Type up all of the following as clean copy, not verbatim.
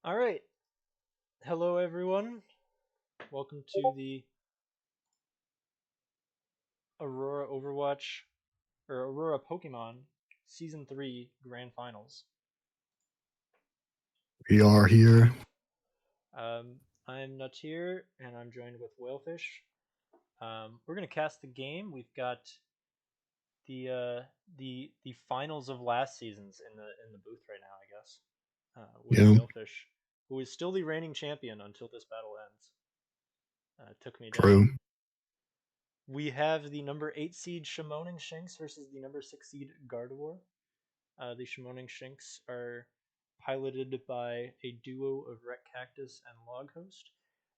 All right. Hello, everyone. Welcome to the Aurora Overwatch or Aurora Pokemon Season 3 Grand Finals. We are here. I'm Nutir, and I'm joined with Whalefish. We're gonna cast the game. We've got the uh, the finals of last season's in the booth right now, I guess, with Yeah, Whalefish, who is still the reigning champion until this battle ends. Took me down. true. We have the number 8 seed Shimoning Shinx versus the number 6 seed Gardevoir. The Shimoning Shinx are piloted by a duo of Ret Cactus and Log Host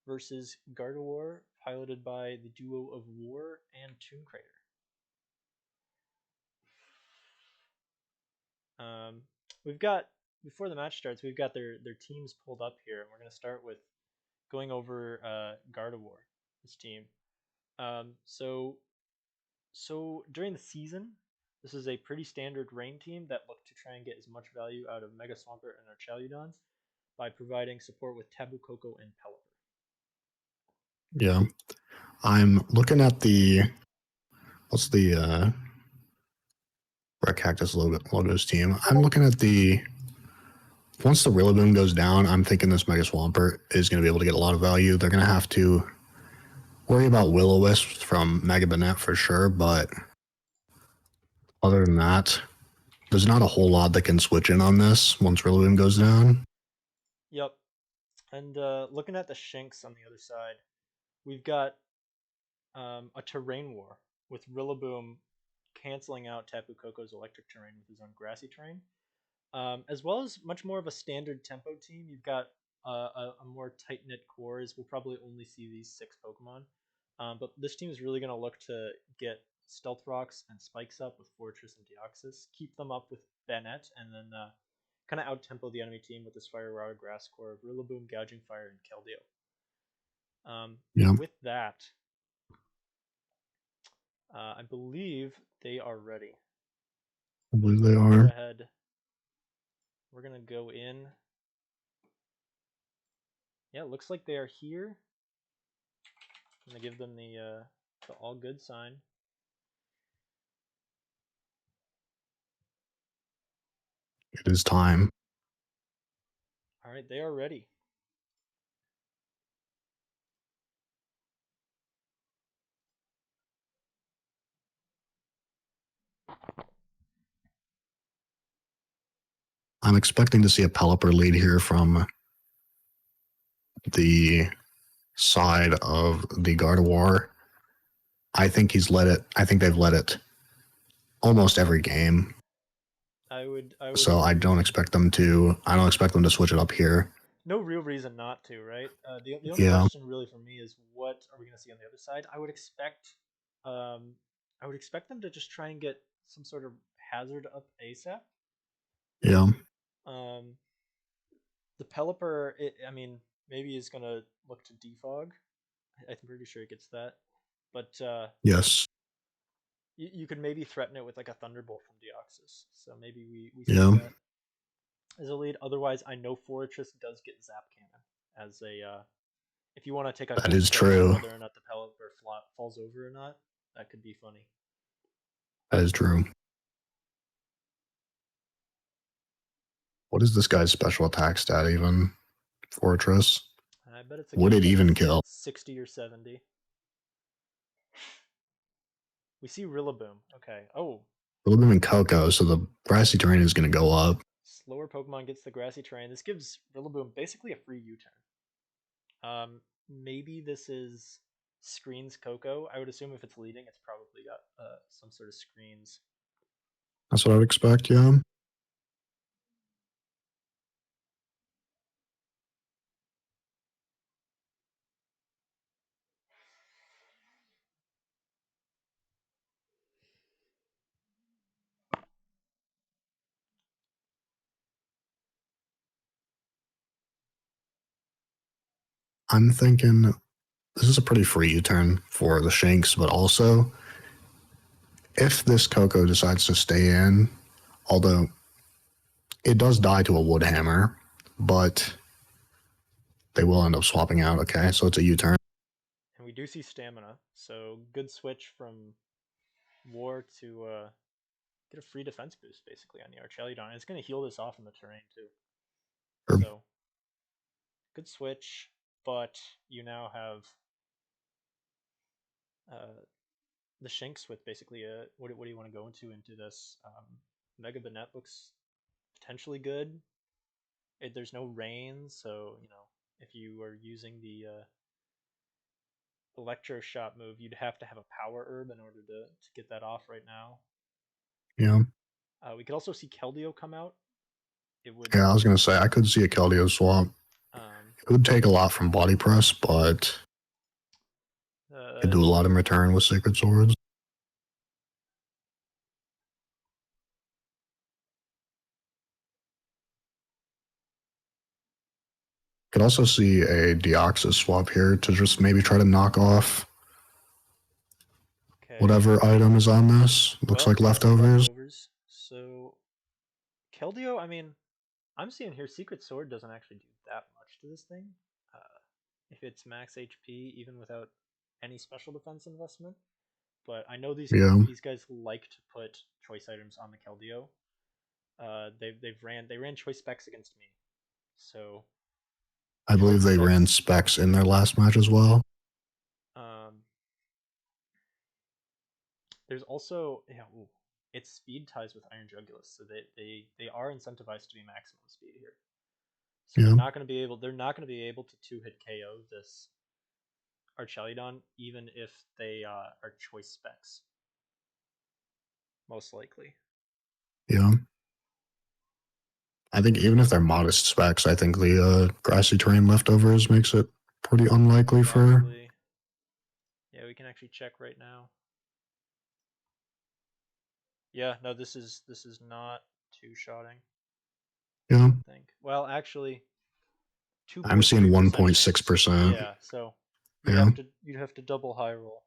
versus Gardevoir, piloted by the duo of War and Tomb Crater. We've got, before the match starts, we've got their teams pulled up here, and we're going to start with going over Gardevoir, this team. Um, so So during the season, this is a pretty standard rain team that looked to try and get as much value out of Mega Swampert and Archaludons by providing support with Tabu Koko and Pelipper. Yeah. I'm looking at the what's the Red Cactus logos team. I'm looking at the once the Rillaboom goes down, I'm thinking this Mega Swampert is going to be able to get a lot of value. They're going to have to worry about Will-O-Wisp from Mega Banette for sure, but other than that, there's not a whole lot that can switch in on this once Rillaboom goes down. Yep. And looking at the Shinx on the other side, we've got a Terrain War with Rillaboom canceling out Tapu Koko's electric terrain with his own grassy terrain. As well as much more of a standard tempo team. You've got a more tight knit core. As we'll probably only see these 6 Pokemon. But this team is really going to look to get Stealth Rocks and Spikes up with Fortress and Deoxys, keep them up with Banette, and then kind of out tempo the enemy team with this Fire Rod Grass core of Rillaboom, Gouging Fire, and Keldeo. Yeah, With that, I believe they are ready. I believe they Go are. ahead. We're going to go in. Yeah, it looks like they are here. I'm gonna give them the all good sign. It is time. All right, they are ready. I'm expecting to see a Pelipper lead here from the side of the Gardevoir. I think he's let it. I think they've let it almost every game. I would So I don't agree. expect them to. I don't expect them to switch it up here. No real reason not to, right? The only Yeah, question really for me is what are we gonna see on the other side? Um I would expect them to just try and get some sort of hazard up ASAP. yeah, Um, the Pelipper, I mean, maybe is gonna look to defog. I'm pretty sure it gets that, but yes, you could maybe threaten it with like a Thunderbolt from Deoxys. So maybe we see yeah. that as a lead. Otherwise, I know Fortress does get Zap Cannon as a if you want to take a That coin is flip on true. whether or not the pellet or falls over or not. That could be funny. That is true. What is this guy's special attack stat even? Fortress. I bet it's a Would good it like even kill? 60 or 70. We see Rillaboom. Okay. Oh, A little bit in Coco, so the grassy terrain is going to go up. slower Pokemon gets the grassy terrain. This gives Rillaboom basically a free U-turn. Maybe this is screens Coco. I would assume if it's leading, it's probably got some sort of screens. That's what I would expect. Yeah. I'm thinking this is a pretty free U-turn for the Shanks, but also if this Coco decides to stay in, although it does die to a wood hammer, but They will end up swapping out. Okay, so it's a U-turn. And we do see stamina, so good switch from War to get a free defense boost basically on the Archelidon. It's going to heal this off in the terrain too. Or, So good switch, but you now have uh, the Shinx with basically a what do you want to go into this? Mega Banette looks potentially good. There's no rain, so if you are using the Electro Shot move, you'd have to have a Power Herb in order to get that off right now. yeah. We could also see Keldeo come out. It would Yeah, I was gonna say I could see a Keldeo swap. um, It would take a lot from body press, but it do a lot in return with Sacred Swords. Could also see a Deoxys swap here to just maybe try to knock off okay. whatever item is on this. Looks Well, like we see leftovers. leftovers. So Keldeo, I mean, I'm seeing here Secret Sword doesn't actually do that much to this thing. Uh, if it's max HP, even without any special defense investment. But I know Yeah, these guys like to put choice items on the Keldeo. They ran choice specs against me, so I believe choice they ran specs. specs in their last match as well. Um, there's also it's speed ties with Iron Jugulus, so they are incentivized to be maximum speed here. So Yeah, they're not going to be able to two hit KO this Archelidon, even if they are choice specs, most likely. yeah. I think even if they're modest specs, I think the grassy terrain leftovers makes it pretty unlikely for. Probably. Yeah, we can actually check right now. Yeah, no, this is not two shotting. I Yeah, don't think. Well, actually, two I'm point seeing three one percent point six chance. percent. Yeah, so Yeah, you'd have to double high roll.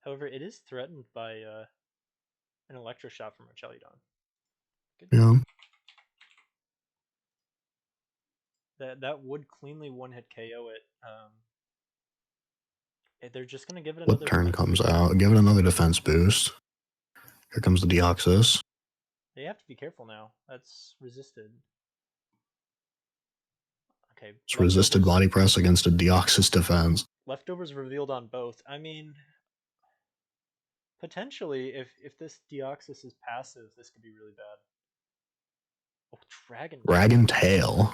However, it is threatened by an electro shot from Archelidon. Good yeah. take. That would cleanly one hit KO it. They're just gonna give it What another turn defense comes boost. out? Give it another defense boost. Here comes the Deoxys. They have to be careful now. That's resisted. Okay, It's resisted body press against a Deoxys defense. leftovers revealed on both. I mean, potentially, if this Deoxys is passive, this could be really bad. Oh, Dragon Dragon Tail. Tail.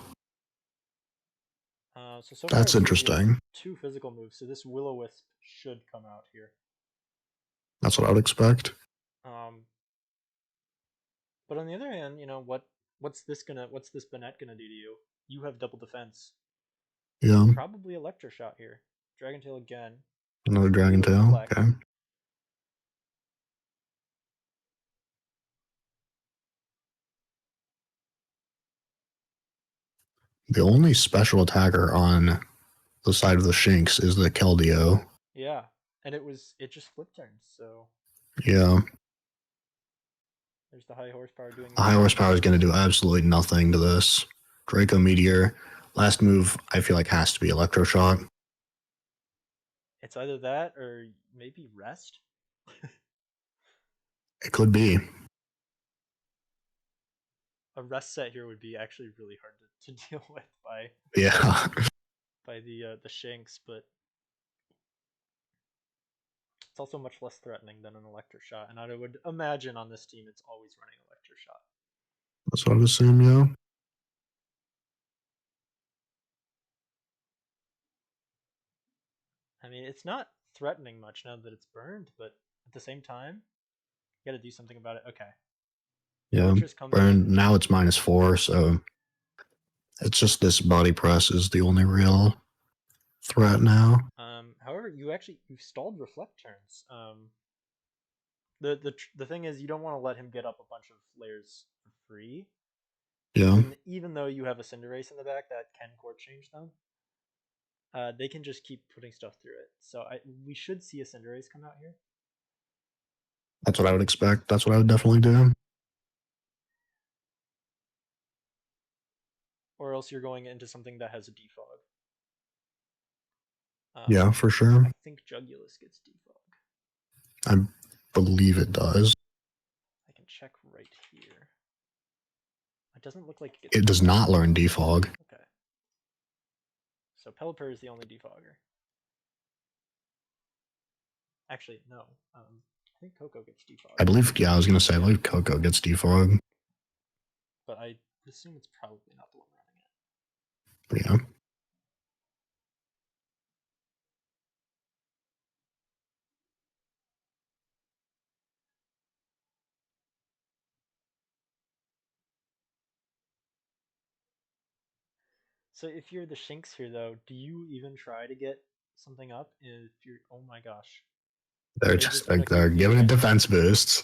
So far That's it's revealed interesting. two physical moves, so this Will-O-Wisp should come out here. That's what I would expect. Um, but on the other hand, what's this Banette gonna do to you? You have double defense. Yeah, Probably Electro Shot here. Dragon Tail again. another Maybe Dragon a Tail. reflect. Okay. The only special attacker on the side of the Shinx is the Keldeo. Yeah, and it just flip turns. So Yeah. there's the high horsepower doing The high nothing. horsepower is going to do absolutely nothing to this. Draco Meteor. Last move, I feel like, has to be Electroshock. It's either that or maybe rest. It could be. A rest set here would be actually really hard to deal with Yeah. by the Shinx, but it's also much less threatening than an Electro Shot, and I would imagine on this team it's always running Electro Shot. That's what I'd assume, yeah. I mean, it's not threatening much now that it's burned, but at the same time, you got to do something about it. Okay, Yeah. Fortress comes And in. now it's -4, so it's just this body press is the only real threat now. However, you've stalled reflect turns. The thing is, you don't want to let him get up a bunch of layers for free, Yeah. even though you have a Cinderace in the back that can court change them. they can just keep putting stuff through it. So we should see a Cinderace come out here. That's what I would expect. That's what I would definitely do. Or else you're going into something that has a defog. Yeah, for sure. I think Jugulus gets defog. I believe it does. I can check right here. It doesn't look like it does not learn defog. Okay. So Pelipper is the only defogger. Actually, no. I think Coco gets defog. I believe, yeah, I was going to say, I believe Coco gets defog. But I assume it's probably not the one running it. Yeah. So if you're the Shinx here, though, do you even try to get something up? If you're, oh my gosh, They're just like, they're giving it defense boosts.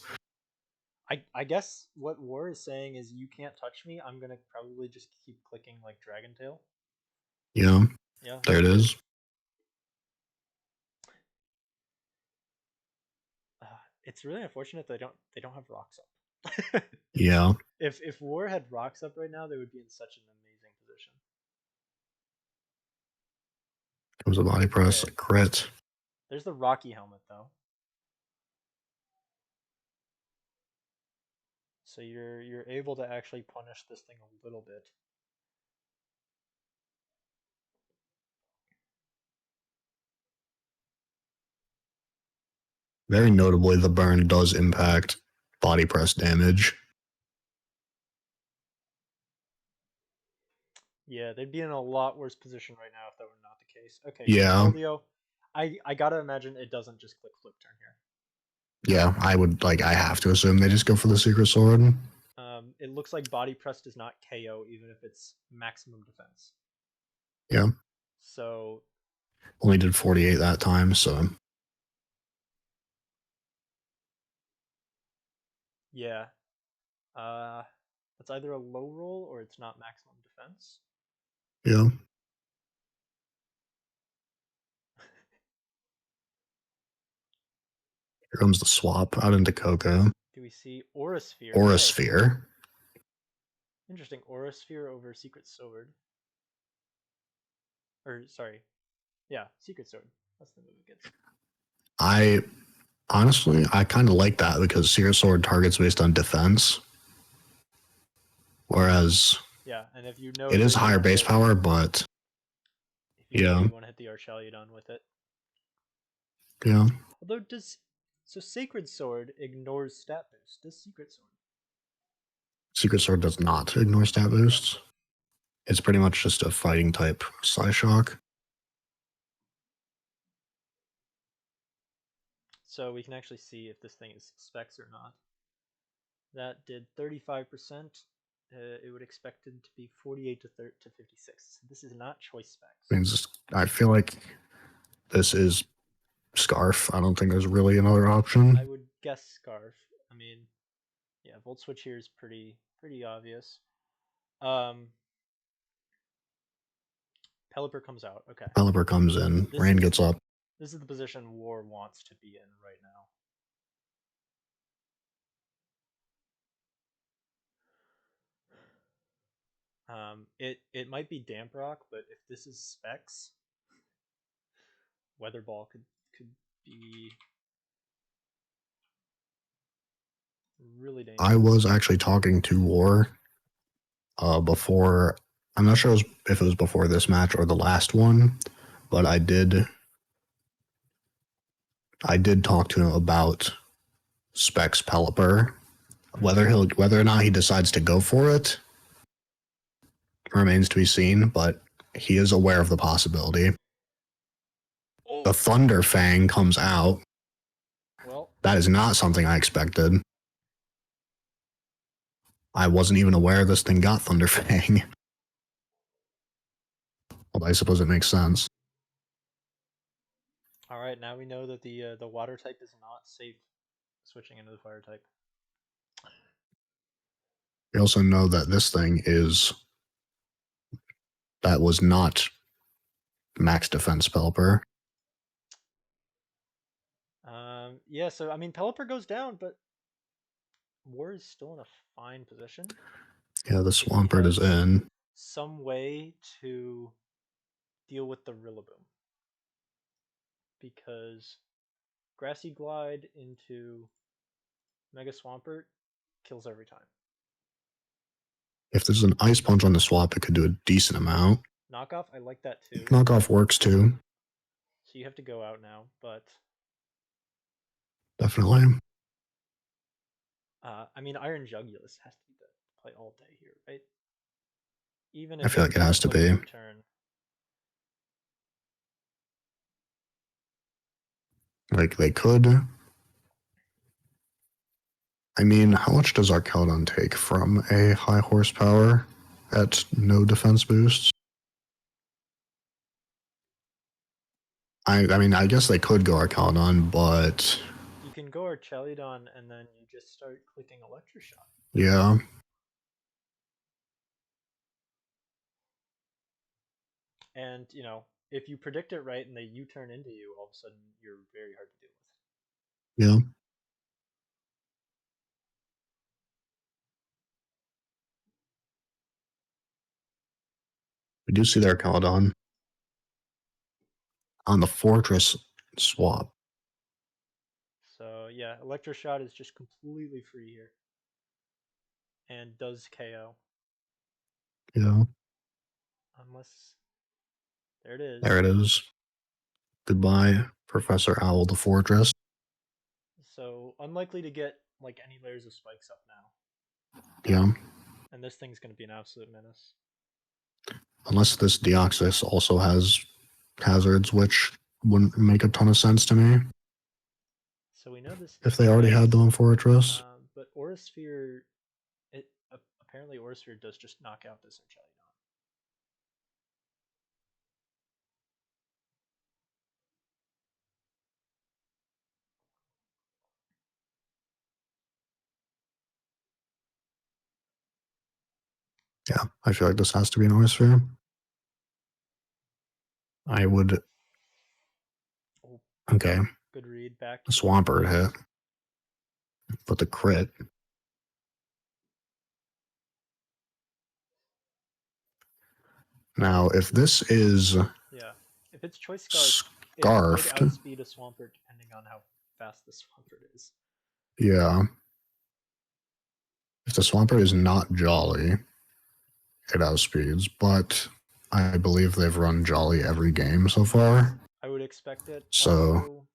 I guess what War is saying is you can't touch me. I'm gonna probably just keep clicking like Dragon Tail. Yeah. Yeah. There it is. It's really unfortunate they don't have rocks up. Yeah. If War had rocks up right now, they would be in such an amazing position. Comes a body press, Okay. a crit. There's the Rocky helmet though. So you're able to actually punish this thing a little bit. Very notably, the burn does impact body press damage. Yeah, they'd be in a lot worse position right now if that were not the case. Okay, Yeah. so Keldeo, I gotta imagine it doesn't just click flip turn here. Yeah, I have to assume they just go for the Secret Sword. It looks like body press does not KO even if it's maximum defense. Yeah. So only did 48 that time, so yeah. It's either a low roll or it's not maximum defense. yeah. Here comes the swap out into Coco. Do we see Aura Sphere? Aura Sphere. Okay. Interesting. Aura Sphere over Secret Sword. Or sorry. Yeah, Secret Sword. That's the move it gets. I honestly kind of like that because Secret Sword targets based on defense. Whereas yeah, and if you know it is higher base power, but if you know you want to hit the Archeliodon with it. Yeah. Although so Sacred Sword ignores stat boost. Does Secret Sword? Secret Sword does not ignore stat boosts. It's pretty much just a fighting type Psyshock. So we can actually see if this thing is specs or not. That did 35%. It would expect it to be 48 to 56. This is not choice specs. I feel like this is Scarf. I don't think there's really another option. I would guess Scarf. I mean, yeah, Volt Switch here is pretty obvious. Pelipper comes out. Okay. Pelipper comes in. Rain gets up. This is the position War wants to be in right now. It might be Damp Rock, but if this is specs, Weather Ball could be really dangerous. I was actually talking to War before. I'm not sure if it was before this match or the last one, but I did talk to him about Specs Pelipper. Whether or not he decides to go for it remains to be seen, but he is aware of the possibility. Oh. The Thunder Fang comes out. Well, that is not something I expected. I wasn't even aware this thing got Thunder Fang. Well, I suppose it makes sense. All right, now we know that the water type is not safe switching into the fire type. We also know that this thing was not max defense Pelipper. Yeah, so I mean, Pelipper goes down, but War is still in a fine position Yeah, the if he Swampert is has in. some way to deal with the Rillaboom, because Grassy Glide into Mega Swampert kills every time. If there's an Ice Punch on the swap, it could do a decent amount. Knockoff, I like that too. Knockoff works too. So you have to go out now, but Definitely. I mean, Iron Jugulus has to be the play all day here, right? Even I if feel it like it has doesn't to look a be. U-turn. Like, they could. I mean, how much does Archaladon take from a high horsepower at no defense boosts? I mean, I guess they could go Archaladon, but You can go Archelidon and then you just start clicking Electroshock. yeah. And, you know, if you predict it right and they U-turn into you, all of a sudden you're very hard to deal with. Yeah. We do see their Archaladon on the Fortress swap. So, yeah, Electroshot is just completely free here. And does KO. Yeah. Unless... There it is. There it is. Goodbye, Professor Owl the Fortress. So, unlikely to get, like, any layers of spikes up now. Yeah. And this thing's going to be an absolute menace. Unless this Deoxys also has hazards, which wouldn't make a ton of sense to me. So we know this If they already does, had them in Fortress. but Aura Sphere, apparently Aura Sphere does just knock out this Archelidon. Yeah, I feel like this has to be an Aura Sphere. I would. Oh, Okay. good read back The to Swampert hit. But the crit. Now, if this is Yeah, if it's Choice Scarf, it could scarfed, outspeed a Swampert depending on how fast the Swampert is. yeah. If the Swampert is not Jolly, it outspeeds, but I believe they've run Jolly every game so far. I would expect it. So,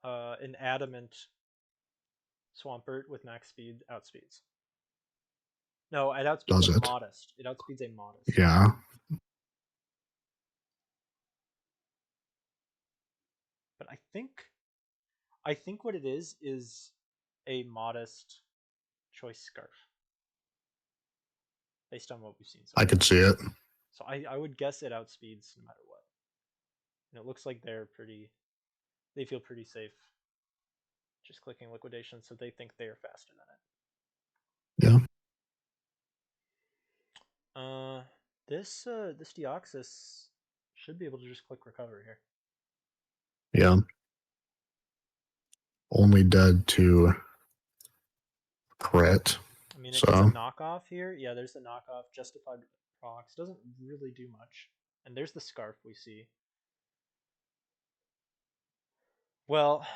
Also, an Adamant Swampert with max speed outspeeds. No, it outspeeds does a it? Modest. It outspeeds a Modest. Yeah. But I think what it is a Modest Choice Scarf based on what we've seen so I far. could see it. So I would guess it outspeeds no matter what. And it looks like they feel pretty safe just clicking liquidation, so they think they are faster than Yeah. it. This Deoxys should be able to just click recover here. Yeah. Only dead to crit. I mean, it gets a knockoff here. Yeah, there's the knockoff. Justified procs. Doesn't really do much. And there's the scarf we see. Well,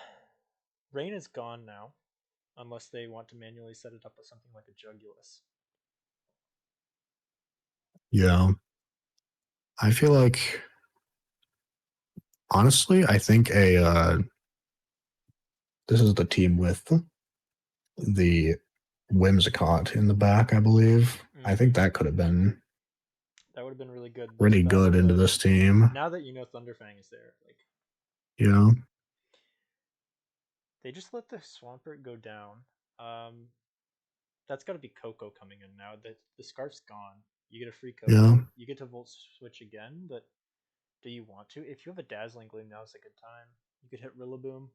Rain is gone now, unless they want to manually set it up with something like a Jugulus. Yeah. I feel like, honestly, I think this is the team with the Whimsicott in the back, I believe. I think that could have been That would have been really good. pretty good into this team. Now that you know Thunderfang is there, like, Yeah. they just let the Swampert go down. That's got to be Coco coming in now. The scarf's gone. You get a free Coco. Yeah. You get to Volt Switch again, but do you want to? If you have a Dazzling Gleam, now's a good time. You could hit Rillaboom.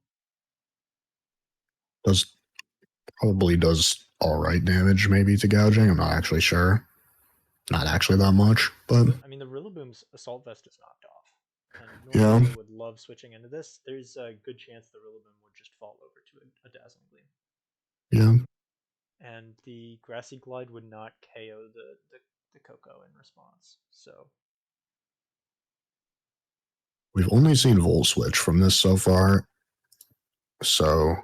Probably does all right damage maybe to gouging. I'm not actually sure. not actually that much, but I mean, the Rillaboom's assault vest is knocked off, and yeah, normally it would love switching into this. There's a good chance the Rillaboom would just fall over to a Dazzling Gleam, yeah. and the Grassy Glide would not KO the Coco in response. So We've only seen Volt Switch from this so far, so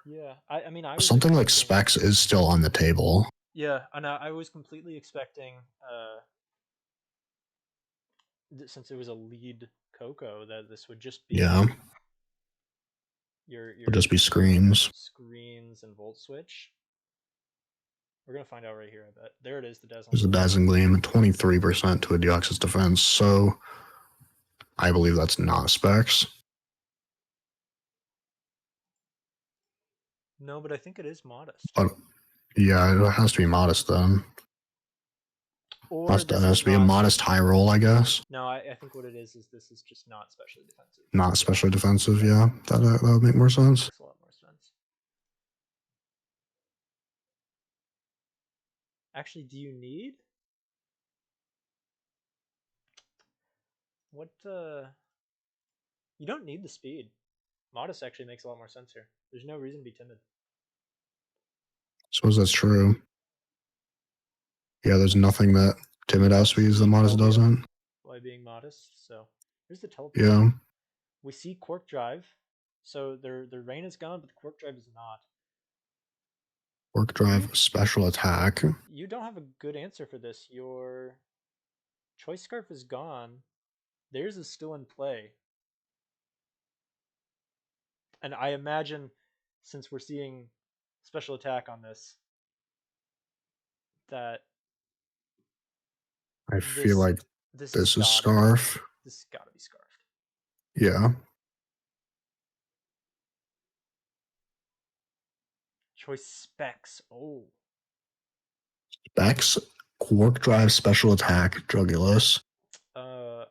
yeah, I mean, I was something like expecting. Specs is still on the table. Yeah, and I was completely expecting, since it was a lead Coco, that this would just Yeah, be would your just be screens. screens and Volt Switch. We're gonna find out right here. I bet there it is, the Dazzling There's a Gleam. Dazzling Gleam, 23% to a Deoxys defense, so I believe that's not Specs. No, but I think it is modest. But yeah, it has to be modest then. Or Must this has is to be a not. modest high roll, I guess. No, I think what it is this is just not specially defensive. Not especially defensive. Yep, Yeah, that would make more sense. makes a lot more sense. Actually, do you need what? You don't need the speed. Modest actually makes a lot more sense here. There's no reason to be timid. Suppose that's true. Yeah, there's nothing that Timid outspeeds that Speed Modest held you doesn't. by being modest. So here's the teleport. Yeah, We see Quark Drive. So their rain is gone, but the Quark Drive is not. Work You Drive special attack. you don't have a good answer for this. Your choice scarf is gone. Theirs is still in play. And I imagine, since we're seeing special attack on this, that I feel this like this has this is gotta be Scarf. this has gotta be scarfed. Yeah, Choice specs. Oh, Bex. Quark Drive special attack. Drugulus.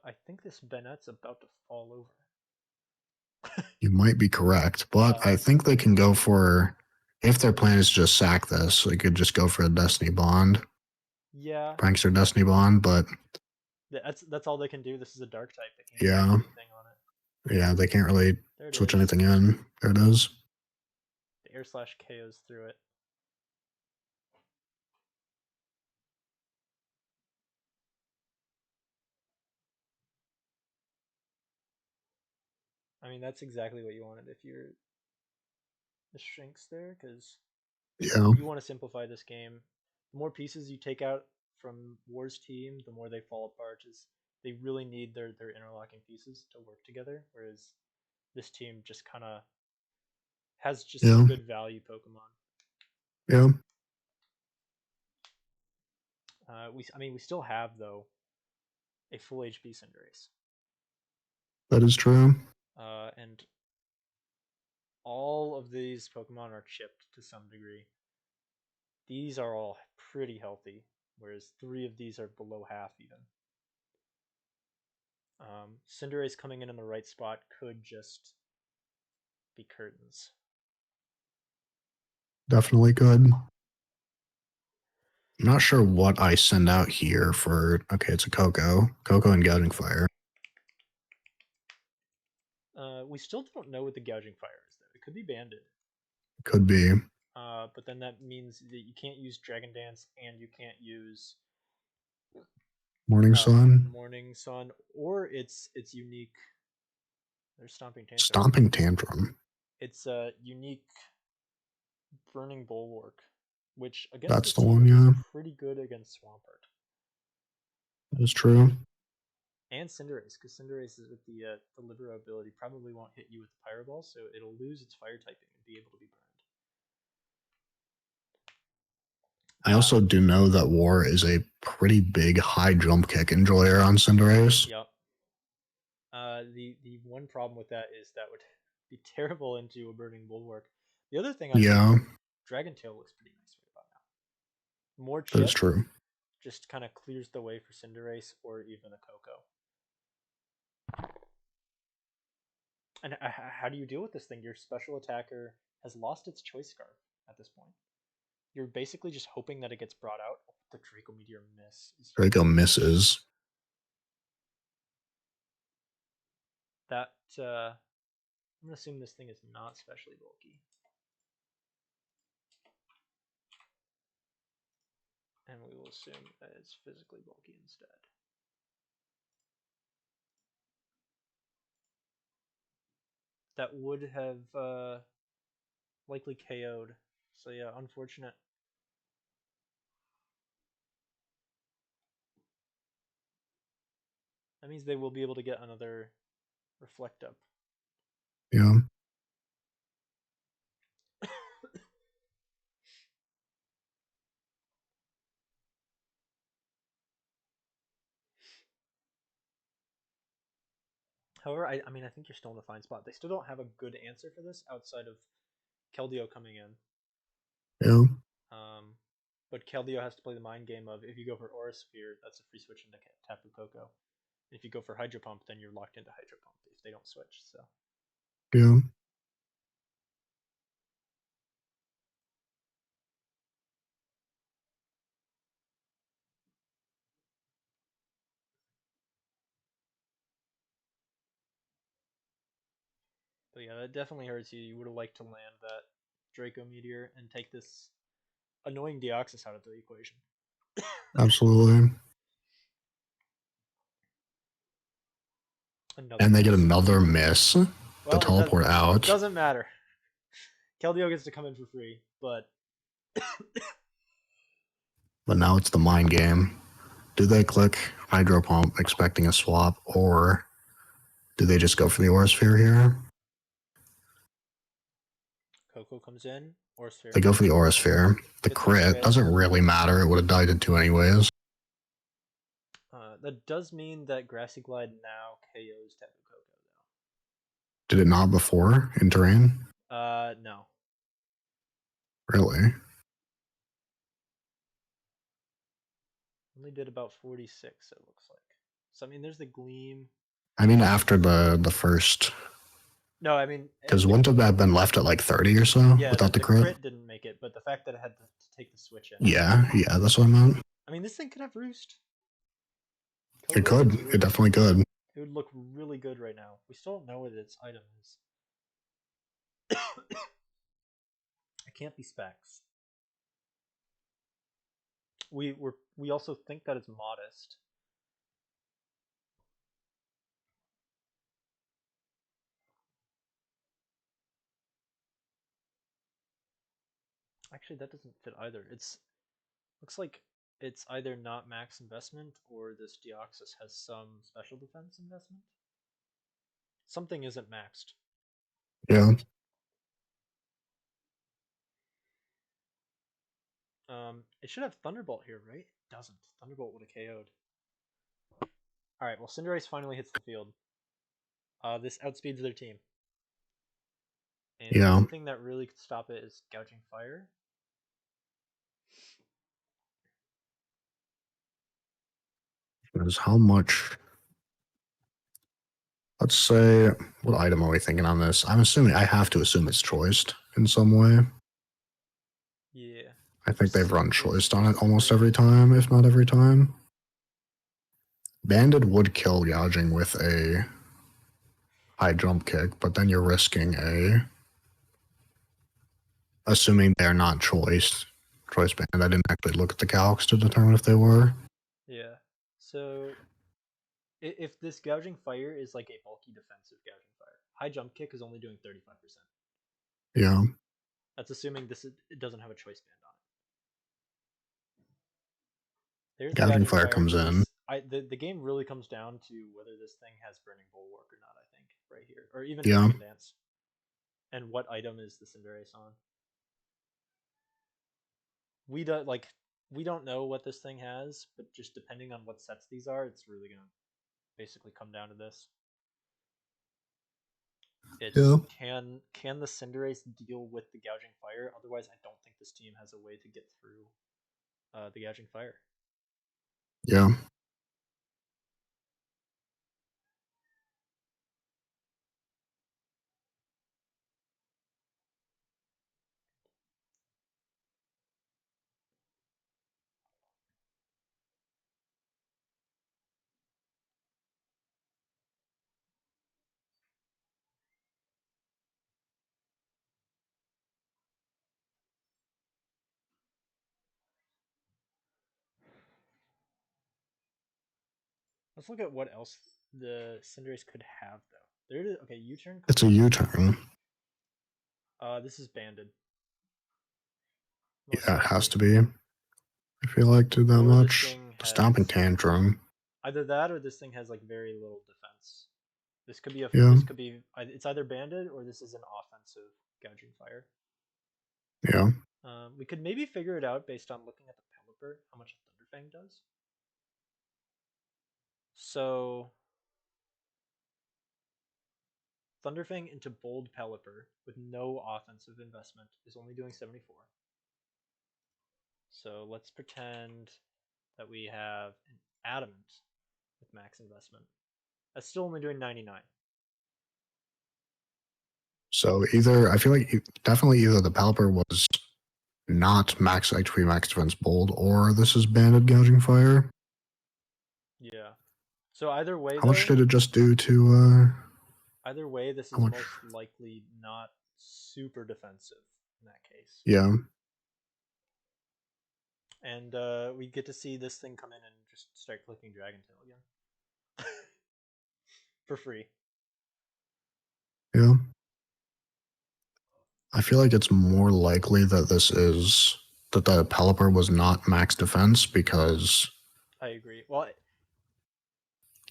I think this Bennett's about to fall over. You might be correct, but I Uh, think they can go for. If their plan is to just sack this, they could just go for a Destiny Bond. yeah, Prankster Destiny Bond, but that's all they can do. This is a dark type. They can't change yeah, anything on it. yeah, they can't really There it switch is. anything in. There it is. The air slash KOs through it. I mean, that's exactly what you wanted if you're the shrinks there, because Yeah, you want to simplify this game. The more pieces you take out from War's team, the more they fall apart. Is they really need their interlocking pieces to work together, whereas this team just kind of has just some yeah, good value Pokemon. yeah. I mean, we still have though a full HP Cinderace, That is true. and all of these Pokemon are chipped to some degree. These are all pretty healthy, whereas three of these are below half even. Cinderace coming in the right spot could just be curtains. Definitely good. I'm not sure what I send out here for. Okay, it's a Coco and Gouging Fire. We still don't know what the gouging fire is though. It could be banded. Could be But then that means that you can't use Dragon Dance and you can't use Morning Sun. Morning Sun, or it's unique. There's Stomping Tantrum. Stomping Tantrum. It's a unique Burning Bulwark, which against That's this the team one, would be yeah. pretty good against Swampert That is true. and Cinderace, because Cinderace is with the Libero ability probably won't hit you with the Pyro Ball, so it'll lose its fire typing and be able to be I burned. also do know that War is a pretty big high jump kick enjoyer on Cinderace. Yep. The one problem with that is that would be terrible into a Burning Bulwark. The other thing on here Yeah, though, Dragon Tail looks pretty nice right about now. More that is chip true. just kind of clears the way for Cinderace or even a Coco. And how do you deal with this thing? Your special attacker has lost its choice scarf at this point. You're basically just hoping that it gets brought out. The Draco Meteor miss is Draco huge. misses. That I'm gonna assume this thing is not specially bulky, and we will assume that it's physically bulky instead. That would have likely KO'd. So yeah, unfortunate. That means they will be able to get another reflect up. Yeah. However, I mean, I think you're still in a fine spot. They still don't have a good answer for this outside of Keldeo coming in. Yeah. Um, but Keldeo has to play the mind game of if you go for Aura Sphere, that's a free switch into Tapu Koko. If you go for Hydro Pump, then you're locked into Hydro Pump if they don't switch. So Yeah. but yeah, that definitely hurts you. You would have liked to land that Draco Meteor and take this annoying Deoxys out of the equation. Absolutely. Another And they get miss. another miss. The Well, teleport it out. doesn't matter. Keldeo gets to come in for free, but But now it's the mind game. Do they click Hydro Pump expecting a swap, or do they just go for the Aura Sphere here? Coco comes in, Aura Sphere. They go for the Aura Sphere. The Get the crit crit. doesn't really matter. It would have died in two anyways. That does mean that Grassy Glide now KOs Tapu Koko, Did it not before in terrain? though. No. Really? Only did about 46, it looks like. So, I mean, there's the Gleam. I mean, after the first, No, I mean, because wouldn't it have been left at like 30 or so yeah, without the the crit? crit didn't make it, but the fact that it had to take the switch in. Yeah, that's what I meant. I mean, this thing could have Roost. It could. It definitely could. It would look really good right now. We still don't know what its item is. It can't be specs. We also think that it's modest. Actually, that doesn't fit either. It's looks like it's either not max investment or this Deoxys has some special defense investment. Something isn't maxed. Yeah. It should have Thunderbolt here, right? It doesn't. Thunderbolt would have KO'd. All right. Well, Cinderace finally hits the field. This outspeeds their team, and the Yeah. only thing that really could stop it is Gouging Fire. Is how much? Let's say, what item are we thinking on this? I have to assume it's choiced in some way. Yeah. I think they've run choiced on it Super almost free. every time, if not every time. Banded would kill gouging with a high jump kick, but then you're risking a. Assuming they're not choice band. I didn't actually look at the calcs to determine if they were. Yeah. So if this Gouging Fire is like a bulky defensive Gouging Fire, high jump kick is only doing 35%. Yeah. That's assuming it doesn't have a choice band on it. There's the Gouging Gouging Fire Fire. comes in. The game really comes down to whether this thing has Burning Bulwark or not. I think right here, or even Yeah. Dragon Dance, and what item is the Cinderace on. We don't know what this thing has, but just depending on what sets these are, it's really gonna basically come down to this. It's Yeah. can the Cinderace deal with the Gouging Fire? Otherwise, I don't think this team has a way to get through the Gouging Fire. Yeah. Let's look at what else the Cinderace could have though. There it is. Okay, U-turn It's a completely U-turn. fine. This is banded, most Yeah, it has likely. to be. I feel like to that Or this much. thing The stomping has tantrum. either that or this thing has like very little defense. This could be a Yeah, this could be it's either banded or this is an offensive gouging fire. yeah. We could maybe figure it out based on looking at the Pelipper, how much Thunderfang does. So Thunderfang into Bold Pelipper with no offensive investment is only doing 74. So let's pretend that we have an Adamant with max investment. That's still only doing 99. So either I feel like definitely either the Pelipper was not max HP, max defense bold, or this is banded gouging fire. Yeah. So either way How much though, did it just do to either way this how is much? most likely not super defensive in that case. Yeah. And we get to see this thing come in and just start clicking Dragon Tail again. For free. Yeah. I feel like it's more likely that that the Pelipper was not max defense because I agree. Well,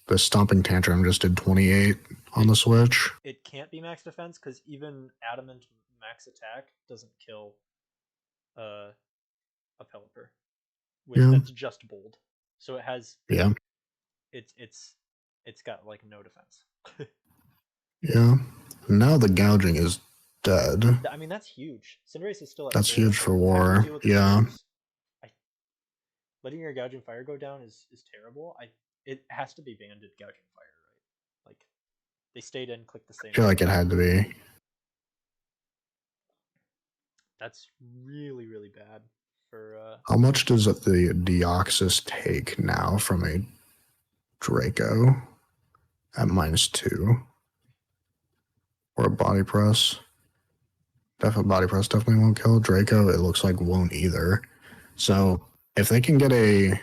the stomping tantrum just did 28 on the Switch. it can't be max defense because even Adamant max attack doesn't kill uh, a Pelipper. With Yeah. that's just bold. So it has Yeah. it's it's it's got like no defense. Yeah. Now the gouging is dead. I mean that's huge. Cinderace is still at That's 4. huge for Having to war. deal with the Yeah. switches, I, letting your gouging fire go down is terrible. It has to be banded gouging fire, right? Like they stayed in, clicked the I same feel like it button. had to be. That's really bad for How much does the Deoxys take now from a Draco at -2? Or a body press? Definitely body press definitely won't kill. Draco, it looks like won't either. So if they can get a,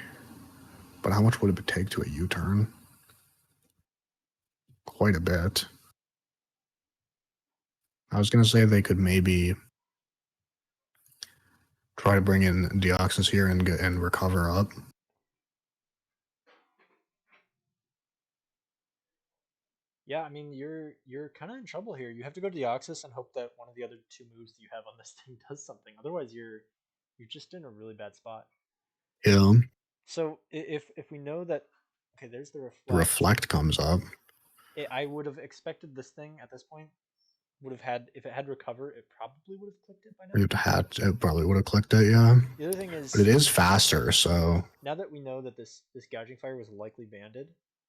but how much would it take to a U-turn? Quite a bit. I was gonna say they could maybe try to bring in Deoxys here and recover up. yeah. I mean you're kind of in trouble here. You have to go to the Oxus and hope that one of the other two moves that you have on this thing does something. Otherwise you're just in a really bad spot. Yeah. So if we know that, okay, there's the The reflect. reflect comes up. I would have expected this thing at this point would have had, if it had recover, it probably would have clicked it by now. It probably would have clicked it, yeah. The other thing But it is, is faster, so now that we know that this gouging fire was likely banded,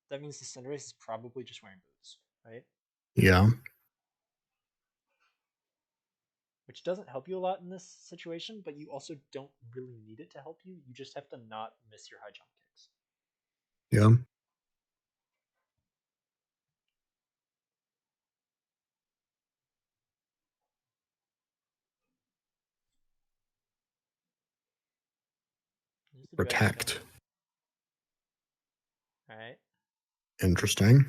that means the Cinderace is probably just wearing boots, right? yeah. Which doesn't help you a lot in this situation, but you also don't really need it to help you. You just have to not miss your high jump kicks. Yeah. Here's the Dragon Tail. Protect. All right. Interesting.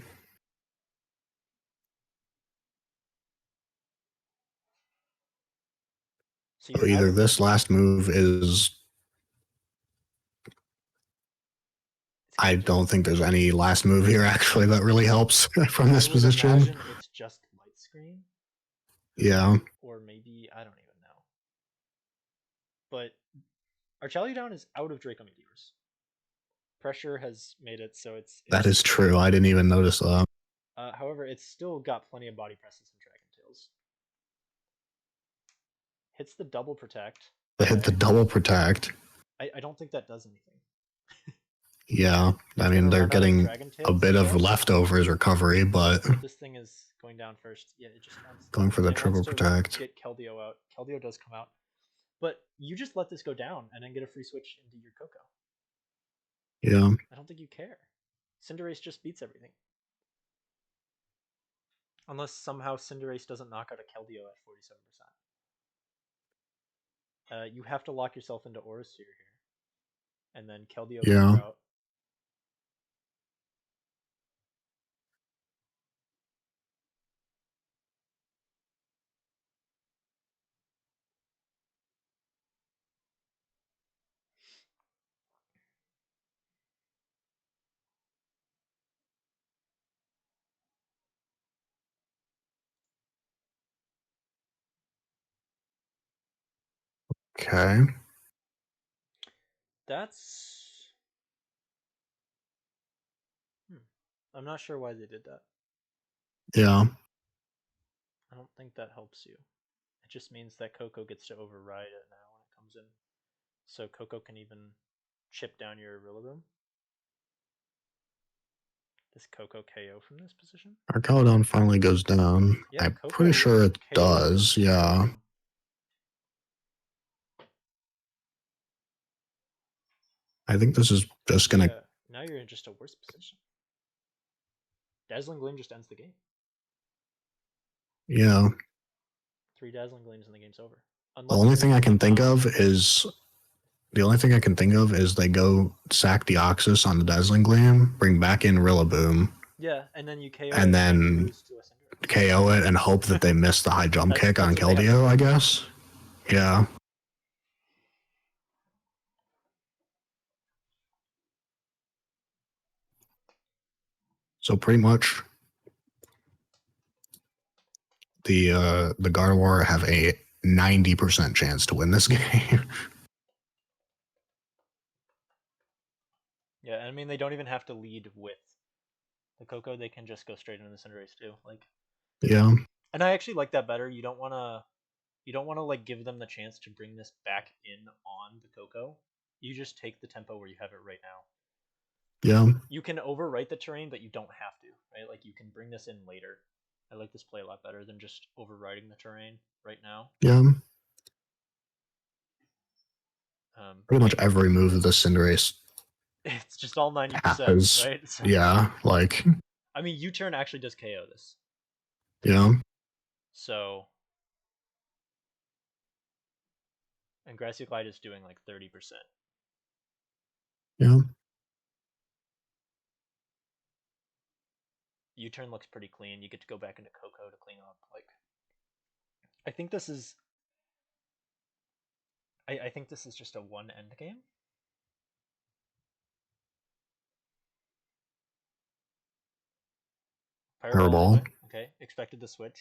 So So your either Adamant, this last move is it's I gonna don't just, think there's any last move here actually that really helps from I this would position. imagine it's just light screen, Yeah. or maybe, I don't even know. But Archalidown is out of Draco Meteors. Pressure has made it so That it's is true. I didn't even notice that. however, it's still got plenty of body presses and Dragon Tails. Hits the double protect. They hit the Okay. double protect. I don't think that does anything. Yeah. I It's mean, gonna they're run out of getting Dragon a Tails, I bit of guess. leftovers recovery, but But this thing is going down first. Yeah, it just wants going for the it wants triple to protect. get Keldeo out. Keldeo does come out. But you just let this go down and then get a free switch into your Coco. Yeah. I don't think you care. Cinderace just beats everything. Unless somehow Cinderace doesn't knock out a Keldeo at 47%. You have to lock yourself into Aura Sphere here. And then Keldeo can Yeah. grow out. Okay. That's. I'm not sure why they did that. Yeah. I don't think that helps you. It just means that Coco gets to override it now when it comes in. So Coco can even chip down your Rillaboom. Does Coco KO from this position? Arcalodon finally goes down. Yeah, I'm Coco pretty sure it KOs does. Yeah. Rillaboom. I think this is just going to. Yeah, now you're in just a worse position. Dazzling Gleam just ends the game. Yeah. 3 Dazzling Gleams and the game's over. The Unless only you're thing I can like think Tom. of is. The only thing I can think of is they go sack Deoxys on the Dazzling Gleam, bring back in Rillaboom, Yeah, and then you KO and it, and then you then lose to a KO it and hope that they Cinderace. miss the high jump kick That's on what they have to Keldeo, do. I guess. Yeah. So pretty much the Gardevoir have a 90% chance to win this game. Yeah, I mean they don't even have to lead with the Coco. They can just go straight into the Cinderace too. Like, Yeah. and I actually like that better. You don't want to like give them the chance to bring this back in on the Coco. You just take the tempo where you have it right now. Yeah. You can overwrite the terrain, but you don't have to, right? Like you can bring this in later. I like this play a lot better than just overriding the terrain right now. Yeah. Pretty much And every move of the Cinderace it's just all 90%, has. right? So, Yeah. Like, I mean, U-turn actually does KO this. yeah. So, and Grassy Glide is doing like 30%. Yeah. U-turn looks pretty clean. You get to go back into Coco to clean up. Like, I think this is. I think this is just a one end game. Fireball Fireball. anyway. Okay, expected the switch.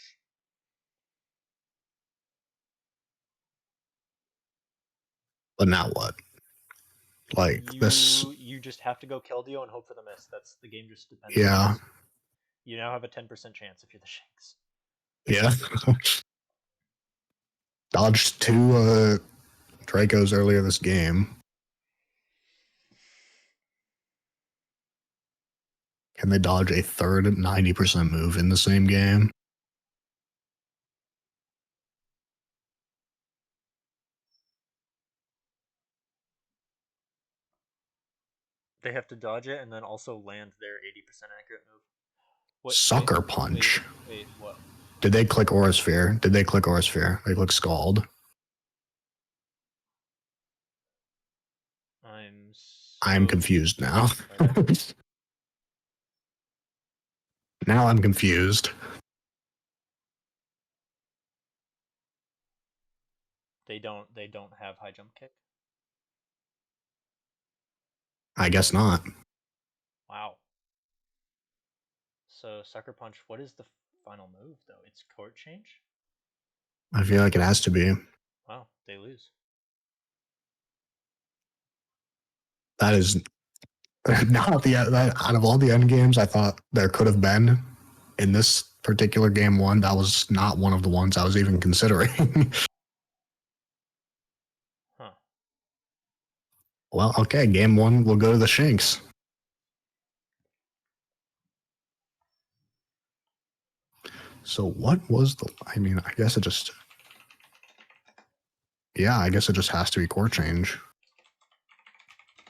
But now what? Like, this. You just have to go Keldeo and hope for the miss. That's the game. Just depends on the Yeah. miss. You now have a 10% chance if you're the Shanks. Yeah. Dodged two Dracos earlier this game. Can they dodge a third 90% move in the same game? They have to dodge it and then also land their 80% accurate move. What? Wait, Sucker wait, Punch. wait. What? Did they click Aurasphere? Did they click Aurasphere? They click Scald. I'm I'm so confused now. confused by that. Now I'm confused. They don't have high jump kick. I guess not. Wow. So Sucker Punch. What is the final move though? It's court change. I feel like it has to be. Wow, they lose. That is not the that out of all the end games I thought there could have been in this particular game one. That was not one of the ones I was even considering. Huh. Well, okay, game one will go to the Shanks. So what was the? I mean, I guess it just. Yeah, I guess it just has to be core change.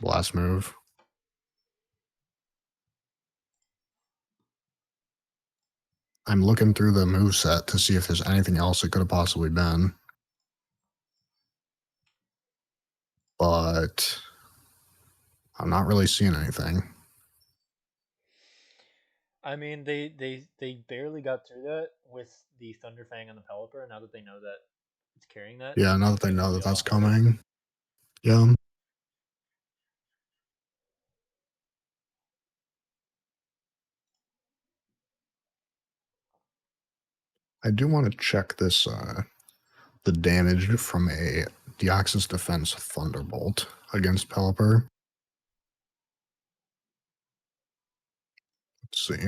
Last move. I'm looking through the move set to see if there's anything else it could have possibly been. But I'm not really seeing anything. I mean, they barely got through that with the Thunderfang and the Pelipper. Now that they know that it's carrying that, Yeah, they now can that they fight know maybe that a lot that's harder. coming. Yeah. I do want to check this the damage from a Deoxys Defense Thunderbolt against Pelipper. Let's see.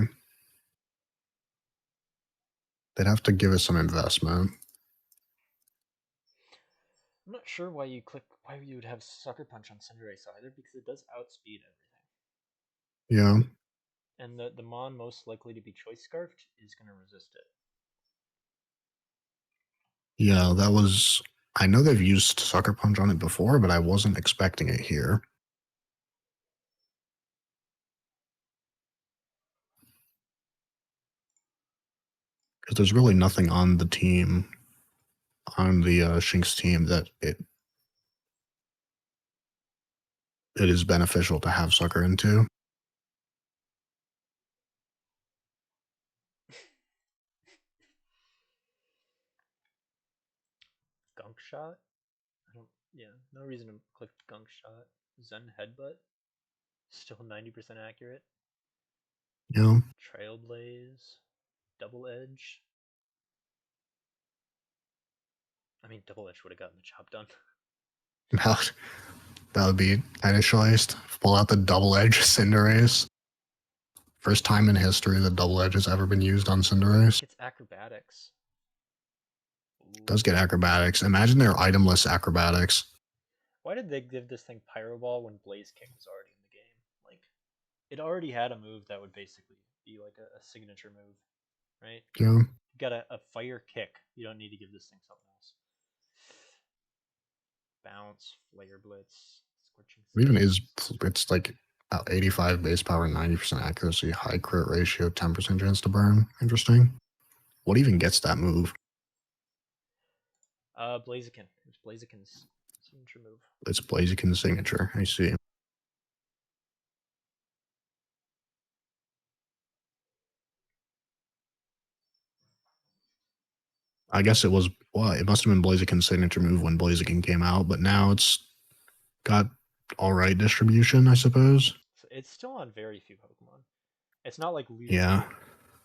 They'd have to give us some investment. I'm not sure why you would have Sucker Punch on Cinderace either, because it does outspeed everything. Yeah. And the Mon most likely to be Choice Scarfed is going to resist it. Yeah, that was. I know they've used Sucker Punch on it before, but I wasn't expecting it here. Because there's really nothing on the team, on the Shinx team, that it is beneficial to have Sucker into. Gunk Shot? Yeah, no reason to click Gunk Shot. Zen Headbutt? Still 90% accurate. You know, Trailblaze? Double Edge? I mean, Double Edge would have gotten the job done. that would be kind of choiced. Pull out the Double Edge Cinderace. First time in history that Double Edge has ever been used on Cinderace. It's Acrobatics. Ooh. Does get Acrobatics. Imagine their itemless Acrobatics. Why did they give this thing Pyro Ball when Blaze Kick was already in the game? Like, it already had a move that would basically be like a signature move, right? You know, You got a Fire Kick. You don't need to give this thing something else. Bounce, Flare Blitz, Scorching it even Sun. is. It's like 85 base power, 90% accuracy, high crit ratio, 10% chance to burn. Interesting. What even gets that move? Blaziken. It's Blaziken's signature move. It's Blaziken's signature. I see. I guess it was. Well, it must have been Blaziken's signature move when Blaziken came out, but now it's got all right distribution, I suppose. So it's still on very few Pokemon. It's not like Yeah. Lucario,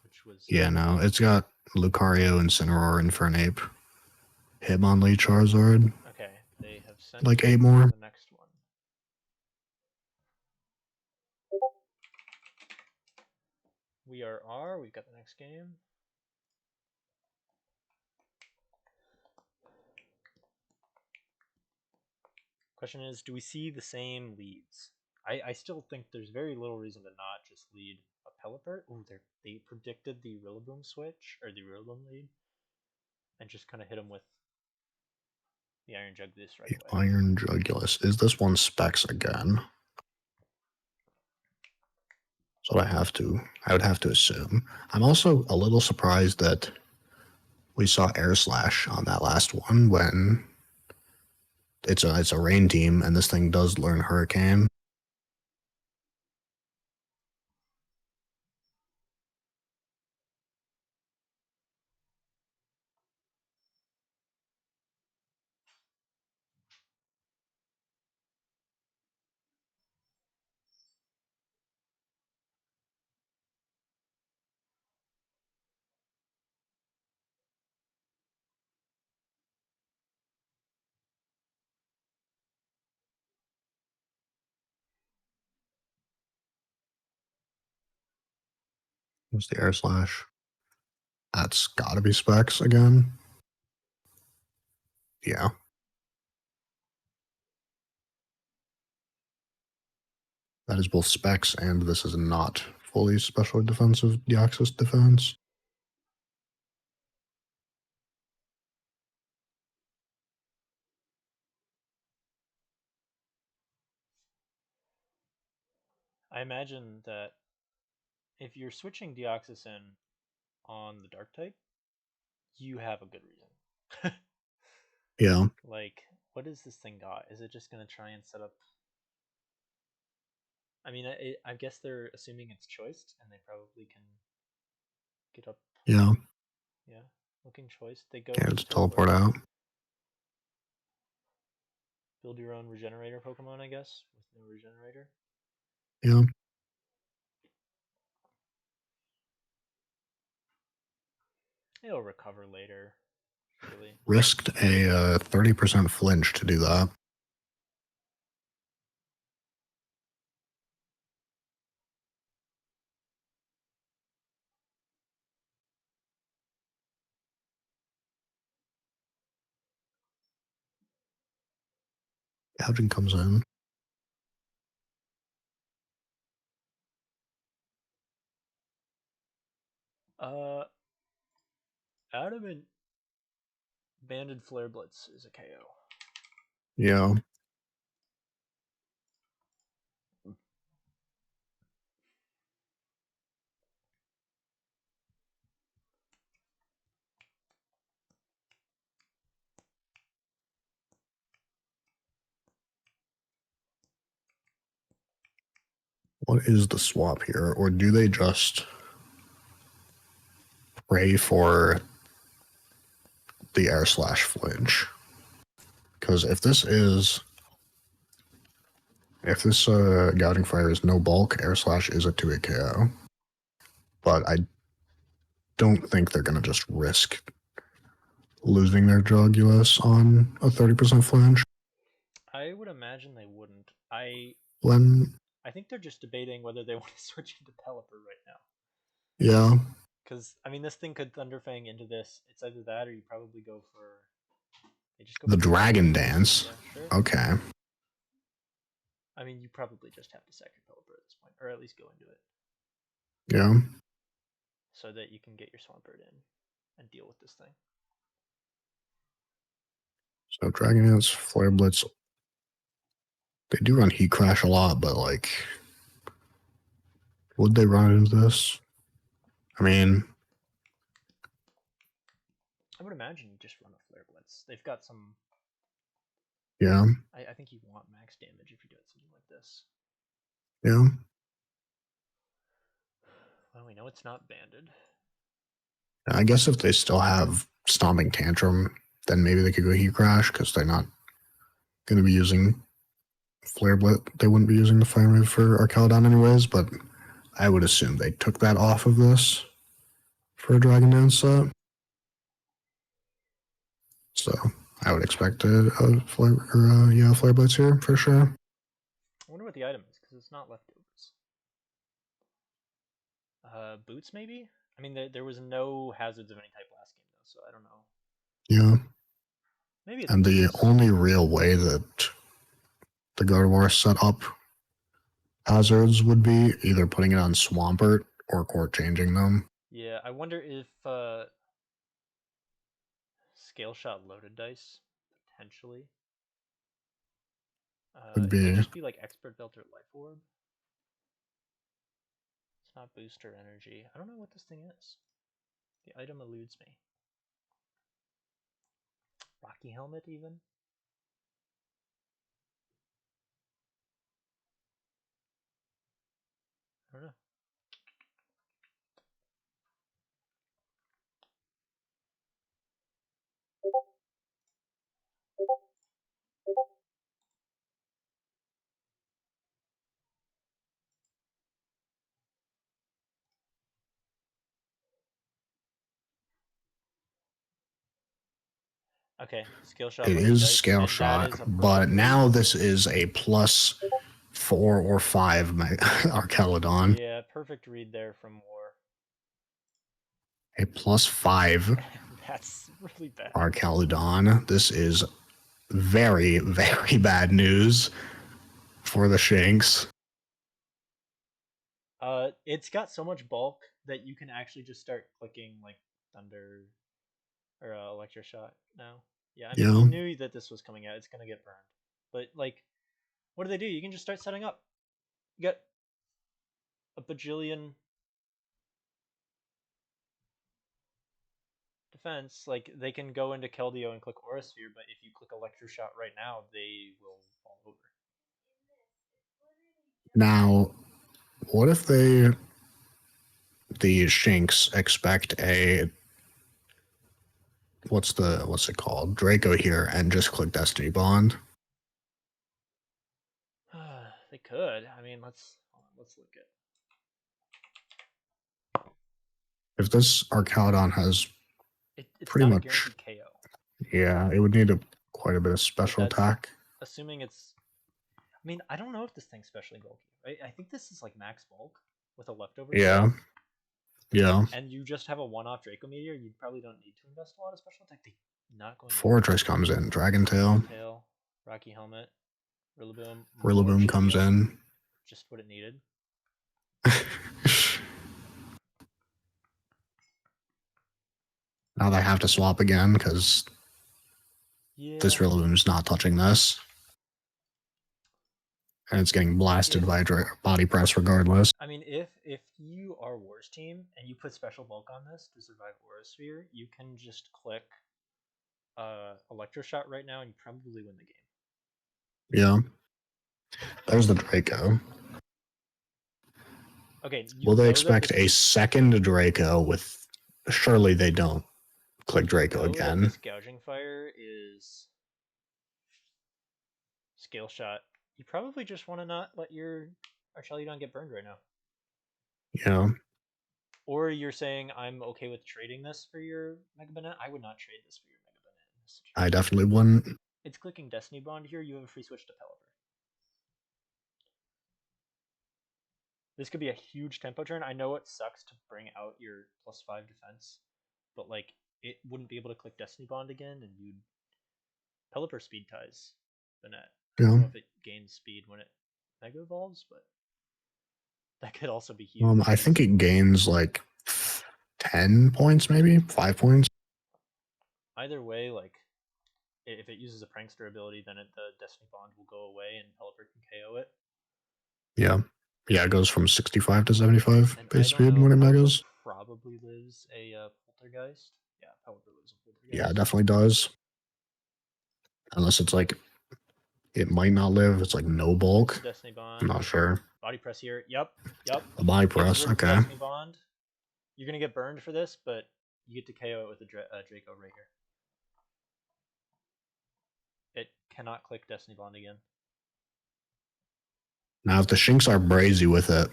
which was Yeah, no. It's got Lucario, Incineroar, Infernape, Hitmonlee, Charizard, okay. They have sent like 8 in more. the next one. We are R. We've got the next game. Question is, do we see the same leads? I still think there's very little reason to not just lead a Pelipper. Ooh, they predicted the Rillaboom switch, or the Rillaboom lead, and just kind of hit him with the Iron Jug this right The away. Iron Jugulus. Is this one Specs again? That's what I would have to assume. I'm also a little surprised that we saw Air Slash on that last one when it's a rain team and this thing does learn Hurricane. What's the Air Slash? That's gotta be Specs again. Yeah. That is both Specs and this is not fully special defensive Deoxys defense. I imagine that if you're switching Deoxys in on the Dark type, you have a good reason. Yeah. Like, what does this thing got? Is it just gonna try and set up? I mean, I guess they're assuming it's choiced, and they probably can get up. Yeah. Yeah, looking choice. They go Yeah, with to teleport. teleport out. Build your own regenerator Pokemon, I guess, with no regenerator. Yeah. It'll recover later. Really. Risked a 30% flinch to do that. Captain comes in. Adamant Banded Flare Blitz is a KO. Yeah. What is the swap here? Or do they just pray for the air slash flinch? Because if this Gouting Fire is no bulk, air slash is a 2-hit KO. But I don't think they're going to just risk losing their Jogulus on a 30% flinch. I would imagine they wouldn't. When, I think they're just debating whether they want to switch into Pelipper right now. yeah. Because I mean, this thing could Thunderfang into this. It's either that or you probably go for. They just go The for Dragon Dance. Yeah, sure. Okay. I mean, you probably just have to sack your Pelipper at this point, or at least go into it. Yeah. So that you can get your Swampert in and deal with this thing. So Dragon Dance, Flare Blitz. They do run Heat Crash a lot, but like, would they run into this? I mean, I would imagine you just run a Flare Blitz. They've got some. yeah. I think you want max damage if you're doing something like this. Yeah. Well, we know it's not banded. I guess if they still have Stomping Tantrum, then maybe they could go Heat Crash because they're not going to be using Flare Blitz. They wouldn't be using the Fire move for Archaludon anyways, but I would assume they took that off of this for a Dragon Dance set. So I would expect a Flare Blitz here for sure. I wonder what the item is because it's not leftovers. Boots maybe. I mean, there was no hazards of any type last game though, so I don't know. Yeah. Maybe it's And boots. the only real way that the Gardevoir set up hazards would be either putting it on Swampert or court changing them. Yeah, I wonder if Scale Shot loaded dice potentially. Would It could be just be like Expert Belt or Life Orb. It's not booster energy. I don't know what this thing is. The item eludes me. Rocky Helmet even? I don't know. Okay, Scale Shot it loaded is dice, Scale and that Shot, is a but perfect now read. this is a +4 or 5 Archaludon. Yeah, perfect read there from War. A +5 That's really bad. Archaludon. This is very, very bad news for the Shanks. It's got so much bulk that you can actually just start clicking like Thunder or Electro Shot now. Yeah, I mean, Yeah. you knew that this was coming out. It's gonna get burned, but like, what do they do? You can just start setting up. You got a bajillion defense. Like, they can go into Keldeo and click Aura Sphere, but if you click Electro Shot right now, they will fall over. Now, what if the Shanks expect a what's it called? Draco here and just click Destiny Bond? They could. I mean, let's look at. If this Archaludon has It's pretty not a much guaranteed KO. Yeah, it would need quite a bit of special That's attack. assuming it's. I mean, I don't know if this thing's specially bulky, right? I think this is like max bulk with a leftover Yeah, skill, yeah. and you just have a one-off Draco Meteor. You probably don't need to invest a lot of special attack. Not going to Fortress comes in. Dragon Tail. Dragon Tail, Rocky Helmet, Rillaboom, more Rillaboom comes GBO, in. just what it needed. Now they have to swap again because this Yeah. Rillaboom's not touching this. And it's getting blasted If by body press regardless. I mean, if you are Wars team and you put special bulk on this to survive Aura Sphere, you can just click Electro Shot right now, and you probably win the game. Yeah. There's the Draco. Okay. Will they expect a second Draco with? Surely they don't. Click Draco again. This Gouging Fire is Scale Shot. You probably just want to not let your Archelion get burned right now. Yeah. Or you're saying I'm okay with trading this for your Mega Banette. I would not trade this for your Mega Banette in this situation. I definitely wouldn't. It's clicking Destiny Bond here. You have a free switch to Pelipper. This could be a huge tempo turn. I know it sucks to bring out your +5 defense, but like it wouldn't be able to click Destiny Bond again, and you'd Pelipper speed ties the net. I don't know if it gains speed when it Mega Evolves, but that could also be huge. I think it gains like 10 points, maybe 5 points. Either way, like if it uses a Prankster ability, then the Destiny Bond will go away and Pelipper can KO it. Yeah. Yeah, it goes from 65 to 75 And base speed when it megas. Probably lives a Poltergeist. Yeah, Pelipper lives a Poltergeist. Yeah, it definitely does. Unless it's like, it might not live. It's like no bulk. Destiny Bond. I'm not sure. Body press here. Yep. A body press. Okay. Destiny Bond. You're gonna get burned for this, but you get to KO it with a Draco right here. It cannot click Destiny Bond again. Now, if the Shinx are brazy with it,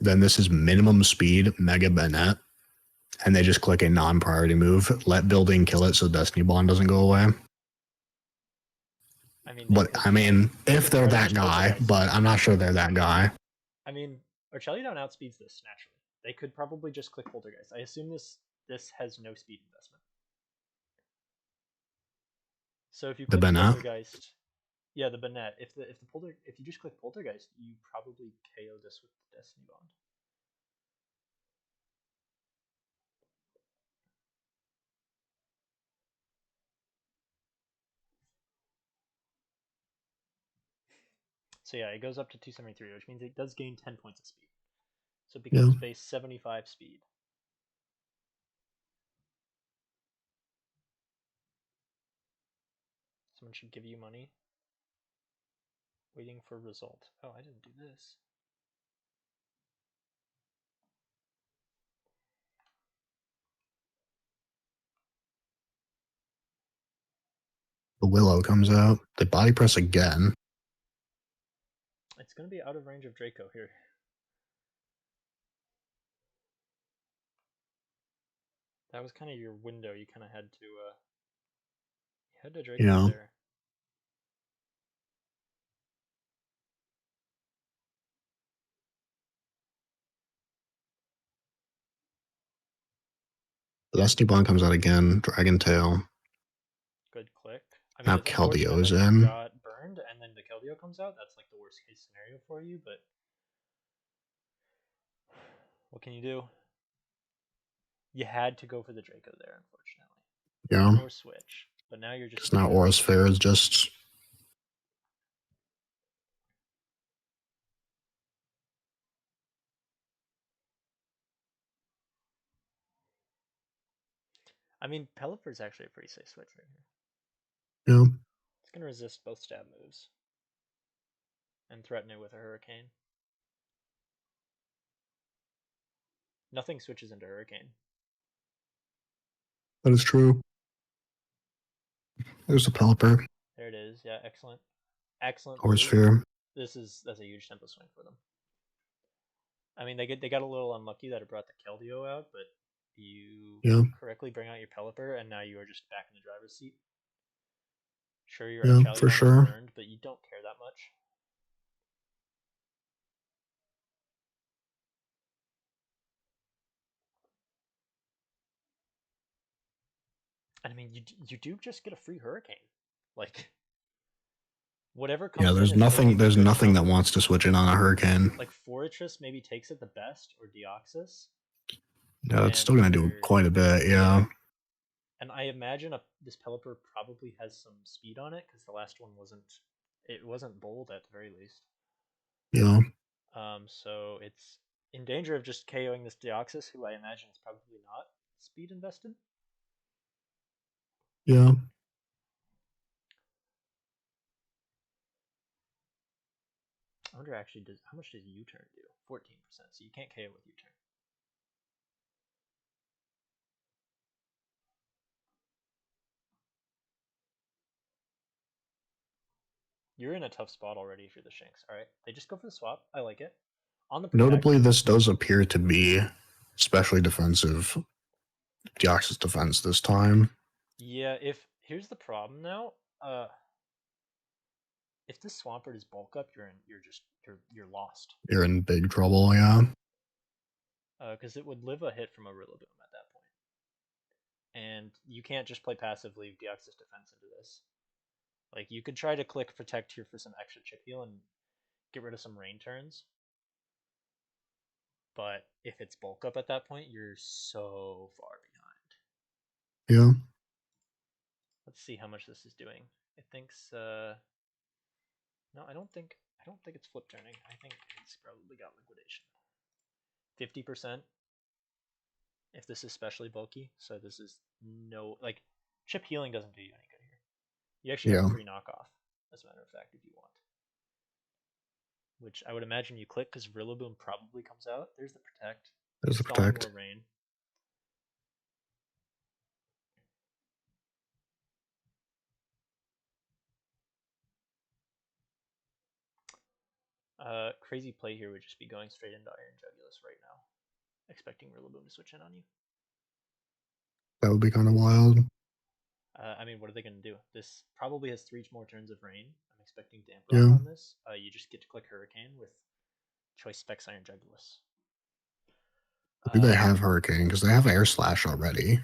then this is minimum speed Mega Banette, and they just click a non-priority move. Let building kill it so Destiny Bond doesn't go away. I mean, if they're that guy, but I'm not sure they're that guy. I mean, Archelion outspeeds this naturally. They could probably just click Poltergeist. I assume this has no speed investment. So if you click Poltergeist, yeah, the Banette. If you just click Poltergeist, you probably KO this with the Destiny Bond. So yeah, it goes up to 273, which means it does gain 10 points of speed. So it becomes base 75 speed. Someone should give you money. Waiting for result. Oh, I didn't do this. The Willow comes out. They body press again. It's going to be out of range of Draco here. That was kind of your window. You kind of had to Draco there. The Destiny Bond comes out again. Dragon Tail. Good click. I mean, now Keldeo is in. Got burned, and then the Keldeo comes out. That's like the worst case scenario for you, but what can you do? You had to go for the Draco there, unfortunately. Yeah. Or switch. But now you're just. It's not Aura Sphere, it's just. I mean, Pelipper's actually a pretty safe switch right here. Yeah. It's going to resist both stab moves. And threaten it with a Hurricane. Nothing switches into Hurricane. That is true. There's a Pelipper. There it is. Yeah, excellent. Excellent. Aura Sphere. That's a huge tempo swing for them. I mean, they got a little unlucky that it brought the Keldeo out, but Yeah, correctly bring out your Pelipper, and now you are just back in the driver's seat. Sure, your yeah, for Archaludon is sure. burned, but you don't care that much. And I mean, you do just get a free Hurricane. Like, whatever Yeah, comes in is pretty there's pretty nothing that comfortable. wants to switch in on a hurricane. Like Forretress maybe takes it the best, or Deoxys, No, it's and still gonna do your quite a bit. yeah. Yeah, And I imagine this Pelipper probably has some speed on it because the last one wasn't. It wasn't bold at the very least. yeah, So it's in danger of just KOing this Deoxys, who I imagine is probably not speed invested. yeah. I wonder actually does how much does U-turn do? 14%. So you can't KO with U-turn. You're in a tough spot already if you're the Shinx. All right, they just go for the swap. I like it. On the protect. Notably, this does appear to be especially defensive Deoxys defense this time. Yeah. If here's the problem now. If this Swampert is bulk up, you're lost. You're in big trouble. Yeah, Because it would live a hit from a Rillaboom at that point, and you can't just play passive leave Deoxys defense into this. Like you could try to click protect here for some extra chip heal and get rid of some rain turns, but if it's bulk up at that point, you're so far behind. yeah. Let's see how much this is doing. It thinks no, I don't think it's flip turning. I think it's probably got liquidation. 50% if this is especially bulky. So this is no like chip healing doesn't do you any good here. You actually have a Yeah, free knockoff, as a matter of fact, if you want. Which I would imagine you click because Rillaboom probably comes out. There's the protect. there's a Stalling protect. more rain. Crazy play here would just be going straight into Iron Jugulis right now, expecting Rillaboom to switch in on you. That would be kind of wild. I mean, what are they going to do? This probably has 3 more turns of rain. I'm expecting Damp Rock Yeah. on this. You just get to click Hurricane with Choice Specs Iron Jugulis. Do they have Hurricane? Because they have Air Slash already.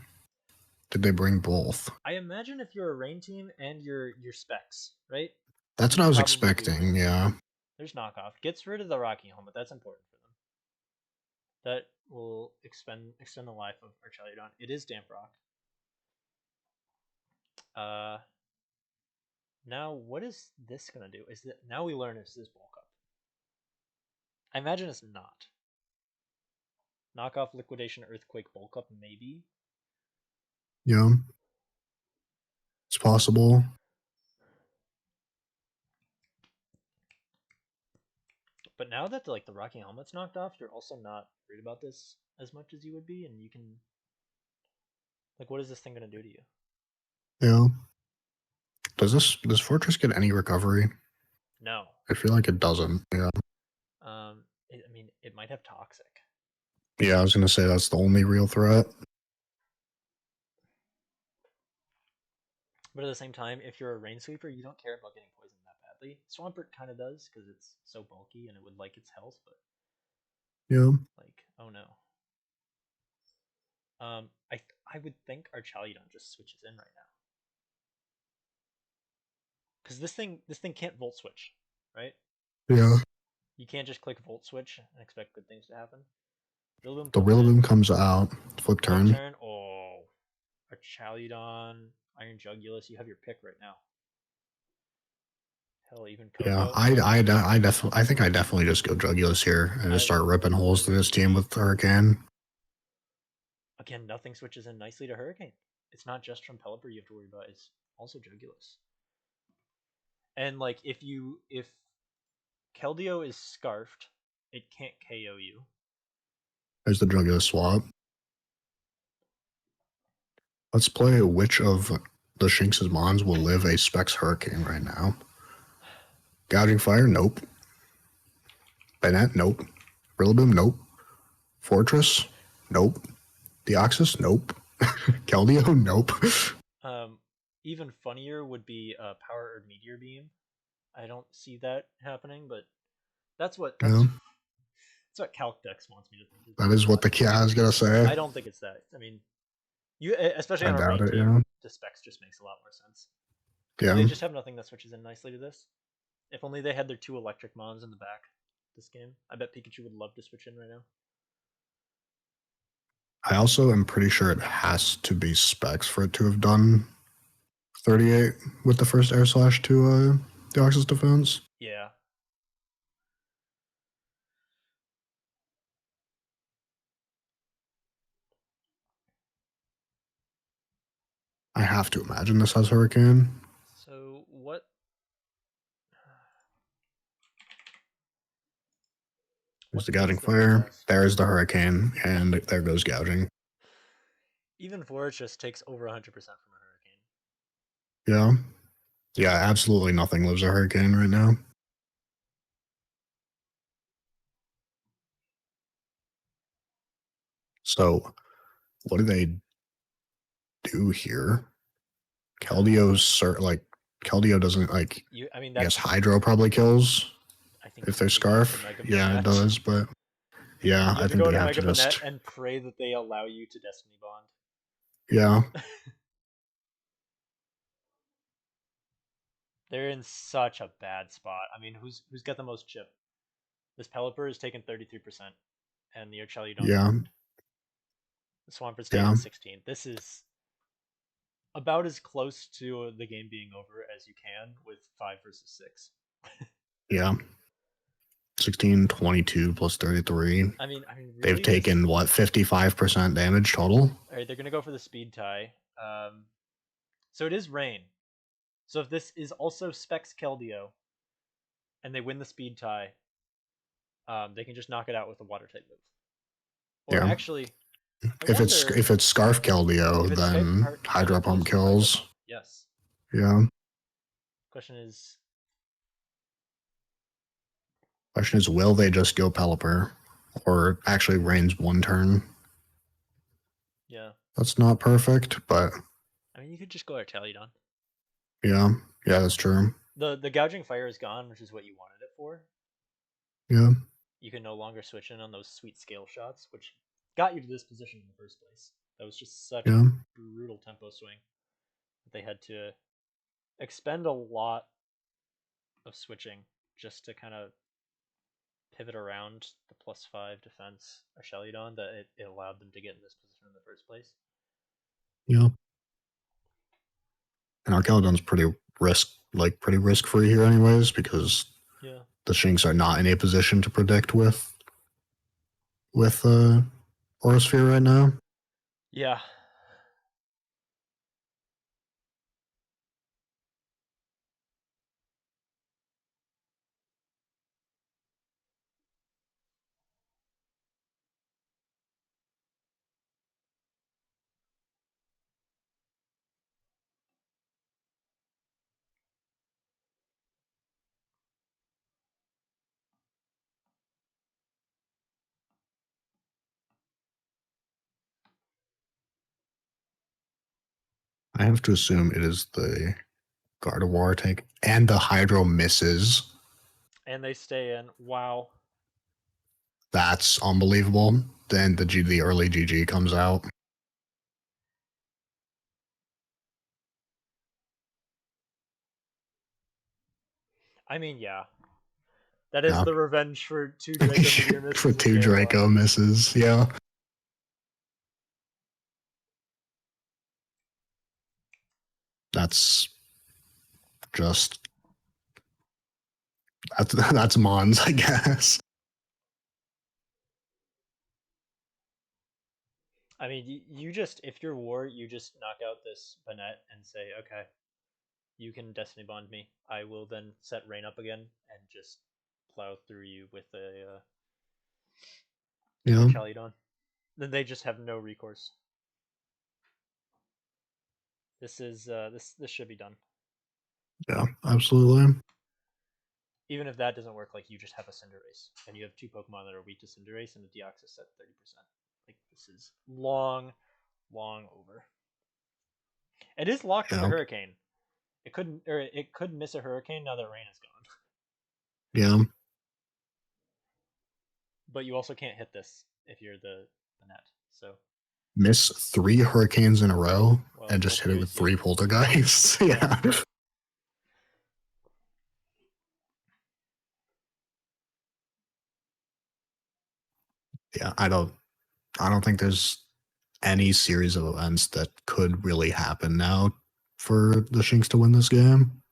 Did they bring both? I imagine if you're a rain team and your specs, right? That's what I was expecting. Yeah. There's knockoff. Gets rid of the Rocky Helmet. That's important for them. That will extend the life of Archaludon. It is Damp Rock. Now what is this gonna do? Is that now we learn is this bulk up? I imagine it's not. Knockoff, liquidation, earthquake, bulk up, maybe. Yeah. It's possible. But now that the Rocky Helmet's knocked off, you're also not worried about this as much as you would be, and you can what is this thing gonna do to you? Yeah. Does Fortress get any recovery? No. I feel like it doesn't. Yeah. I mean, it might have toxic. Yeah, I was gonna say that's the only real threat. But at the same time, if you're a rain sweeper, you don't care about getting poisoned that badly. Swampert kind of does because it's so bulky and it would like its health, but Yeah. oh no. I would think Archaludon just switches in right now because this thing can't volt switch, right? Yeah. You can't just click volt switch and expect good things to happen. Rillaboom The comes in. Rillaboom comes out. Flip turn. Oh, Archaludon, Iron Jugulis. You have your pick right now. Hell, even Coco. Yeah, I think I definitely just go Jugulis here and just start ripping holes through this team with Hurricane. Again, nothing switches in nicely to Hurricane. It's not just from Pelipper you have to worry about, it's also Jugulis. And if Keldeo is scarfed, it can't KO you. There's the Jugulis swap. Let's play which of the Shinx's Mons will live a Specs Hurricane right now. Gouging Fire? Nope. Bennett? Nope. Rillaboom? Nope. Fortress? Nope. Deoxys, nope. Keldeo, nope. Um, Even funnier would be Power or Meteor Beam. I don't see that happening, but that's what that's Yeah, that's what Calc Dex wants me to think is that the is what spot. the yeah, I was gonna say. I don't think it's that. I mean, you especially I on a doubt rain it. team, Yeah, the specs just makes a lot more sense. Do they yeah. just have nothing that switches in nicely to this? If only they had their two electric mons in the back this game. I bet Pikachu would love to switch in right now. I also am pretty sure it has to be specs for it to have done 38 with the first air slash to Deoxys defense. Yeah. I have to imagine this has Hurricane. So what? There's What the does gouging the move fire. has? There's the hurricane, and there goes gouging. Even Forage just takes over 100% from a hurricane. Yeah, yeah. Absolutely nothing lives a hurricane right now. So, what do they do here? Keldeo's like Keldeo doesn't like. I mean, I guess that's. Hydro probably kills I think if you they're have to go into Scarf. Mega Yeah, it Banette. does. But yeah, You I have to think go they into have to Mega Banette just and pray that they allow you to Destiny Bond. yeah, They're in such a bad spot. I mean, who's got the most chip? This Pelipper is taking 33%, and the Archeludon yeah, didn't. The Swampert's taking yeah, 16. This is about as close to the game being over as you can with 5 versus 6. yeah. 16, 22 plus 33. They've Really, taken this. what 55% damage total. All right, they're gonna go for the speed tie. So it is rain. So if this is also Specs Keldeo, and they win the speed tie, they can just knock it out with a water type move. Or Yeah. actually, I wonder If it's Scarf if Keldeo, it's then then Hydro it Pump goes for Hydro kills. Pump. Yes. Yeah. Question is, Question is, will they just go Pelipper, or actually Rain's one turn? yeah. That's not perfect, but I mean, you could just go Archeludon. yeah, yeah, that's true. The gouging fire is gone, which is what you wanted it for. Yeah, You can no longer switch in on those sweet scale shots, which got you to this position in the first place. That was just such a yeah, brutal tempo swing that they had to expend a lot of switching just to kind of pivot around the +5 defense Archeludon that it allowed them to get in this position in the first place. yeah. And Archeludon's pretty risk free here, anyways, because Yeah. the Shinx are not in a position to predict with Aurasphere right now. Yeah. I have to assume it is the Gardevoir take, and the Hydro misses. And they stay in. Wow. That's unbelievable. Then the early GG comes out. I mean, yeah. That is Yeah. the revenge for two Draco Meteor For misses in two game one. Draco misses. Yeah. That's just that's Mons, I guess. I mean, you just, if you're War, you just knock out this Banette and say, okay, you can Destiny Bond me. I will then set Rain up again and just plow through you with a Yeah. Archeludon. Then they just have no recourse. This should be done. Yeah, absolutely. Even if that doesn't work, like you just have a Cinderace, and you have two Pokemon that are weak to Cinderace, and the Deoxys at 30%. Like this is long, long over. It is locked with a Yeah. hurricane. It could miss a hurricane now that rain is gone. Yeah. But you also can't hit this if you're the net. So Miss 3 hurricanes in a row well, and just both hit it with years, yep, 3 poltergeists. yeah. Yeah. Yeah. I don't think there's any series of events that could really happen now for the Shinx to win this game.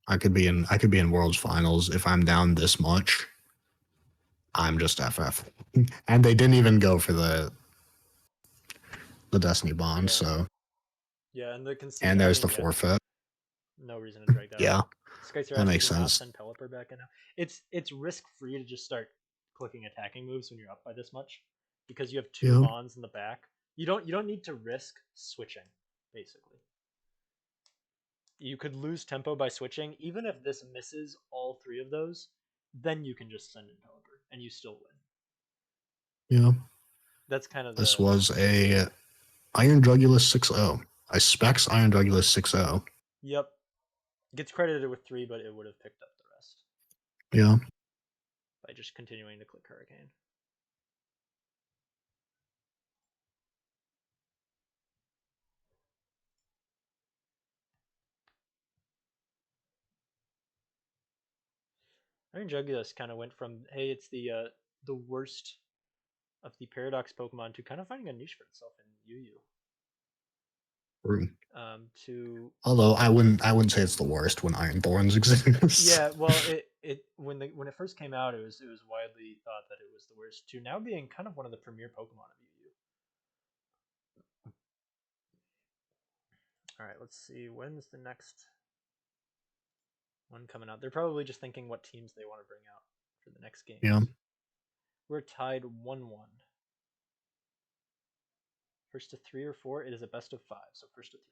I could be in Worlds Finals if I'm down this much. I'm just FF. And they didn't even go for the Destiny bond, Yeah, so yeah, and the concede. and I there's mean, the yeah, forfeit. no reason to drag that Yeah, out. Skycer that asking, makes did not sense. send Pelipper back in now. It's risk free to just start clicking attacking moves when you're up by this much, because you have two Yeah, bonds in the back. You don't need to risk switching. Basically, you could lose tempo by switching. Even if this misses all three of those, then you can just send in Pelipper and you still win. yeah. That's kind of This the was a Iron Jugulus 6-0. I specs Iron Jugulus 6-0. yep. Gets credited with three, but it would have picked up the rest Yeah. by just continuing to click Hurricane. Iron Jugulus kind of went from hey, it's the worst of the Paradox Pokemon to kind of finding a niche for itself in Yu Yu. True. To Although I wouldn't say it's the worst when Iron Thorns exists. yeah, well, it when it first came out, it was widely thought that it was the worst. To now being kind of one of the premier Pokemon of Yu Yu. All right, let's see. When's the next one coming out? They're probably just thinking what teams they want to bring out for the next Yeah. games. We're tied 1-1. First to 3 or 4, it is a best of 5. So first to 3.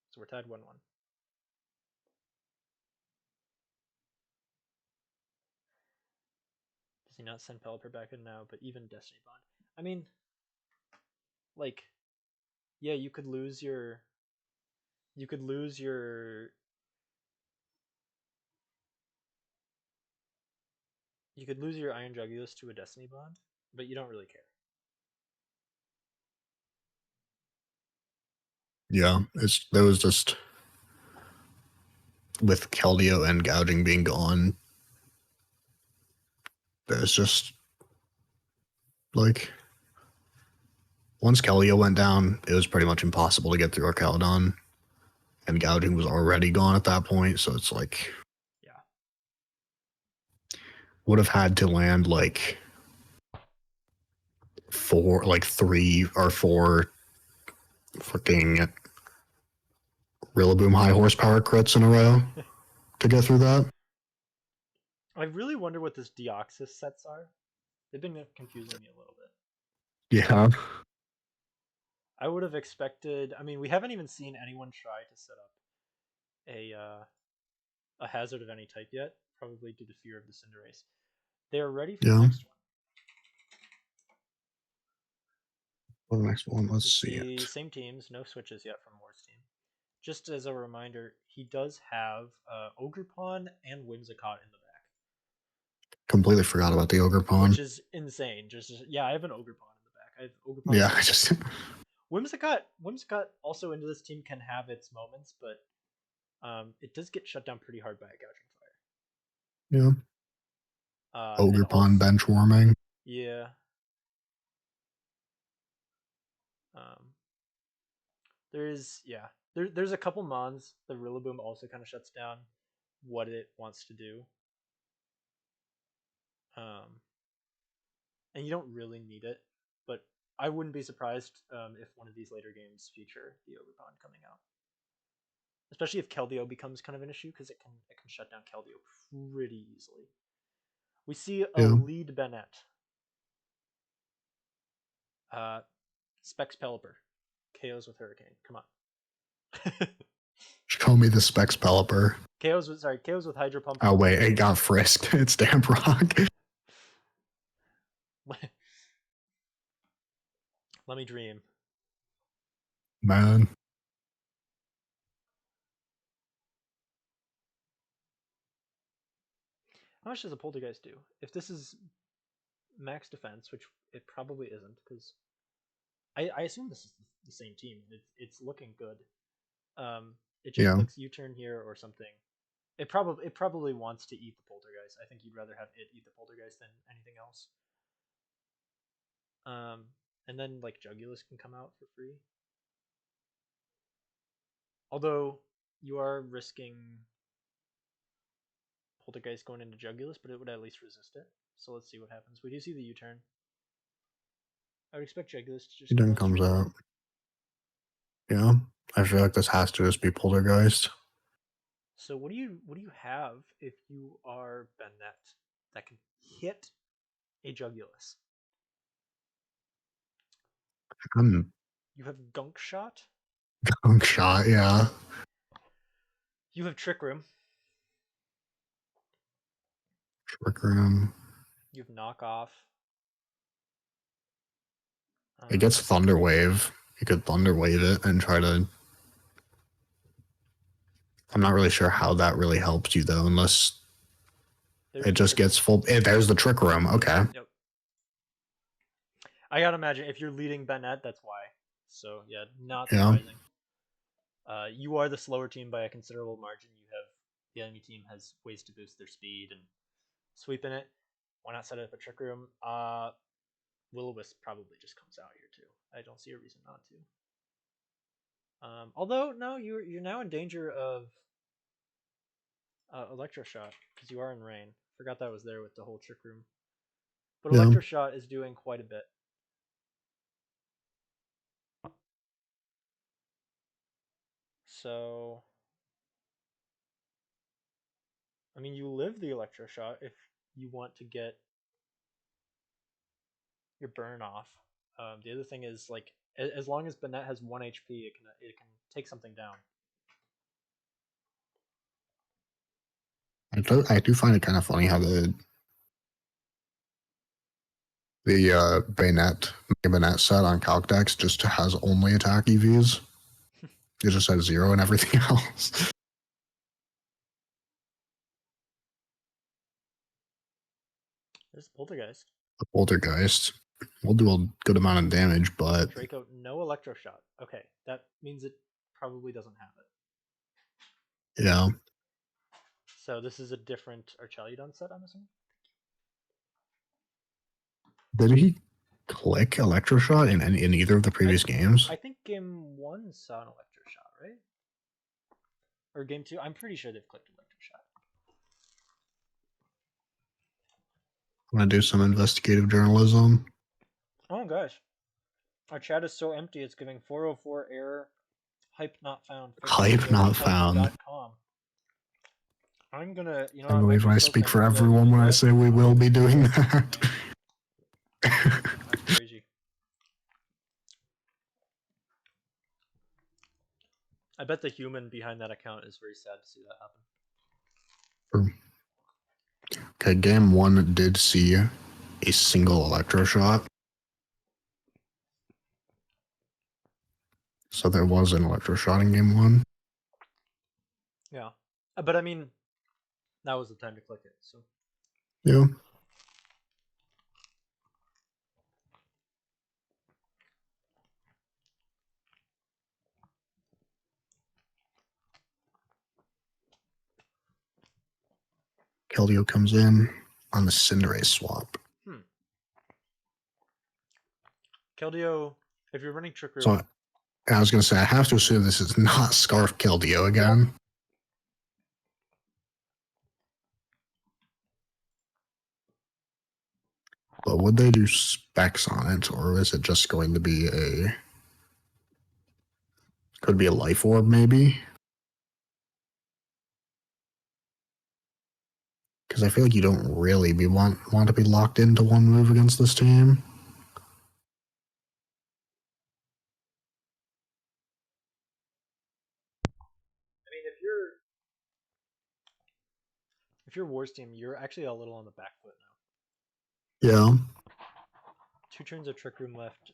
So we're tied 1-1. Does he not send Pelipper back in now? But even Destiny Bond. I mean, like, yeah, you could lose your. You could lose your. You could lose your Iron Jugulus to a Destiny Bond, but you don't really care. Yeah. There was just with Keldeo and gouging being gone, there's just like once Keldeo went down, it was pretty much impossible to get through Arcaladon. And gouging was already gone at that point, so it's like Yeah. would have had to land like 3 or 4 freaking Rillaboom high horsepower crits in a row to get through that. I really wonder what this Deoxys sets are. They've been confusing me a little bit. Yeah. I would have expected. I mean, we haven't even seen anyone try to set up a hazard of any type yet. Probably due to fear of the Cinderace. They are ready for the Yeah. next one. For the next one, let's We see see it. same teams, no switches yet from Moore's team. Just as a reminder, he does have Ogerpon and Whimsicott in the back, Completely forgot about the which Ogerpon. is insane. Just yeah, I have an Ogerpon in the back. I have Ogerpon Yeah, and I just Whimsicott also into this team can have its moments, but it does get shut down pretty hard by a gouging yeah. fire. And Ogerpon also bench warming. yeah, um, there's yeah, there's a couple mons. The Rillaboom also kind of shuts down what it wants to do. Um, and you don't really need it, but I wouldn't be surprised if one of these later games feature the Ogerpon coming out, especially if Keldeo becomes kind of an issue because it can shut down Keldeo pretty easily. We see a Yeah. lead Bennett, uh, Specs Pelipper, KOs with Hurricane. Come on. Show me the Specs Pelipper. KOs with Hydro Pump. Oh wait, it got frisked. It's Damp Rock. Let me dream. Man. How much does a poltergeist do? If this is max defense, which it probably isn't, because I assume this is the same team. It's looking good. It just Yeah. clicks U-turn here or something. It probably wants to eat the poltergeist. I think you'd rather have it eat the poltergeist than anything else. Um, and then like Jugulus can come out for free. Although you are risking poltergeist going into Jugulus, but it would at least resist it. So let's see what happens. We do see the U-turn. I would expect Jugulus to He just come then out comes straight up. out. Yeah. I feel like this has to just be Poltergeist. So what do you have if you are Bennett that can hit a Jugulus? I'm You have Gunk Shot. Gunk Shot, yeah. You have Trick Room. Trick Room. You have Knock Off. It gets Thunder Wave. You could Thunder Wave it and try to. I'm not really sure how that really helps you though, unless There's it the just Trick gets Room. full. There's the Trick Room. Okay. Yep. I gotta imagine if you're leading Bennett, that's why. So yeah, not Yeah. surprising. You are the slower team by a considerable margin. You have the enemy team has ways to boost their speed and sweeping it. Why not set up a trick room? Will-O-Wisp probably just comes out here too. I don't see a reason not to. Although no, you're now in danger of electroshock because you are in rain. Forgot that was there with the whole trick room. But Yeah. electroshock is doing quite a bit. So I mean, you live the electroshock if you want to get your burn off. The other thing is like as long as Bennett has 1 HP, it can take something down. I do find it kind of funny how the bayonet set on Calcdex just has only attack EVs. It just has 0 and everything else. There's Poltergeist. The Poltergeist will do a good amount of damage, but Draco, no electroshock. Okay, that means it probably doesn't have it. yeah. So this is a different Archeludon set, I'm assuming. Did he click Electroshot in either of the I previous games? I think game one saw an electroshock, right? Or game two? I'm pretty sure they've clicked electroshock. I'm gonna do some investigative journalism. Oh gosh, our chat is so empty. It's giving 404 error. Hype not found. Fix it. Hype Go to not found. hype.com. I'm gonna, you know, I I might believe I just still speak send for you guys an everyone when I invite. say we will be doing that. That's crazy. I bet the human behind that account is very sad to see that happen. Okay, game one did see a single electroshock. So there was an electroshock in game one. Yeah, but I mean, that was the time to click it. So Yeah. Keldeo comes in on the Cinderace swap. Keldeo, if you're running Trick So Room, I was going to say, I have to assume this is not Scarf Keldeo again. But would they do specs on it, or is it just going to be could be a life orb maybe? Because I feel like you don't really want to be locked into one move against this team. I mean, if you're Wars team, you're actually a little on the back foot now. Yeah. 2 turns of Trick Room left.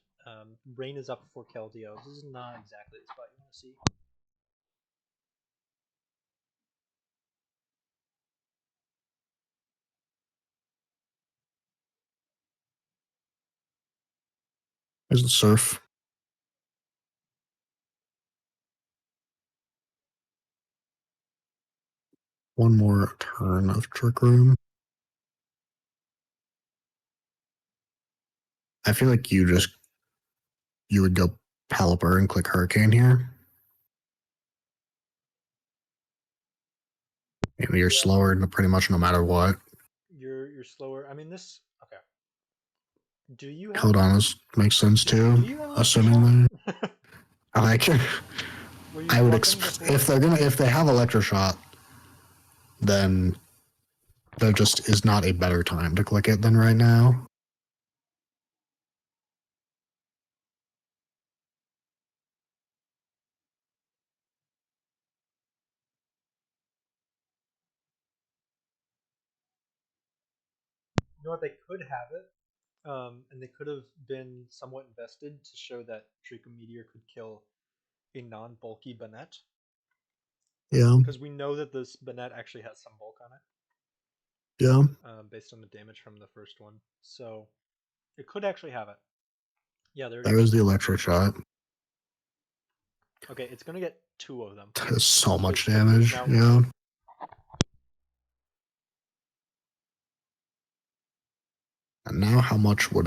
Rain is up for Keldeo. This is not exactly the spot you want to see. There's the surf. One more turn of Trick Room. I feel like you would go Pelipper and click Hurricane here. You're Yeah. slower pretty much no matter what. You're slower. I mean, this. Okay. Do you have? Hold on, this makes sense too. Do you have Assuming Electroshock? they, like, Were you I would bluffing expect before? if they have Electroshot, then there just is not a better time to click it than right now. You know what? They could have it, and they could have been somewhat invested to show that Draco Meteor could kill a non-bulky Banette, Yeah, because we know that this Banette actually has some bulk on it, yeah. based on the damage from the first one. So it could actually have it. Yeah, there it There is. is the Electroshot. Okay, it's gonna get 2 of them. That is so much Because there's damage. now Yeah. And now, how much would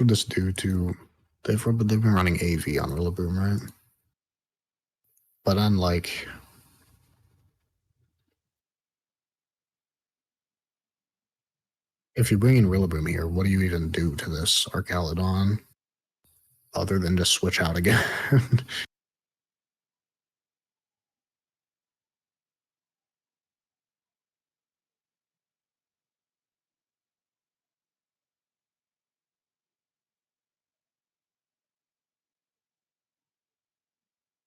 this do to? They've been running AV on Rillaboom, right? But unlike, if you bring in Rillaboom here, what do you even do to this Archaludon other than just switch out again?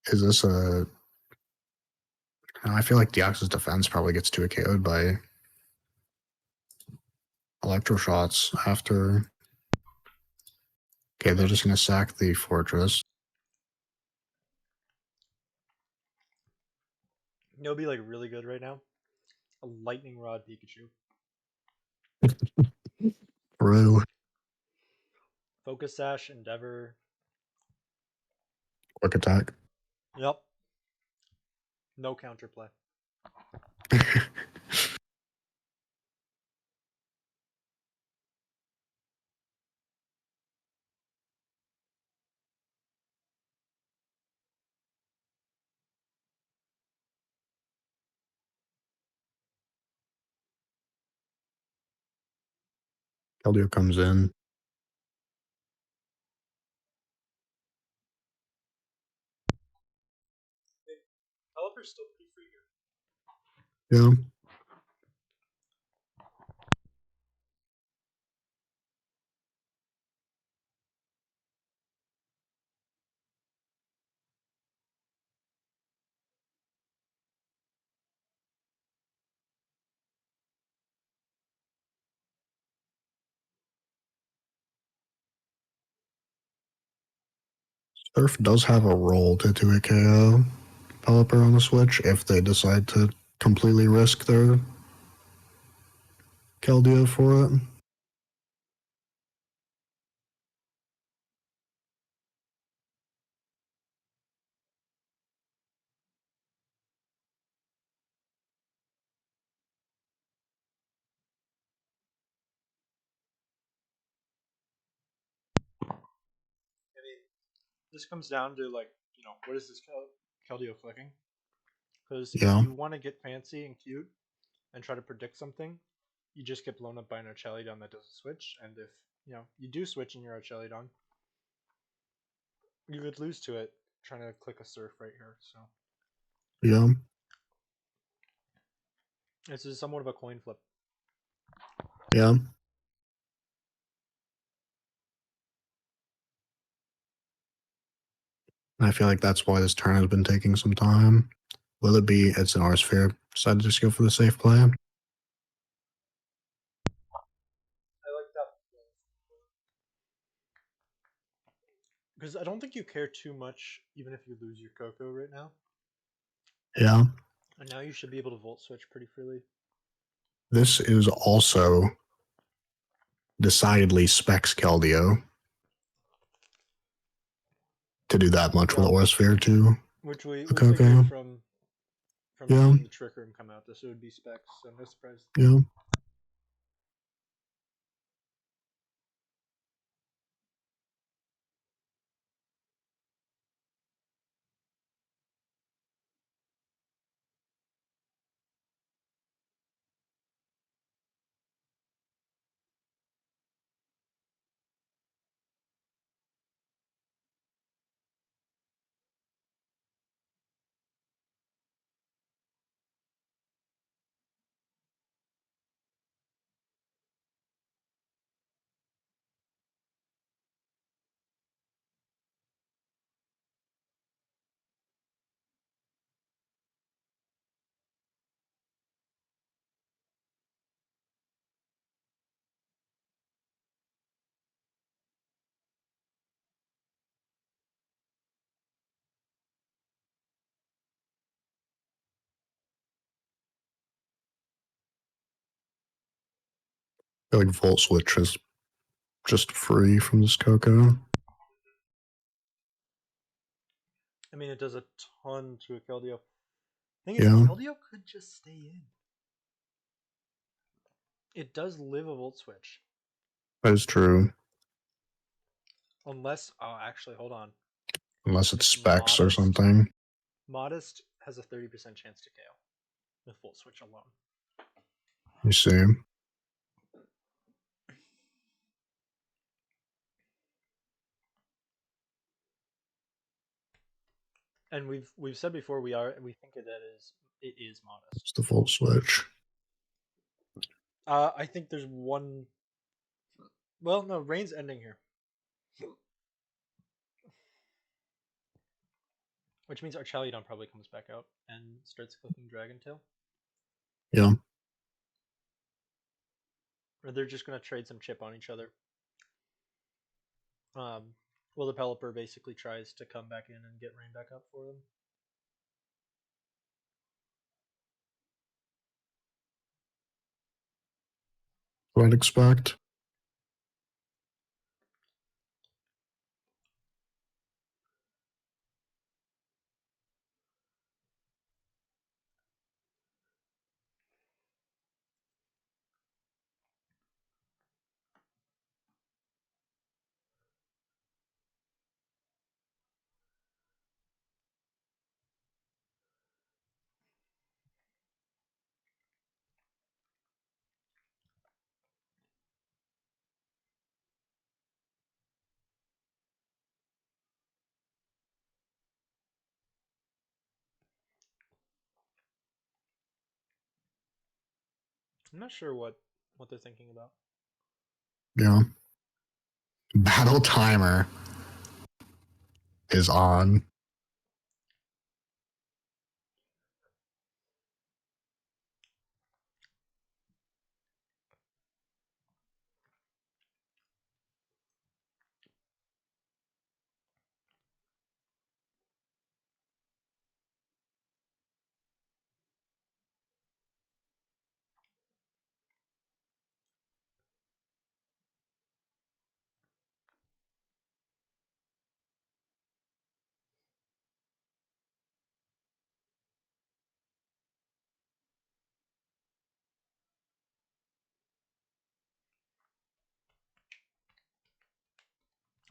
Is this a? I feel like Deoxys defense probably gets 2 KO'd by Electroshots after. Okay, they're just gonna sack the fortress. It'll be like really good right now. A Lightning Rod Pikachu. Brew. Focus Sash, Endeavor. Quick attack. Yep. No counterplay. Keldeo comes in. Pelipper's still pretty free here. Yeah. Surf does have a roll to do a KO Pelipper on the Switch if they decide to completely risk their Keldeo for it. I mean, this comes down to like, what is this Keldeo clicking? Because if Yeah. you want to get fancy and cute and try to predict something, you just get blown up by an Archelidon that doesn't switch. And if you do switch in your Archelidon, you could lose to it trying to click a Surf right here. So Yeah. this is somewhat of a coin flip. Yeah. I feel like that's why this turn has been taking some time. Will it be it's an R-Sphere? Decided to just go for the safe play. I like that. Because I don't think you care too much, even if you lose your Coco right now. Yeah. And now you should be able to Volt Switch pretty freely. This is also decidedly Specs Keldeo to do that much with Yep. Aura Sphere to Which we a figured Coco. from Yeah. seeing the Trick Room come out, this would be Specs, so no surprise. Yeah. I feel like Volt Switch is just free from this Coco. I mean, it does a ton to a Keldeo. Thing is, Yeah. Keldeo could just stay in. It does live a Volt Switch. That is true. Unless, oh, actually, hold on. Unless it's It's Specs or Modest. something. Modest has a 30% chance to KO with Volt Switch alone. You see. And we've said before we think it is Modest. It's the Volt Switch. I think there's one. Well, no, Rain's ending here, which means Archelion probably comes back out and starts clicking Dragon Tail. Yeah. Or they're just gonna trade some chip on each other. Well, the Pelipper basically tries to come back in and get Rain back up for them. What I'd expect. I'm not sure what they're thinking about. Yeah. Battle timer is on.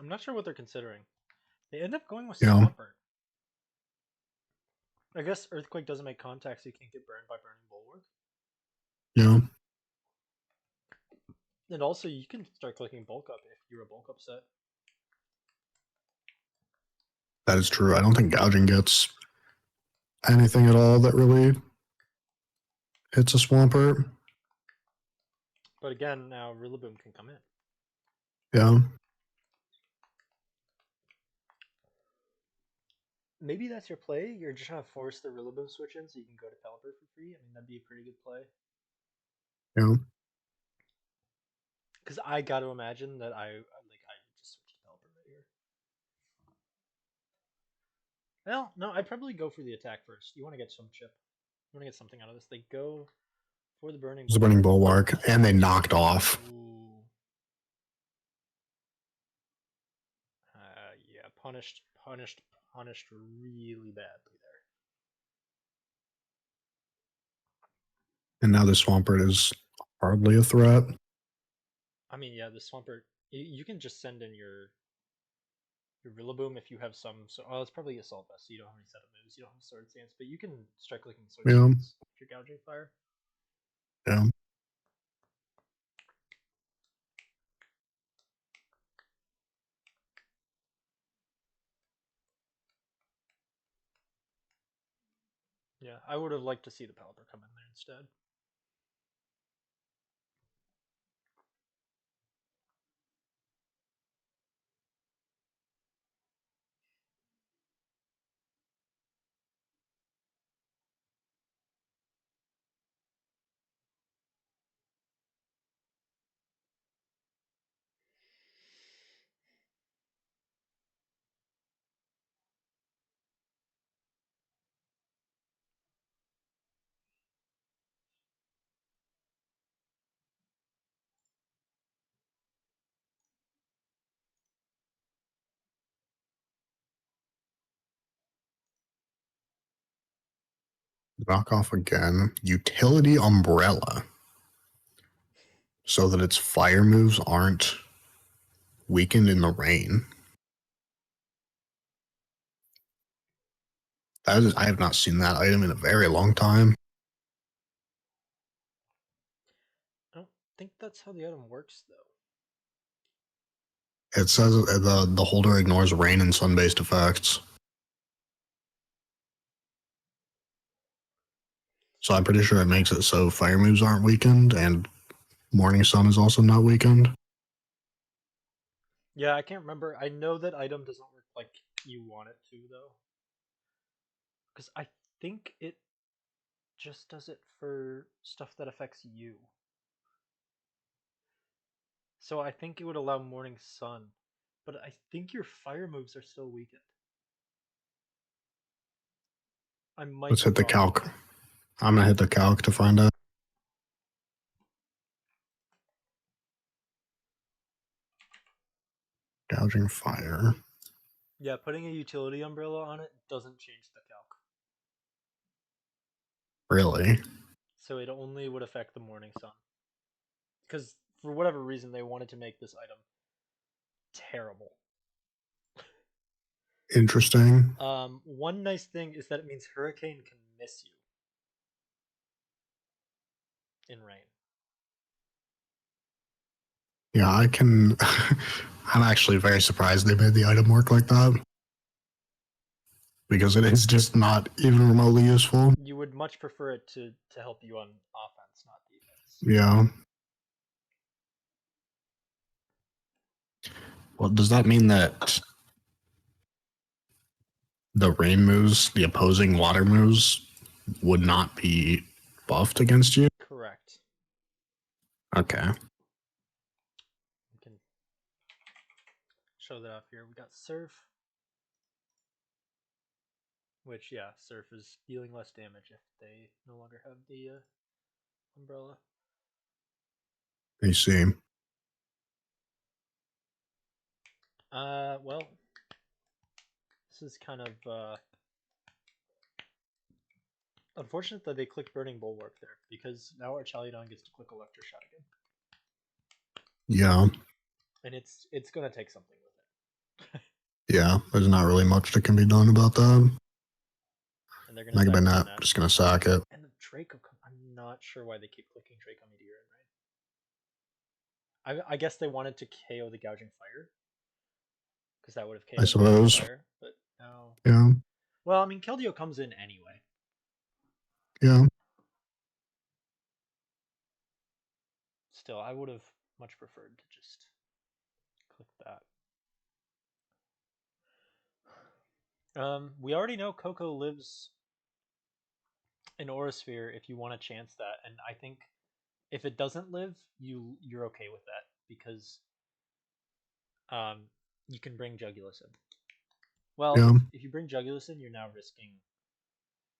I'm not sure what they're considering. They end up going with Yeah. Swampert. I guess Earthquake doesn't make contact, so you can't get burned by Burning Bulwark. Yeah. And also, you can start clicking Bulk Up if you're a Bulk Up set. That is true. I don't think gouging gets anything at all that really hits a Swampert. But again, now Rillaboom can come in. Yeah. Maybe that's your play. You're just trying to force the Rillaboom switch in so you can go to Pelipper for free. I mean, that'd be a pretty good play. Yeah. Because I got to imagine that I would just switch to Pelipper right here. Well, no, I'd probably go for the attack first. You want to get some chip. You want to get something out of this. They go for the burning It's a burning bulwark. bulwark, and they knocked off. Ooh. Yeah, punished, punished, punished really badly there. And now the Swampert is hardly a threat. I mean, yeah, the Swampert. You can just send in your Rillaboom if you have some. So, oh, it's probably Assault Vest. So you don't have any setup moves. You don't have Sword Stance, but you can strike clicking Sword Yeah, Stance if you're gouging fire. yeah. Yeah, I would have liked to see the Pelipper come in there instead. Knock off again. Utility Umbrella. So that its fire moves aren't weakened in the rain. I have not seen that item in a very long time. I don't think that's how the item works, though. It says the holder ignores rain and sun based effects. So I'm pretty sure it makes it so fire moves aren't weakened and Morning Sun is also not weakened. Yeah, I can't remember. I know that item doesn't work like you want it to, though. Because I think it just does it for stuff that affects you. So I think it would allow Morning Sun. But I think your fire moves are still weakened. I might Let's be hit the wrong on calc. that. I'm gonna hit the calc to find out. Gouging fire. Yeah, putting a utility umbrella on it doesn't change the calc. Really? So it only would affect the Morning Sun. Because for whatever reason, they wanted to make this item terrible. Interesting. One nice thing is that it means Hurricane can miss you in rain. Yeah, I can. I'm actually very surprised they made the item work like that because it is just not even remotely useful. You would much prefer it to help you on offense, not defense. Yeah. Well, does that mean that the rain moves, the opposing water moves, would not be buffed against you? Correct. Okay. We can show that off here. We got Surf, which, yeah, Surf is dealing less damage if they no longer have the umbrella. I see. Well, this is kind of unfortunate that they clicked Burning Bulwark there, because now our Chaludon gets to click Electroshock again. Yeah. And it's gonna take something with it. Yeah. There's not really much that can be done about that. And they're gonna Mega sack the Net, Banette. just gonna sack it. And the Draco, I'm not sure why they keep clicking Draco Meteor in right. I guess they wanted to KO the Gouging Fire, because that would have I KO'd Gouging suppose. Fire, but no. Yeah. Well, I mean, Keldeo comes in anyway. Yeah. Still, I would have much preferred to just click that. We already know Coco lives in Aurasphere if you want to chance that, and I think if it doesn't live, you're okay with that because um, you can bring Jugulus in. Well, Yeah. if you bring Jugulus in, you're now risking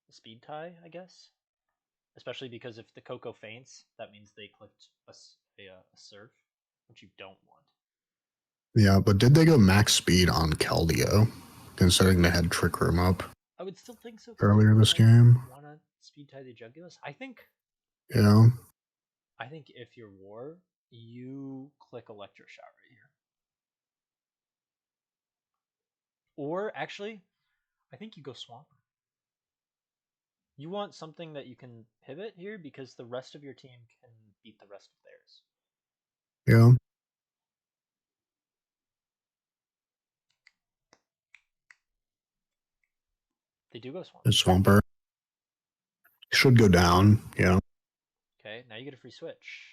a speed tie, I guess. Especially because if the Coco faints, that means they clicked a surf, which you don't want. Yeah, but did they go max speed on Keldeo, considering they had Trick Room up I would still think so because you earlier this wanna game? wanna speed tie the Jugulus. Yeah. I think if you're War, you click Electro Shot right here. Or actually, I think you go Swampert. You want something that you can pivot here because the rest of your team can beat the rest of theirs. Yeah. They do go It's Swampert. Swampert. Should go down. Yeah. Okay, now you get a free switch.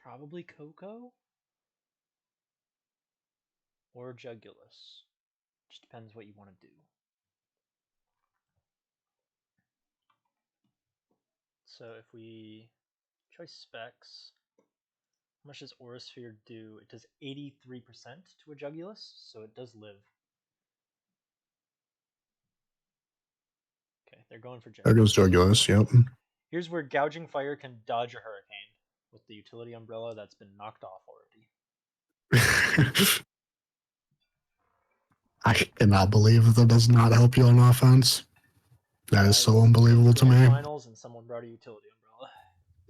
Probably Coco or Jugulus. Just depends what you want to do. So if we choice specs, how much does Aura Sphere do? It does 83% to a Jugulus, so it does live. Okay, they're going for There goes Jugulus. Jugulus. Yep. Here's where Gouging Fire can dodge a Hurricane with the utility umbrella that's been knocked off already. I cannot believe that does not help you on offense. That is so Guys, unbelievable it's to grand me. finals and someone brought a utility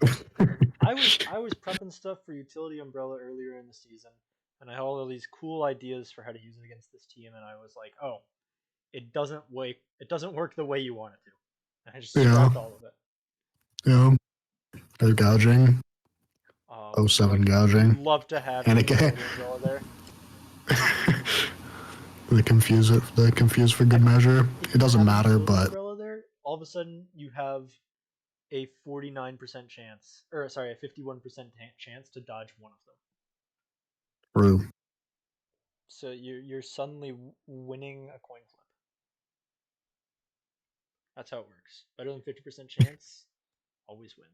umbrella. I was prepping stuff for utility umbrella earlier in the season, and I had all of these cool ideas for how to use it against this team, and I was like, oh, it doesn't work the way you want it to. And I just Yeah. scrapped all of it. Yeah. There's gouging. Would 07 gouging. love to have And the again, utility umbrella there. they confuse it. They confuse for good measure. If It you doesn't have a matter, utility but umbrella there, all of a sudden you have a 49% chance, or sorry, a 51% chance to dodge one of them. true. So you're suddenly winning a coin flip. That's how it works. Better than 50% chance, always win.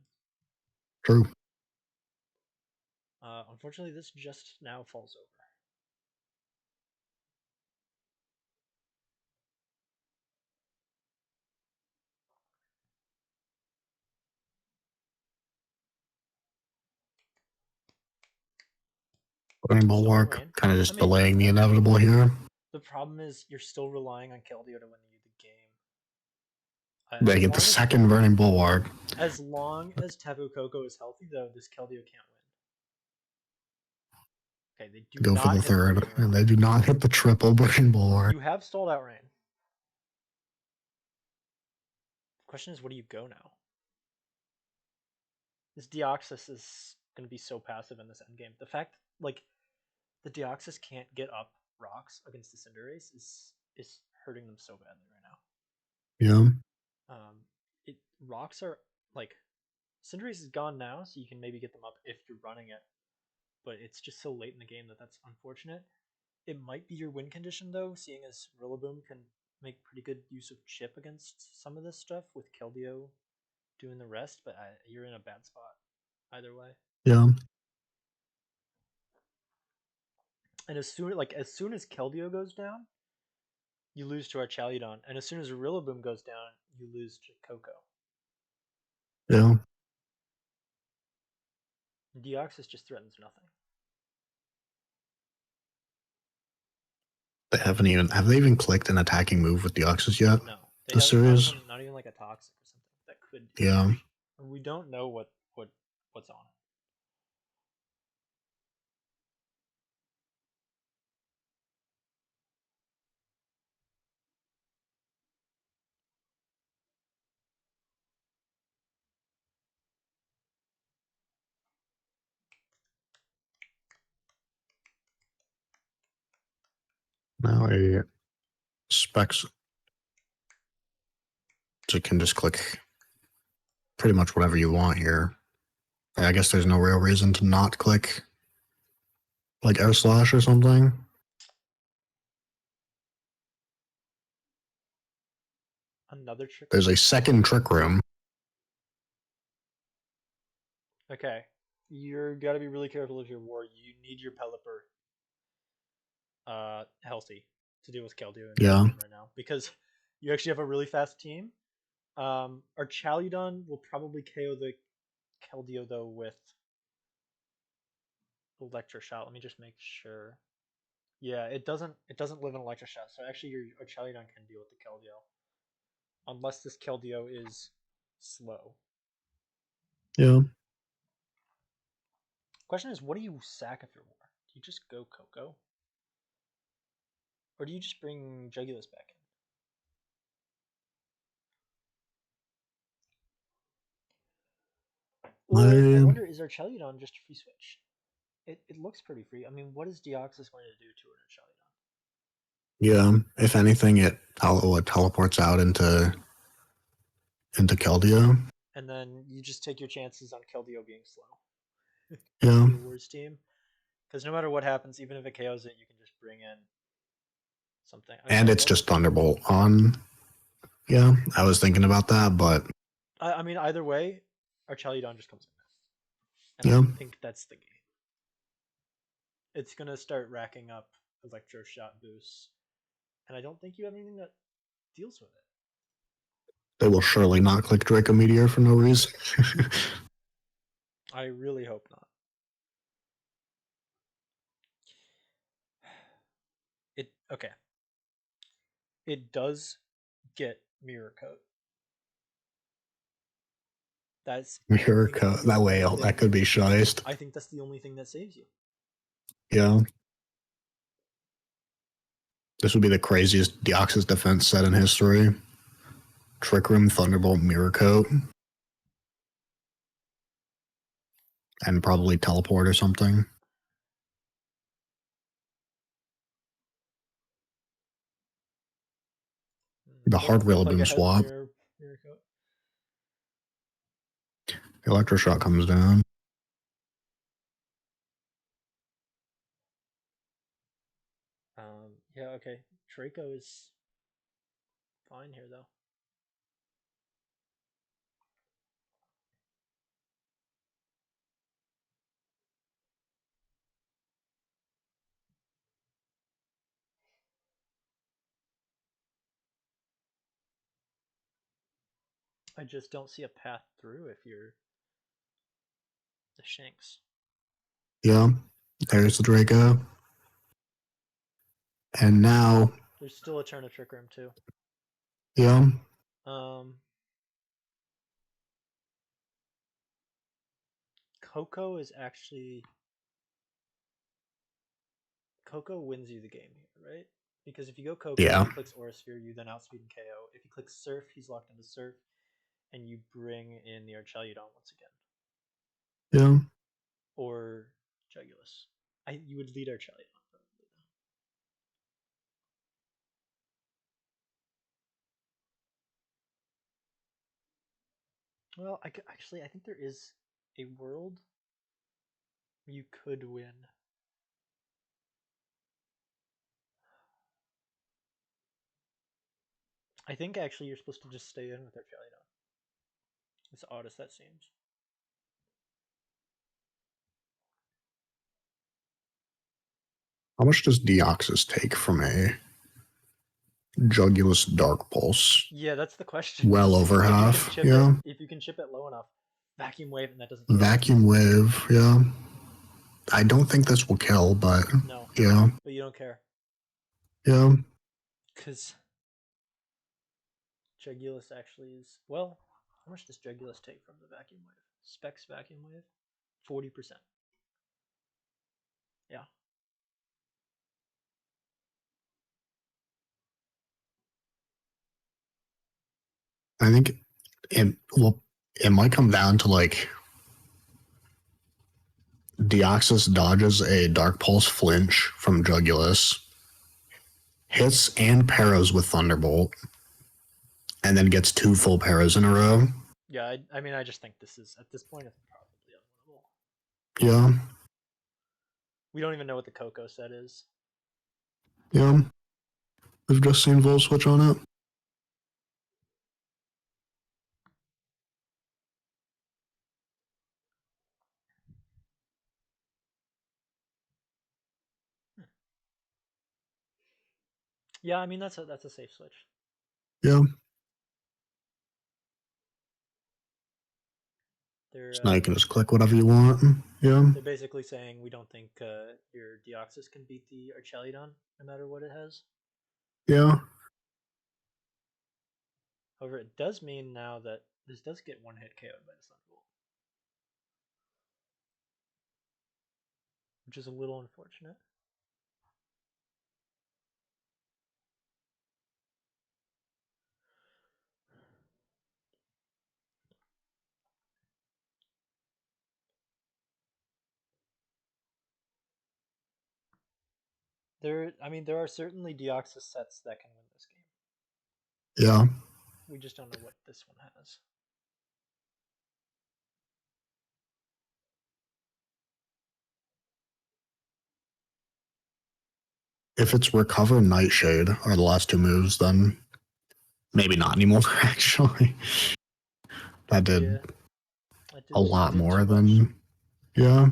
True. Unfortunately, this just now falls over. Running Still no bulwark, rain. kind of I just mean, delaying the inevitable here. the problem is you're still relying on Keldeo to win you the game. They get the second Burning Bulwark. As long as Tapu Koko is healthy, though, this Keldeo can't win. Okay, they do Go for not the hit the third, Burning Rain. and they do not hit the triple Burning Bulwark. You have stalled out rain. The question is, what do you go now? This Deoxys is going to be so passive in this endgame. The fact, like, the Deoxys can't get up rocks against the Cinderace is hurting them so badly right now. Yeah. It rocks are like Cinderace is gone now, so you can maybe get them up if you're running it, but it's just so late in the game that that's unfortunate. It might be your win condition though, seeing as Rillaboom can make pretty good use of chip against some of this stuff with Keldeo doing the rest, but you're in a bad spot either way. Yeah. And as soon as Keldeo goes down, you lose to Archaludon, and as soon as Rillaboom goes down, you lose to Coco. Yeah. Deoxys just threatens nothing. Have they even clicked an attacking move with Deoxys yet? No, they The haven't. series? Not even like a toxic or something that could. Yeah. We don't know what's on it. Now I specs so you can just click pretty much whatever you want here. I guess there's no real reason to not click like Air Slash or something. Another trick There's room. a second Trick Room. Okay, you're gotta be really careful if you're War. You need your Pelipper. healthy to deal with Keldeo in your Yeah. team right now because you actually have a really fast team. Our Chaludon will probably KO the Keldeo though with Electroshock. Let me just make sure. Yeah, it doesn't live in Electroshock, so actually your Chaludon can deal with the Keldeo unless this Keldeo is slow. Yeah. Question is, what do you sack if you're war? Do you just go Coco, or do you just bring Jugulus back in? Or I I wonder, is our Chaludon just a free switch? It looks pretty free. I mean, what is Deoxys going to do to an Chaludon? yeah. If anything, it teleports out into Keldeo. And then you just take your chances on Keldeo being slow Yeah. for your Wars team. Because no matter what happens, even if it KOs it, you can just bring in something. I mean, And I it's love. just Thunderbolt on. Yeah. I was thinking about that, but I mean, either way, our Chaludon just comes in, and I yeah. think that's the game. It's gonna start racking up Electroshock boosts, and I don't think you have anything that deals with it. They will surely not click Draco Meteor for no reason. I really hope not. It okay. It does get Mirror Coat. That's I Mirror think Coat. the That way, only that thing. could be shiced. I think that's the only thing that saves you. Yeah. This would be the craziest Deoxys defense set in history. Trick Room, Thunderbolt, Mirror Coat, and probably Teleport or something. The hard Don't play Rillaboom ahead with swap. Mirror Coat. Electroshock comes down. Yeah, okay. Draco is fine here though. I just don't see a path through if you're the Shanks. Yeah. There's the Draco. And now, There's still a turn of Trick Room too. yeah. Um, Coco is actually Coco wins you the game here, right? Because if you go Coco, Yeah. he clicks Aura Sphere, you then outspeed and KO. If he clicks Surf, he's locked into Surf, and you bring in the Archeliodon once again, Yeah. or Jugulus. You would lead Archeliodon probably though. Well, actually I think there is a world you could win. I think actually you're supposed to just stay in with Archeliodon. As odd as that seems. How much does Deoxys take from a Jugulus Dark Pulse? Yeah, that's the question. Well over If you can half. chip it, Yeah. if you can chip it low enough, vacuum wave, and that doesn't kill. Vacuum Wave. Yeah. I don't think this will kill, but No, yeah. but you don't care Yeah. because Jugulus actually is. Well, how much does Jugulus take from the vacuum wave? Specs vacuum wave, 40%. Yeah, I think it might come down to like Deoxys dodges a Dark Pulse flinch from Jugulus, hits and paras with Thunderbolt, and then gets two full paras in a row. yeah. I mean, I just think this is at this point it's probably unwinnable. Yeah. We don't even know what the Coco set is. Yeah. We've just seen Vol switch on it. Yeah, I mean that's a safe switch. Yeah. They're So now you can just click whatever you want. Yeah. they're basically saying we don't think your Deoxys can beat the Archeludon no matter what it has. Yeah. However, it does mean now that this does get one hit KO'd by the Thunderbolt, which is a little unfortunate. I mean, there are certainly Deoxys sets that can win this game. Yeah. We just don't know what this one has. If it's Recover Nightshade are the last two moves, then maybe not anymore, actually. That did Yeah, a lot did too more much. than. Yeah.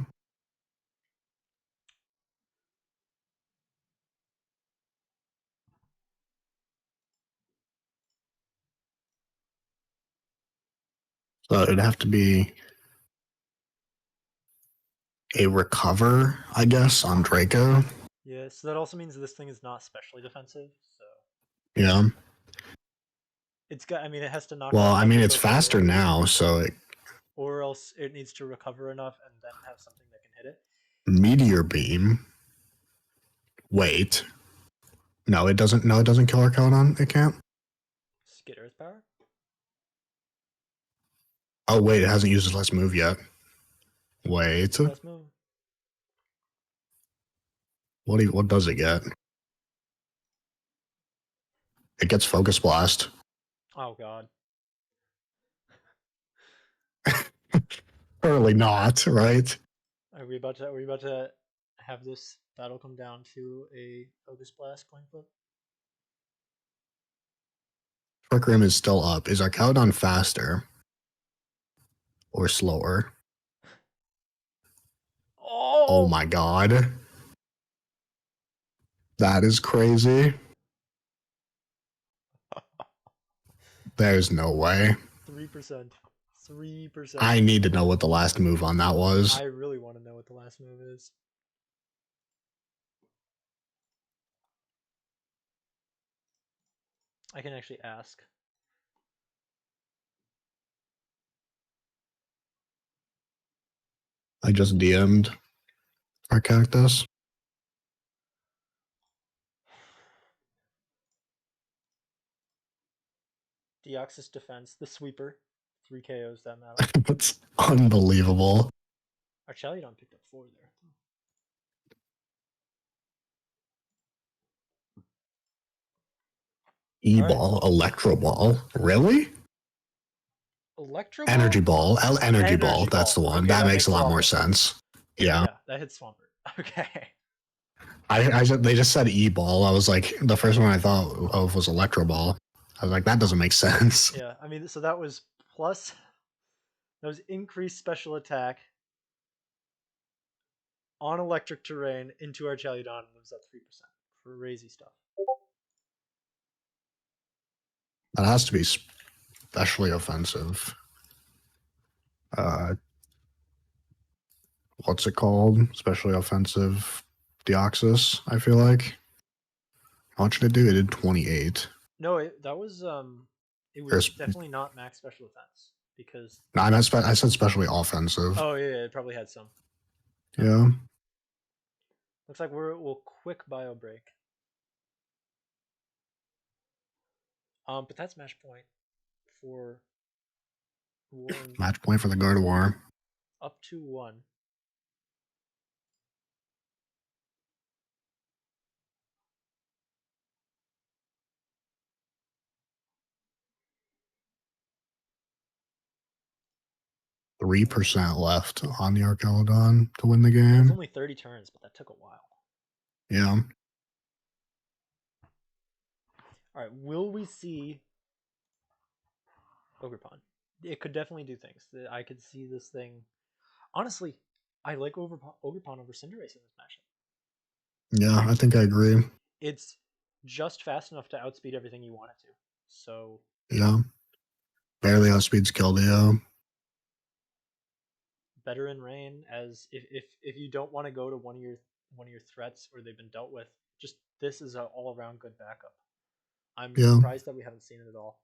So it'd have to be a Recover, I guess, on Draco. Yeah, so that also means this thing is not specially defensive. So Yeah. it's got. I mean, it has to knock Well, off I mean, it's Hyper Focus, faster now, so or else it needs to recover enough and then have something that can hit it. Meteor Beam. Wait. No, it doesn't. No, it doesn't kill Archelon. It can't. Skid Earth Power. Oh, wait, it hasn't used its last move yet. Wait. Last move. What does it get? It gets Focus Blast. Oh God. Surely not, right? Are we about to have this battle come down to a Focus Blast coin flip? Trick Room is still up. Is Archelon faster or slower? Oh Oh, my god. That is crazy. There's no way. 3%. 3%. I need to know what the last move on that was. I really want to know what the last move is. I can actually ask. I just DM'd our cactus. Deoxys Defense, the sweeper. 3 KOs that battle. That's unbelievable. Archeludon picked up 4 there. Alright. E-ball, Electro Ball. Really? Electro Energy Ball? Ball. Energy Ball. Energy That's the Ball. one. Okay, That that makes makes a a lot lot more more sense. sense. Yeah. Yeah, that hits Swampert. Okay. They just said E-ball. I was like, the first one I thought of was Electro Ball. I was like, that doesn't make sense. Yeah, I mean, so that was plus. That was increased special attack on electric terrain into Archeludon, moves up 3%. Crazy stuff. That has to be especially offensive. What's it called? Especially offensive Deoxys, I feel like. How much did it do? It did 28. No, that was it was definitely not max special defense because. No, I said especially offensive. Oh yeah, it probably had some. Yeah. Looks like we'll quick bio break. But that's match point for Warren Match point for the Gardevoir. up to 1. 3% left on the Archelodon to win the And it's game. only 30 turns, but that took a while. Yeah. All right, will we see Ogerpon? It could definitely do things. I could see this thing. Honestly, I like Ogerpon over Cinderace in this matchup. Yeah, I think I agree. It's just fast enough to outspeed everything you want it to. So Yeah. Barely outspeeds Keldeo. better in rain, as if you don't want to go to one of your threats or they've been dealt with, just this is an all around good backup. I'm Yeah. surprised that we haven't seen it at all.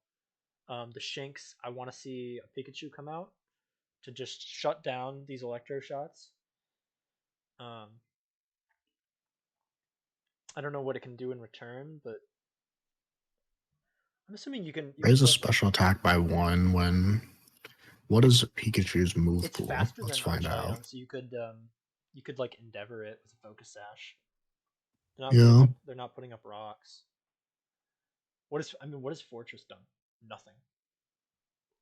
The Shinx, I want to see a Pikachu come out to just shut down these electro shots. Um, I don't know what it can do in return, but I'm assuming you can Raise a put. special attack by 1 when. What is Pikachu's move It's pool? faster Let's than find out. Uncharted, so you could like endeavor it with a focus sash. Yeah. They're not putting up rocks. What has Fortress done? Nothing.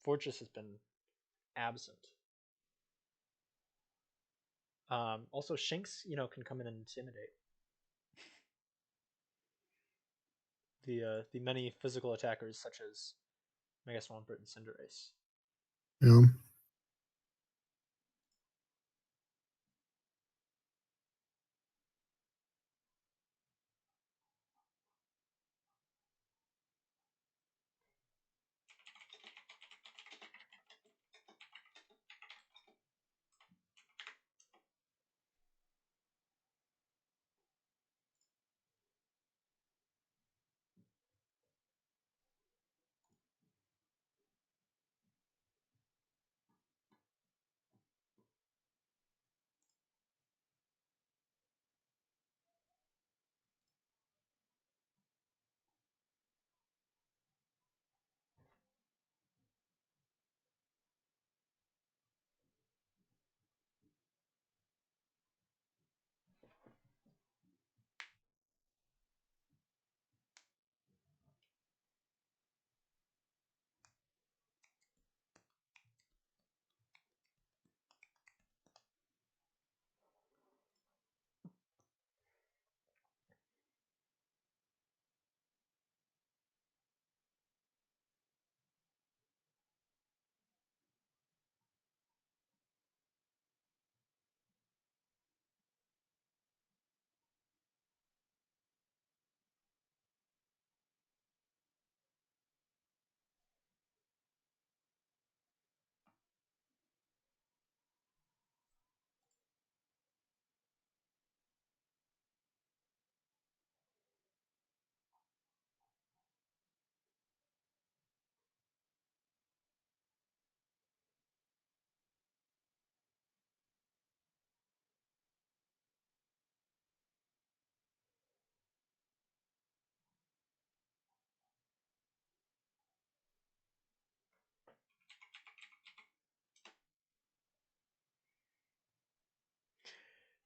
Fortress has been absent. Also, Shinx, can come in and intimidate the many physical attackers such as Mega Swampert and Cinderace. Yeah.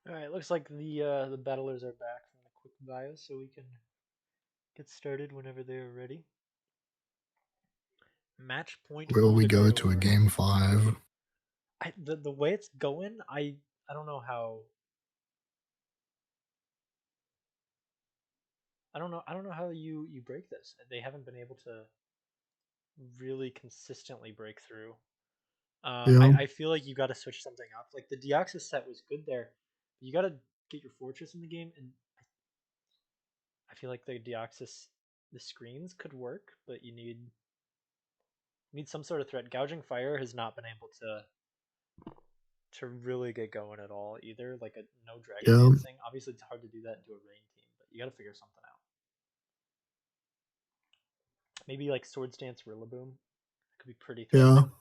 All right, looks like the battlers are back from the quick bio, so we can get started whenever they are ready. Match point Will for we the go to a Gardevoir. game 5? The way it's going, I don't know how I don't know how you break this. They haven't been able to really consistently break through. Yeah. I feel like you got to switch something up. Like the Deoxys set was good there, but you got to get your Fortress in the game, and I feel like the screens could work, but you need some sort of threat. Gouging Fire has not been able to really get going at all either. Like a no Dragon Yeah. Dancing. Obviously, it's hard to do that into a rain team, but you got to figure something out. Maybe like Swords Dance Rillaboom could be pretty Yeah. threatening.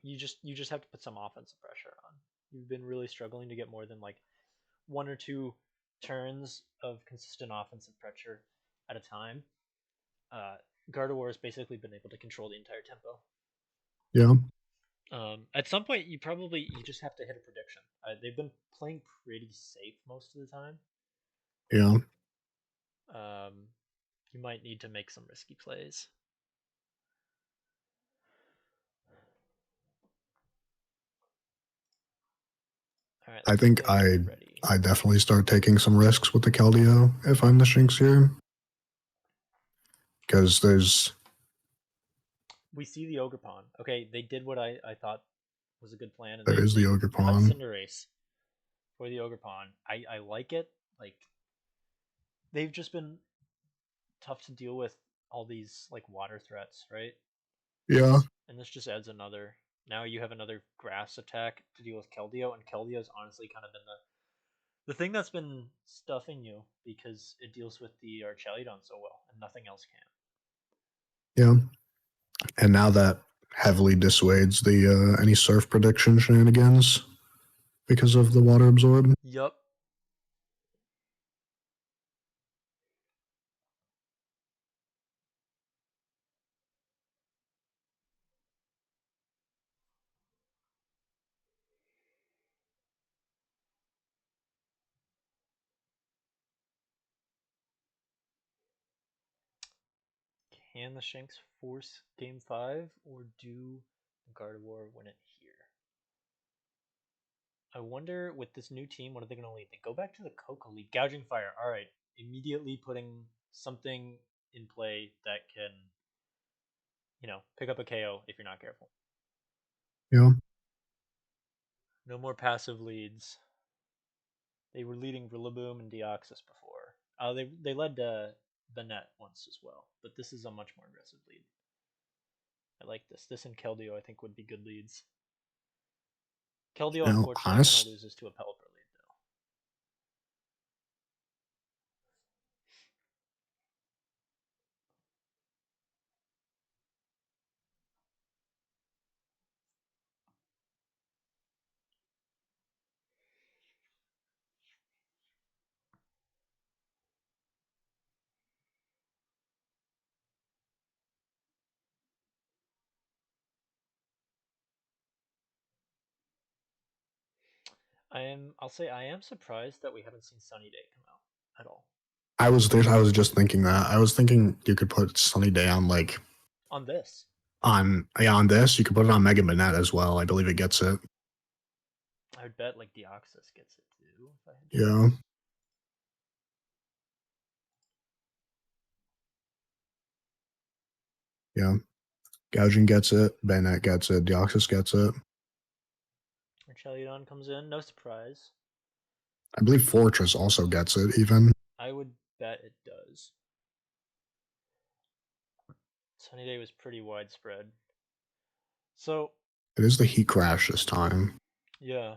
You just have to put some offensive pressure on. You've been really struggling to get more than like one or two turns of consistent offensive pressure at a time. Uh, Gardevoir has basically been able to control the entire tempo. Yeah. At some point, you just have to hit a prediction. They've been playing pretty safe most of the time. Yeah. Um, you might need to make some risky plays. All right, I looks like think they are ready. I definitely start taking some risks with the Keldeo if I'm the Shinx here. Because there's We see the Ogerpon. Okay, they did what I thought was a good plan, and there is the they cut Ogerpon. Cinderace. for the Ogre Pawn. I like it. Like they've just been tough to deal with all these like water threats, right? Yeah. And this just adds another. Now you have another grass attack to deal with Keldeo, and Keldeo's honestly kind of been the thing that's been stuffing you because it deals with the Archelidon so well, and nothing else can. Yeah. And now that heavily dissuades the any surf prediction shenanigans because of the water absorb. Yup. Can the Shanks force game 5 or do the Gardevoir win it here? I wonder with this new team, what are they going to lead? They go back to the Coco lead. Gouging Fire. All right. Immediately putting something in play that can, pick up a KO if you're not careful. Yeah. No more passive leads. They were leading Rillaboom and Deoxys before. They led Banette once as well, but this is a much more aggressive lead. I like this. This and Keldeo I think would be good leads. Keldeo You know, unfortunately kind of honest, loses to a Pelipper lead though. I'll say I am surprised that we haven't seen Sunny Day come out at all. I was there. I was just thinking that. I was thinking you could put Sunny Day on like On this. on this. You could put it on Mega Manette as well. I believe it gets it. I would bet like Deoxys gets it too, if I had to Yeah. guess. Yeah. Gouging gets it. Bennett gets it. Deoxys gets it. Archelidon comes in, no surprise. I believe Fortress also gets it. Even I would bet it does. Sunny Day was pretty widespread. So, it is the Heat Crash this time. yeah.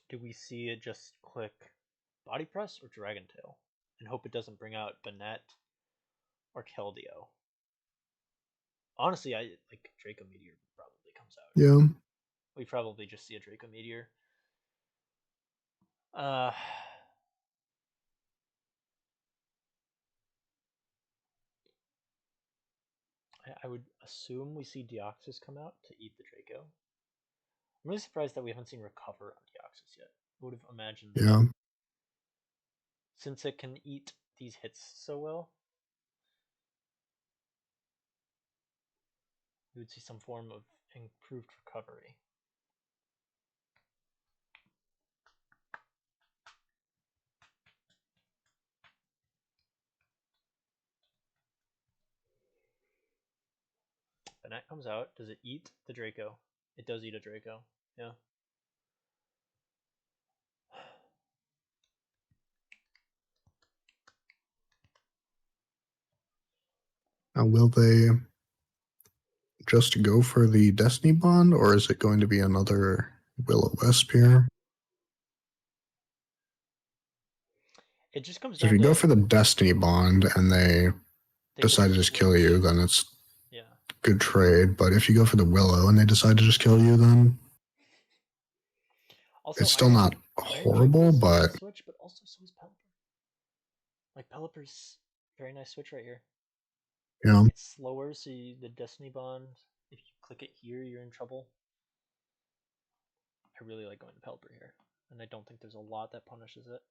Do we see it just click Body Press or Dragon Tail? And hope it doesn't bring out Banette or Keldeo. Honestly, I like Draco Meteor probably comes out. Yeah. We probably just see a Draco Meteor. Uh, I would assume we see Deoxys come out to eat the Draco. I'm really surprised that we haven't seen Recover on Deoxys yet. I would have imagined that Yeah. since it can eat these hits so well, we would see some form of improved recovery. Banette comes out. Does it eat the Draco? It does eat a Draco. Yeah. Now, will they just go for the Destiny Bond, or is it going to be another Will-O-Wisp here? It just comes So if down you go to for the Destiny Bond and they they decide just to just kill switch. you, then it's Yeah. good trade. But if you go for the Willow and they decide to just kill you, then Also, it's still not Iron Drake horrible, is a but nice switch, but also so is Pelipper. Like Pelipper's very nice switch right here. you know, It's slower, so the Destiny Bond. If you click it here, you're in trouble. I really like going to Pelipper here, and I don't think there's a lot that punishes it.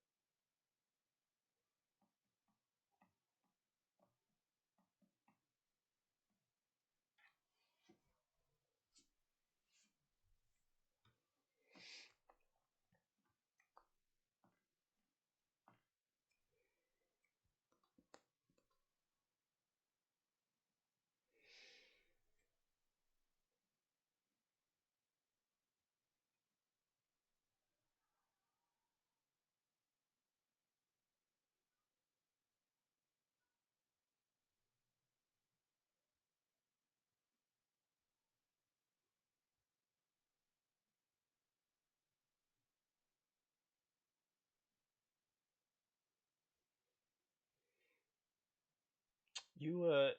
You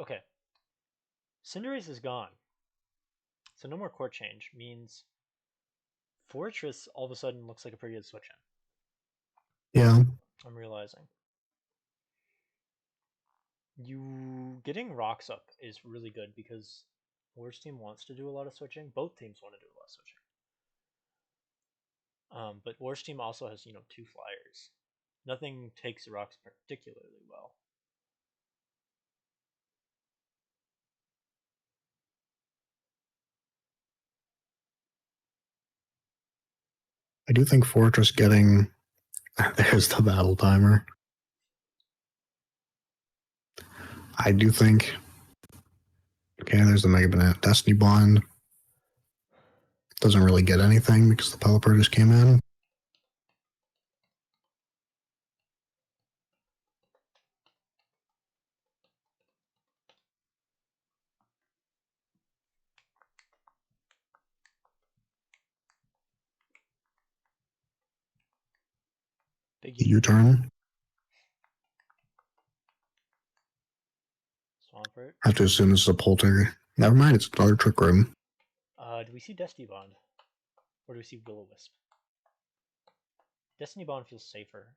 okay. Cinderace is gone, so no more court change means Fortress all of a sudden looks like a pretty good switch in. Yeah. I'm realizing you getting rocks up is really good because Worst team wants to do a lot of switching. Both teams want to do a lot of switching. But Worst team also has two flyers. Nothing takes rocks particularly well. I do think Fortress getting there's the battle timer. I do think okay, there's the Mega Banana Destiny Bond. Doesn't really get anything because the Pelipper just came in. Big U-turn. U-turn. Swampert. I have to assume this is a Polter. Never mind, it's another Trick Room. Do we see Destiny Bond? Or do we see Will-O-Wisp? Destiny Bond feels safer.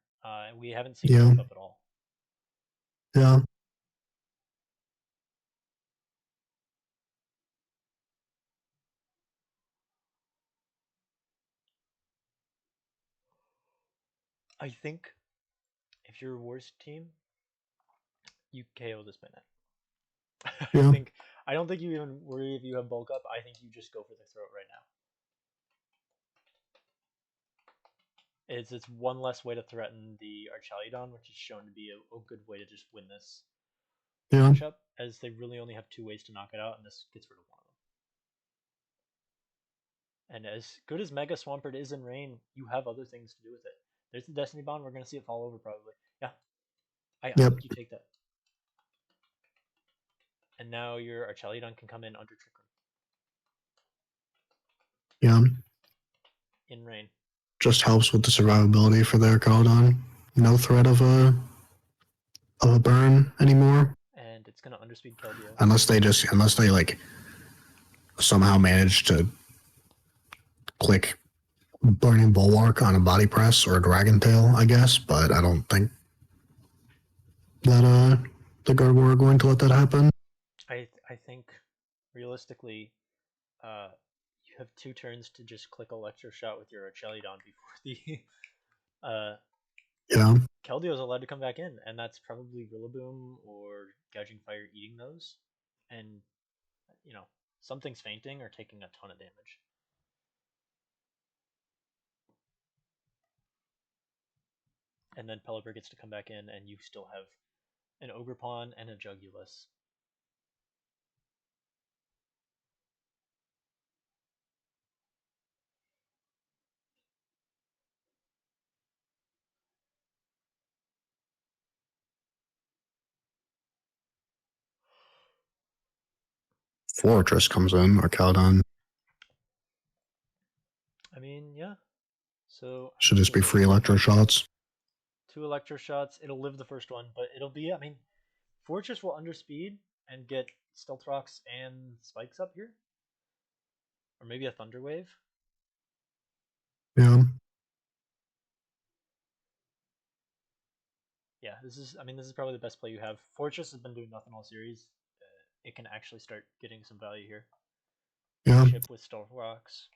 We haven't seen Yeah. bulk up at all. Yeah. I think if you're a Worst team, you KO this minute. Yeah. I don't think you even worry if you have bulk up. I think you just go for the throat right now. It's one less way to threaten the Archaludon, which is shown to be a good way to just win this Yeah. matchup, as they really only have two ways to knock it out, and this gets rid of one of them. And as good as Mega Swampert is in rain, you have other things to do with it. There's the Destiny Bond. We're going to see it fall over probably. Yeah, I Yep. think you take that. And now your Archaludon can come in under Trick Yeah. Room in rain. Just helps with the survivability for their Caledon. No threat of a burn anymore. And it's going to underspeed Keldeo. Unless they like somehow manage to click Burning Bulwark on a body press or a Dragon Tail, I guess, but I don't think that the Gardevoir are going to let that happen. I think realistically, you have two turns to just click Electroshock with your Archaludon before the Yeah. Keldeo is allowed to come back in, and that's probably Rillaboom or Gouging Fire eating those, and you know something's fainting or taking a ton of damage. And then Pelipper gets to come back in, and you still have an Ogerpon and a Jugulus. Fortress comes in, or Caledon. I mean, yeah. So how Should much just does be it free take? electro shots. Two Electroshots. It'll live the first one, but it'll be. I mean, Fortress will underspeed and get Stealth Rocks and Spikes up here, or maybe a Thunder Wave. Yeah. Yeah, this is. I mean, this is probably the best play you have. Fortress has been doing nothing all series. It can actually start getting some value here. Yeah. Chip with Stealth Rocks.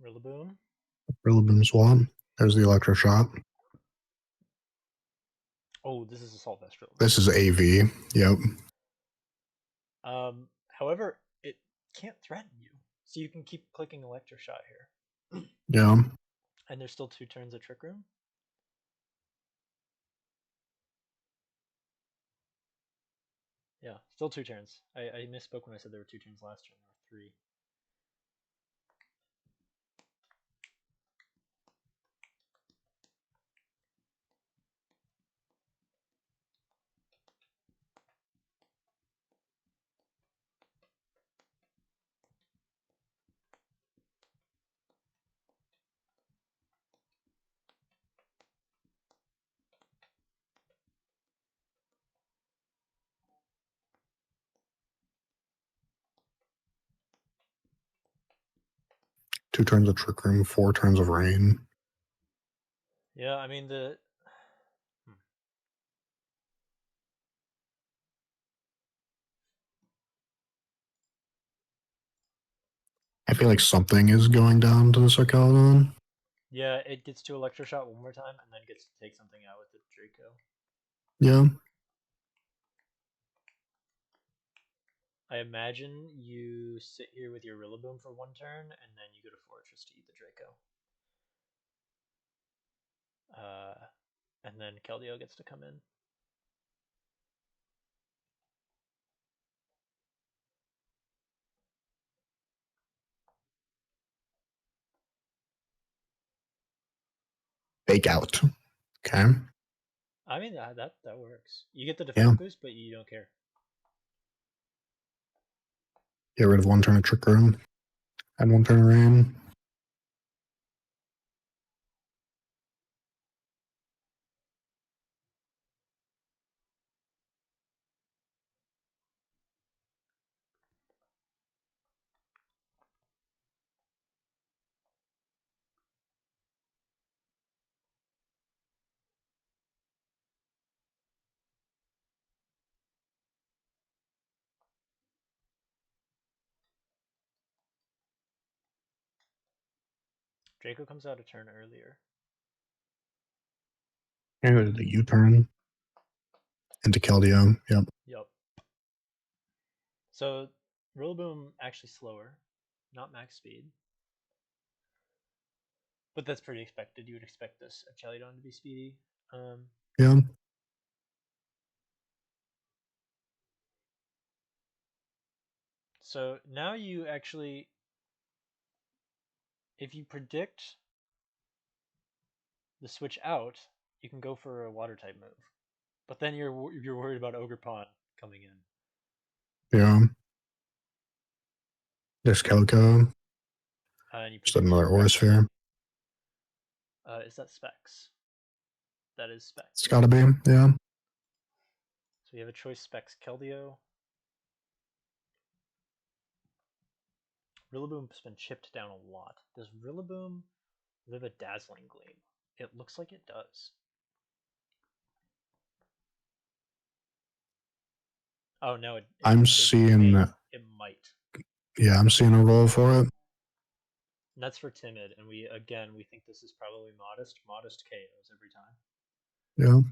Rillaboom. Rillaboom swap. There's the electro shot. Oh, this is Assault Vest Rillaboom. This is AV. Yep. However, it can't threaten you, so you can keep clicking Electroshot here. Yeah. And there's still two turns of Trick Room. Yeah, still 2 turns. I misspoke when I said there were 2 turns last turn. There were three. 2 turns of Trick Room, 4 turns of Rain. Yeah, I mean the. Hmm. I feel like something is going down to the Sarkaldon. Yeah, it gets to Electroshot one more time and then gets to take something out with the Draco. Yeah. I imagine you sit here with your Rillaboom for 1 turn and then you go to Fortress to eat the Draco. And then Keldeo gets to come in. Fake out. Okay. I mean that works. You get the Yeah. defense boost, but you don't care. Get rid of 1 turn of Trick Room. Add 1 turn of Rain. Draco comes out a turn earlier. And go to the U-turn. Into Keldeo. Yep. Yup. So Rillaboom actually slower, not max speed. But that's pretty expected. You would expect this Chelidon to be speedy. Yeah. So now you actually, if you predict the switch out, you can go for a water type move. But then you're worried about Ogerpon coming in. Yeah. There's Calico. And you Just predict another Aura Specs. Sphere. Is that Specs? That is It's Specs. gotta be. Yeah. So you have a choice Specs Keldeo. Rillaboom's been chipped down a lot. Does Rillaboom live a Dazzling Gleam? It looks like it does. Oh no, I'm it seeing. may. It might. Yeah, I'm seeing a role for it. And that's for timid, and we think this is probably modest. Modest KOs every time. Yeah.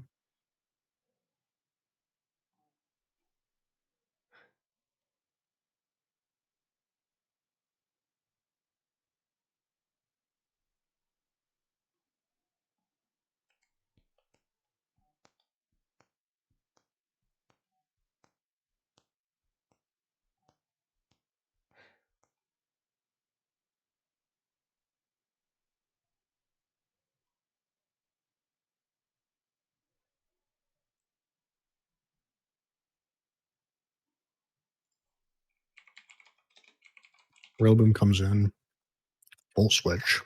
Rillaboom comes in. Full switch.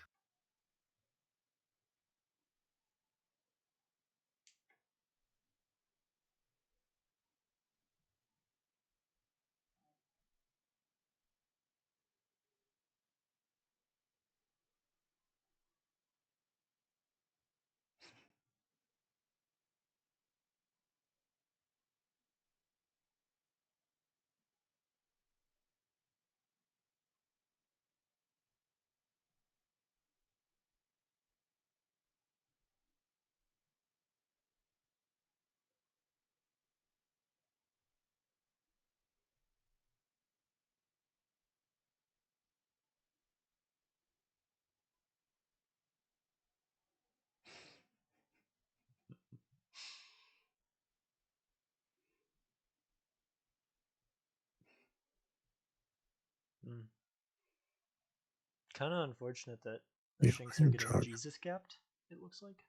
kind of unfortunate that the Yeah, Shinx are getting chug. Jesus gapped, it looks like.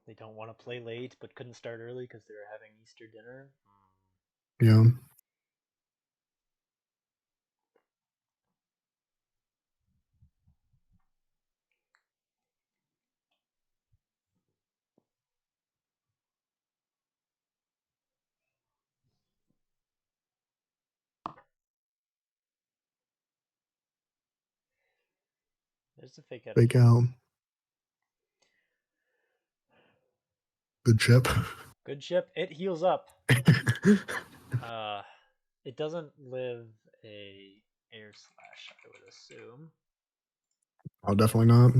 They don't want to play late, but couldn't start early because they were having Easter dinner. Yeah. There's a fake out Fake again. out. Good chip. Good chip. It heals up. Uh, it doesn't live a air slash, I would assume. Oh, definitely not.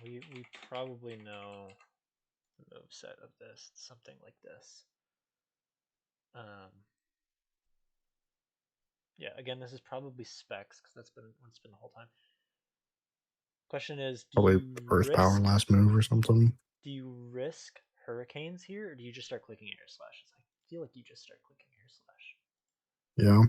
We probably know the move set of this. It's something like this. Um, yeah. Again, this is probably specs because that's been what's been the whole time. Question is, Probably Earth Power last move or something. do you risk hurricanes here, or do you just start clicking air slashes? I feel like you just start clicking air slash. Yeah.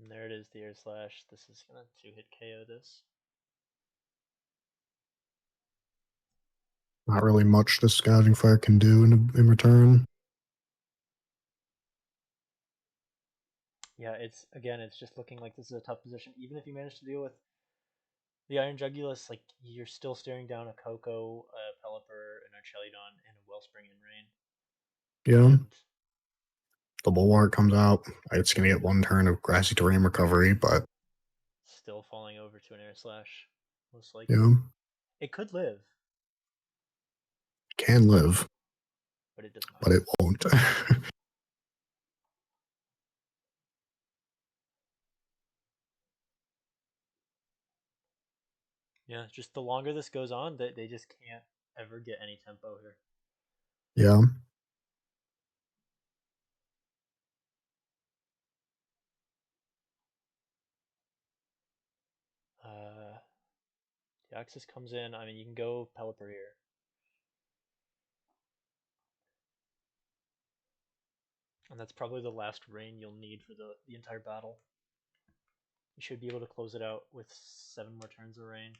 And there it is, the air slash. This is gonna two-hit KO this. Not really much the Scouting Fire can do in return. Yeah, it's just looking like this is a tough position. Even if you manage to deal with the Iron Jugulus, like you're still staring down a Coco, a Pelipper, an Archelidon, and a Wellspring in Rain. Yeah. And The Bulwark comes out. It's going to get one turn of Grassy Terrain Recovery, but still falling over to an air slash, most likely. yeah, It could live, can live, but it does not. but it won't. Yeah, just the longer this goes on, they just can't ever get any tempo here. Yeah. The Axis comes in. I mean, you can go Pelipper here. And that's probably the last rain you'll need for the entire battle. You should be able to close it out with 7 more turns of rain.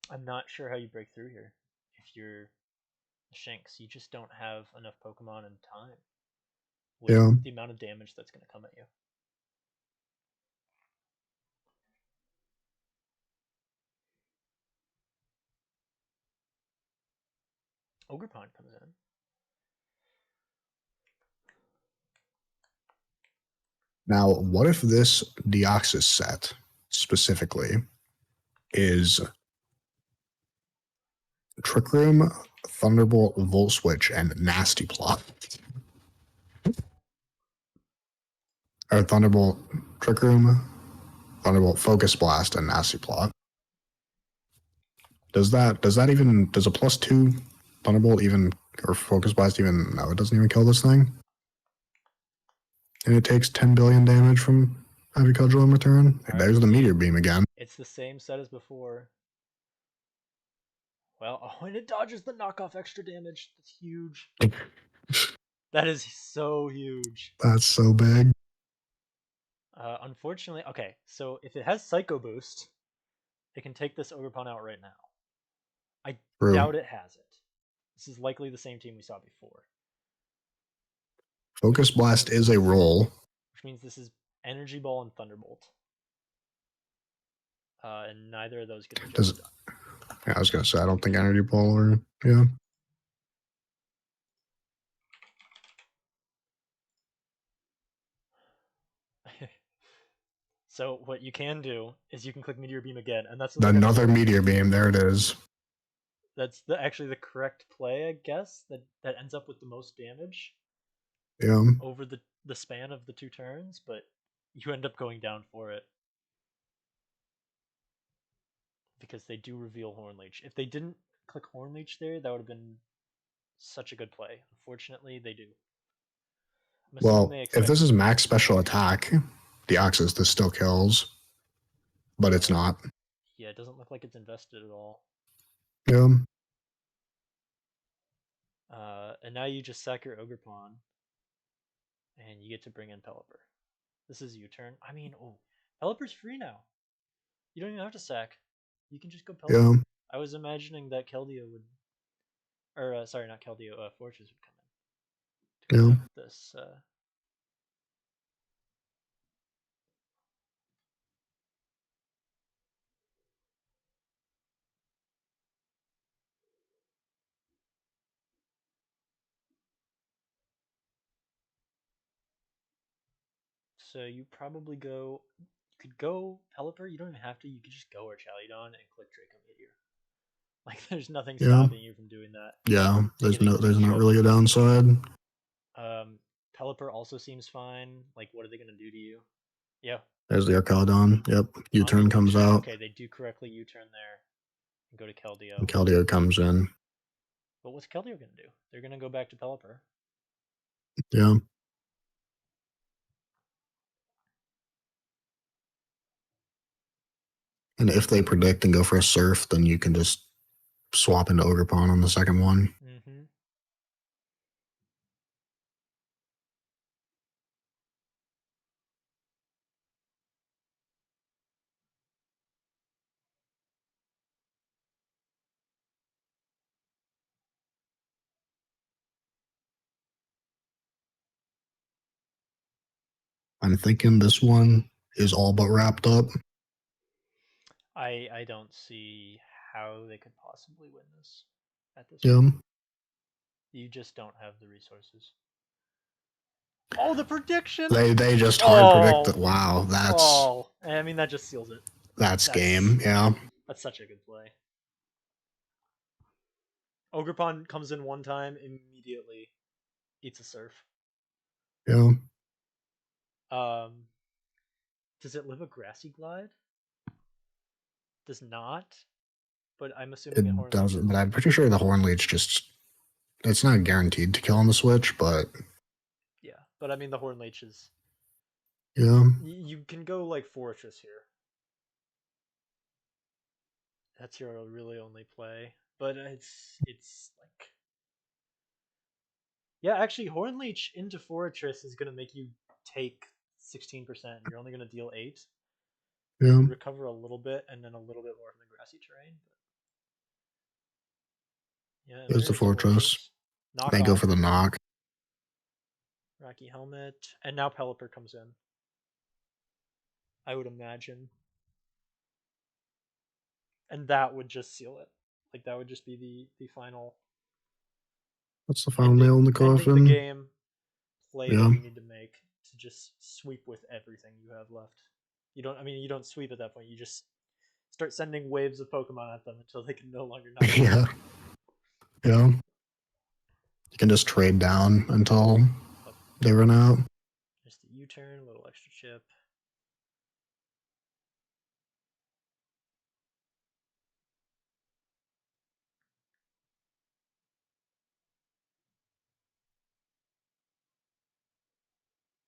I'm not sure how you break through here. If you're Shinx, you just don't have enough Pokemon and time with Yeah. the amount of damage that's going to come at you. Ogerpon comes in. Now, what if this Deoxys set specifically is Trick Room, Thunderbolt, Volt Switch, and Nasty Plot? Or Thunderbolt, Trick Room, Thunderbolt, Focus Blast, and Nasty Plot. Does a +2 Thunderbolt even, or Focus Blast even, no, it doesn't even kill this thing? And it takes 10 billion damage from Heavy Cudgel in return? All right, There's the Meteor Beam again. it's the same set as before. Well, oh, and it dodges the knockoff extra damage. That's huge. That is so huge. That's so big. Unfortunately, okay, so if it has Psycho Boost, it can take this Ogerpon out right now. I True. doubt it has it. This is likely the same team we saw before. Focus Blast is a roll. Which means this is Energy Ball and Thunderbolt. And neither of those get the job done. Yeah, I was going to say, I don't think Energy Ball or, yeah. So what you can do is you can click Meteor Beam again, and that's Another Meteor Beam, there it is. That's actually the correct play, I guess. That ends up with the most damage Yeah. over the span of the 2 turns, but you end up going down for it because they do reveal Hornleech. If they didn't click Hornleech there, that would have been such a good play. Unfortunately, they do. I'm assuming Well, they if this expected is it. max special attack, the Oxus, this still kills, but it's not. Yeah, it doesn't look like it's invested at all. Yeah. And now you just sack your Ogre Pawn, and you get to bring in Pelipper. This is U-turn. I mean, oh, Pelipper's free now. You don't even have to sack. You can just go Yeah. Pelipper. I was imagining that Keldeo would, or sorry, not Keldeo, Fortress would come in to clean Yeah. up this. So you probably go. You could go Pelipper. You don't even have to. You could just go Archaludon and click Draco Meteor. Like, there's nothing Yeah. stopping you from doing that Yeah. and getting a two There's not chip. really a downside. Pelipper also seems fine. Like, what are they gonna do to you? Yeah, There's the Arcaludon. Yep. on the U-turn comes U-turn. out. Okay, they do correctly U-turn there and go to And Keldeo. Keldeo comes in. But what's Keldeo gonna do? They're gonna go back to Pelipper. Yeah. And if they predict and go for a surf, then you can just swap into Ogre Pawn on the second one. Mm-hmm. I'm thinking this one is all but wrapped up. I don't see how they could possibly win this at this Yeah. point. You just don't have the resources. Oh, the prediction! They just hard predict that. Oh, Wow, oh. I mean, that just seals it. that's That's game. Yeah. that's such a good play. Ogrepon comes in one time, immediately eats a surf. Yeah. Um, does it live a grassy glide? Does not, but I'm assuming it It horn doesn't, but leeches. I'm pretty sure the Horn Leech just it's not guaranteed to kill on the switch, but Yeah, but I mean the horn leeches. yeah. You can go like Fortress here. That's your really only play, but it's like, yeah, actually Hornleech into Fortress is gonna make you take 16%. You're only gonna deal 8. Yeah. You recover a little bit and then a little bit more from the grassy terrain. But yeah, and There's the there's fortress. Fortress. Knock They go off for the knock. Rocky Helmet, and now Pelipper comes in. I would imagine, and that would just seal it. Like, that would just be the final What's the final nail in the ending the coffin? game play that Yeah. you need to make to just sweep with everything you have left. You don't. I mean, you don't sweep at that point. You just start sending waves of Pokemon at them until they can no longer knock you Yeah. out. Yeah. You can just trade down until Yep. they run out. Just a U-turn, a little extra chip.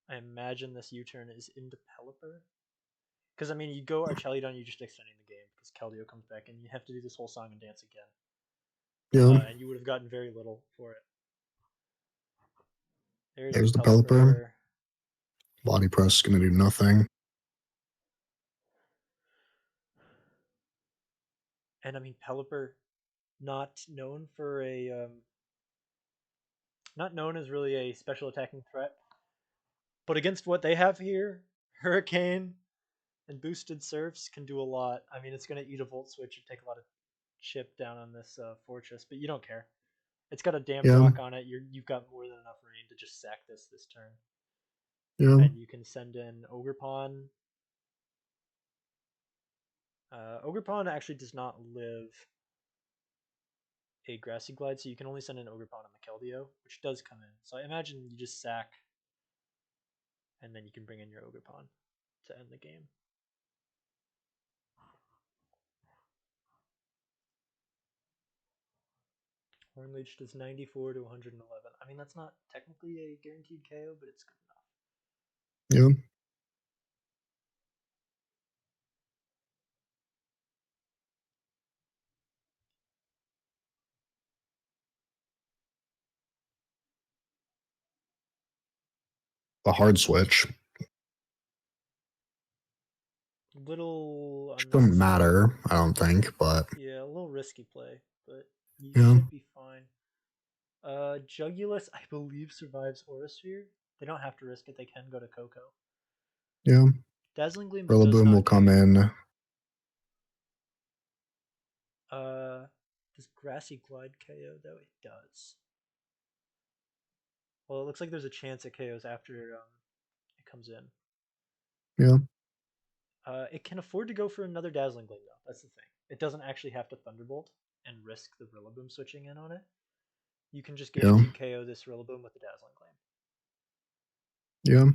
I imagine this U-turn is into Pelipper. Because, I mean, you go Archeludon, you're just extending the game because Keldeo comes back and you have to do this whole song and dance again. Yeah. And you would have gotten very little for it. There's the There's the Pelipper. Pelipper. Body press is going to do nothing. And, I mean, Pelipper, not known for a. Not known as really a special attacking threat. But against what they have here, Hurricane and boosted surfs can do a lot. I mean, it's going to eat a Volt Switch and take a lot of chip down on this Fortress, but you don't care. It's got a damned Yeah. rock on it. You've got more than enough rain to just sack this turn. Yeah. And you can send in Ogre Pawn. Ogre Pawn actually does not live a Grassy Glide, so you can only send an Ogerpon on the Keldeo, which does come in. So I imagine you just sack, and then you can bring in your Ogerpon to end the game. Hornleech does 94 to 111. I mean, that's not technically a guaranteed KO, but it's good enough. Yeah. A hard switch. Little Shouldn't unnecessary. matter, I don't think, but Yeah, a little risky play, but you yeah. should be fine. Jugulus, I believe, survives Aura Sphere. They don't have to risk it. They can go to Coco. Yeah. Dazzling Gleam does Rillaboom will not come KO. in. Does Grassy Glide KO though? It does. Well, it looks like there's a chance it KOs after it comes in. Yeah. It can afford to go for another Dazzling Gleam though. That's the thing. It doesn't actually have to Thunderbolt and risk the Rillaboom switching in on it. You can just Yeah. guarantee KO this Rillaboom with the Dazzling Gleam. Yeah.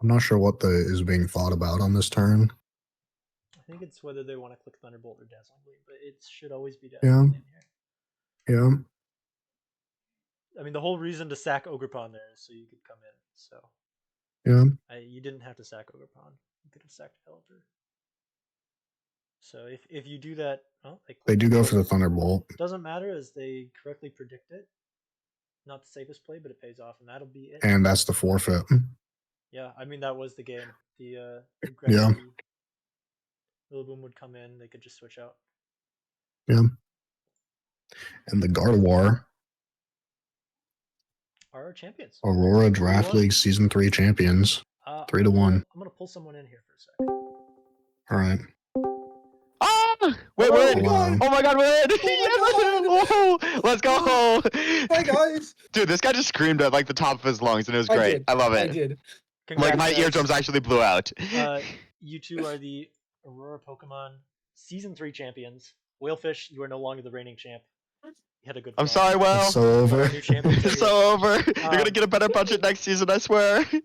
I'm not sure what is being thought about on this turn. I think it's whether they want to click Thunderbolt or Dazzling Gleam, but it should always be Yeah. Dazzling Gleam here. Yeah. I mean, the whole reason to sack Ogerpon there is so you could come in. So Yeah. you didn't have to sack Ogerpon. You could have sacked Pelipper. So if you do that, oh, They do go for the Thunderbolt. Doesn't matter as they correctly predict it. Not the safest play, but it pays off, and that'll be it. And that's the forfeit. Yeah, I mean that was the game. The Yeah. Rillaboom would come in. They could just switch out. Yeah. And the Gardevoir Are our champions. Aurora Draft League Season 3 champions. 3-1. I'm gonna pull someone in here for a second. All right. Ah! Wait, we're in. Oh my god, we're in! Oh yes! Let's go! Hi guys! Dude, this guy just screamed at like the top of his lungs and it was great. I love it. I did. Like my eardrums actually blew out. You two are the Aurora Pokemon Season 3 champions. Whalefish, you are no longer the reigning champ. You had a good I'm run. sorry, Will. It's so over. It's so over. You're gonna get a better budget next season, I swear. Dude,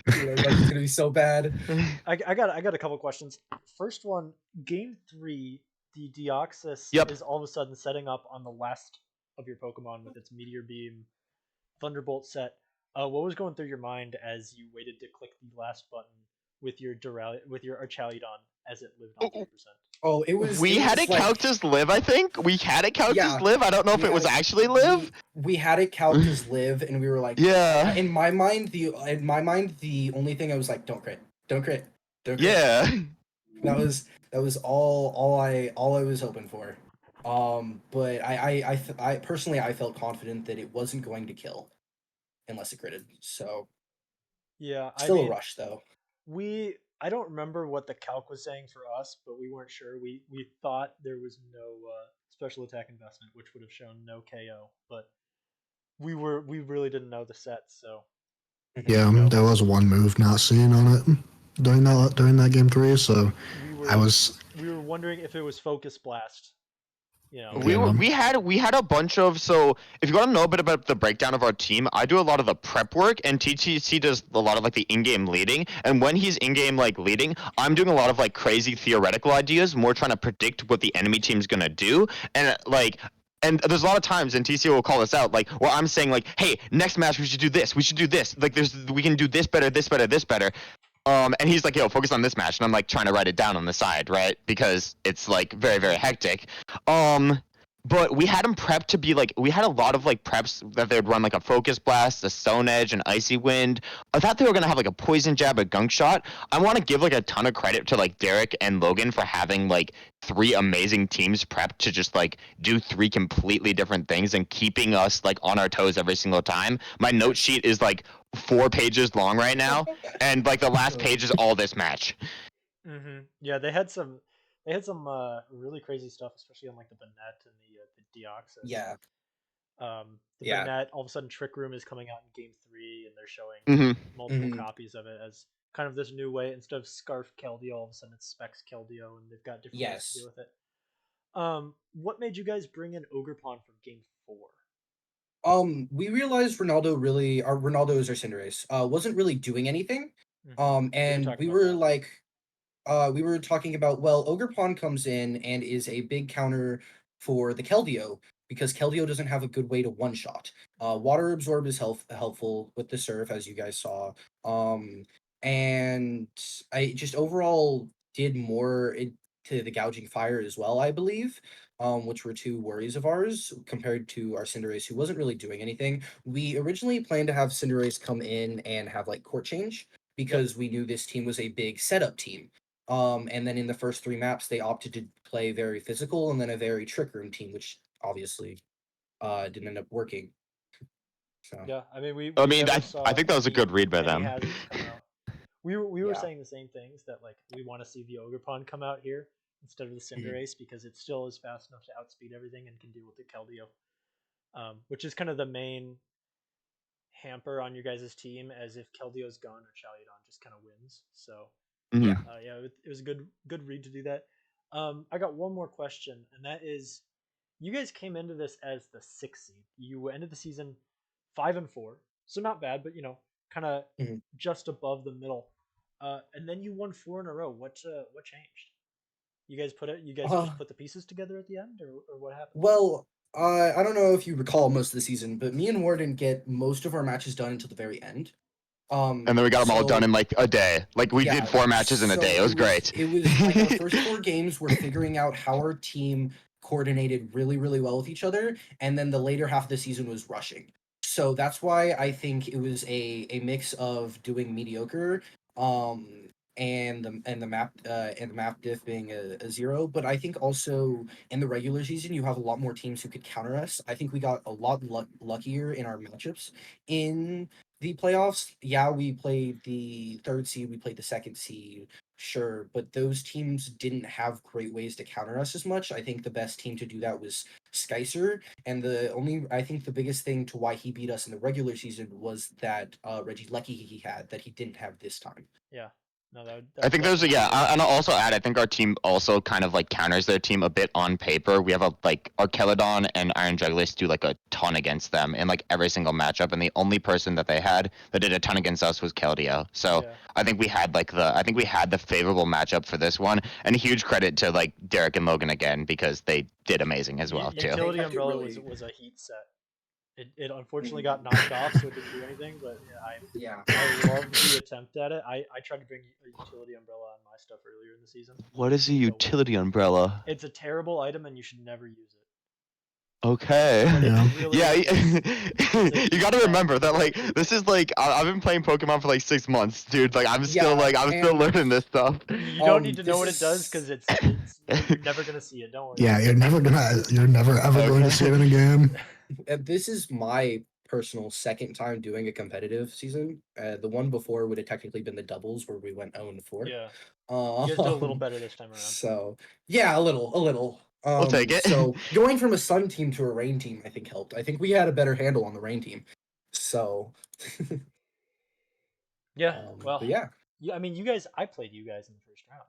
it's gonna be so bad. I got a couple questions. First one, Game 3, the Deoxys is all of a sudden setting up on the last of your Pokemon with its Meteor Beam Thunderbolt set. What was going through your mind as you waited to click the last button with your Archaliodon as it lived on 3%? Oh, it was. We had it count as live, I think. We had it count as live. I don't know if it was actually live. We had it count as live, and we were like, yeah. In my mind, the only thing I was like, don't crit. Yeah. That was all I was hoping for. But I personally I felt confident that it wasn't going to kill unless it critted. So yeah, still a rush though. I don't remember what the calc was saying for us, but we weren't sure. We thought there was no special attack investment, which would have shown no KO, but we really didn't know the set, so yeah, there was one move not seen on it during that game 3, so we were wondering if it was Focus Blast. You know, we had a bunch of, so if you want to know a bit about the breakdown of our team, I do a lot of the prep work and TTC does a lot of like the in-game leading, and when he's in-game like leading, I'm doing a lot of like crazy theoretical ideas, more trying to predict what the enemy team's gonna do, and there's a lot of times, and TC will call us out, like, where I'm saying, like, hey, next match we should do this, like, we can do this better, and he's like, yo, focus on this match, and I'm, like, trying to write it down on the side, right, because it's, like, very, very hectic, but we had them prepped to be like, we had a lot of like preps that they would run like a focus blast, a stone edge, an icy wind. I thought they were gonna have like a poison jab, a gunk shot. I want to give like a ton of credit to like Derek and Logan for having like 3 amazing teams prepped to just like do 3 completely different things and keeping us like on our toes every single time. My note sheet is like 4 pages long right now, and like the last page is all this match. Yeah, they had some really crazy stuff, especially on like the Banette and the Deoxys. Yeah, The yeah. Banette, all of a sudden, Trick Room is coming out in Game 3, and they're showing Hmm. multiple Mhm. copies of it as kind of this new way. Instead of Scarf Keldeo, all of a sudden it's Specs Keldeo, and they've got different ways to deal Yes. with it. What made you guys bring in Ogerpon for Game 4? We realized Ronaldo is our Cinderace, wasn't really doing anything. We were And talking about that. we were talking about, well, Ogerpon comes in and is a big counter for the Keldeo because Keldeo doesn't have a good way to one shot. Water Absorb is helpful with the Surf, as you guys saw. And I just overall did more to the Gouging Fire as well, I believe, which were 2 worries of ours compared to our Cinderace, who wasn't really doing anything. We originally planned to have Cinderace come in and have like court change Yep. because we knew this team was a big setup team. And then in the first 3 maps, they opted to play very physical and then a very trick room team, which obviously didn't end up working. So Yeah, I mean, we I we mean, never I saw think that was a good read by any them. hazards come out. We were yeah, saying the same things, that like we want to see the Ogerpon come out here instead of the Mhm. Cinderace because it still is fast enough to outspeed everything and can deal with the Keldeo, which is kind of the main hamper on your guys' team. As if Keldeo's gone or Chaoyadon just kind of wins. So Hmm. yeah. yeah, it was a good read to do that. I got one more question, and that is, you guys came into this as the 6th seed. You ended the season 5-4, so not bad, but kind of Mhm. just above the middle. And then you won 4 in a row. What changed? You guys Uh, just put the pieces together at the end, or what happened? well, I don't know if you recall most of the season, but me and Warden get most of our matches done until the very end. And then we got them all done So in like a day. Like we did yeah, 4 matches in a day. so It was great. it was like our first 4 games were figuring out how our team coordinated really, really well with each other, and then the later half of the season was rushing. So that's why I think it was a mix of doing mediocre, um, and the map diff being a 0. But I think also in the regular season you have a lot more teams who could counter us. I think we got a lot luckier in our matchups in the playoffs. Yeah, we played the 3rd seed, we played the 2nd seed, sure, but those teams didn't have great ways to counter us as much. I think the best team to do that was Skycer, and I think the biggest thing to why he beat us in the regular season was that Regieleki he had that he didn't have this time. Yeah, no, that I would think those are, definitely yeah, be it. and I'll also add, I think our team also kind of like counters their team a bit on paper. We have a like our Keladon and Iron Jugulis do like a ton against them in like every single matchup, and the only person that they had that did a ton against us was Keldeo. So Yeah, I think we had the favorable matchup for this one, and a huge credit to like Derek and Logan again because they did amazing as well too. They Utility kept it Umbrella really. was a heat set. It unfortunately got knocked off, so it didn't do anything. But yeah, Yeah. I loved the attempt at it. I tried to bring a utility umbrella on my stuff earlier in the season. What is a Didn't go well. utility umbrella? It's a terrible item, and you should never use it. Okay. But it's Yeah. really Yeah, it's a you heat got to set remember that for like this people. is like I've been playing Pokemon for like 6 months, dude. Yeah, I'm still and learning this stuff. You don't need to know this what it does is because it's you're never gonna see it. Don't worry Yeah, about it. you're never ever going to see it in a game. this is my personal 2nd time doing a competitive season. The one before would have technically been the doubles where we went 0-4. Yeah, you guys did a little Um, better this time around. so yeah, a little. We'll take it. So going from a Sun team to a Rain team, I think helped. I think we had a better handle on the Rain team. So, Yeah, well, but yeah, yeah. I mean, I played you guys in the first round.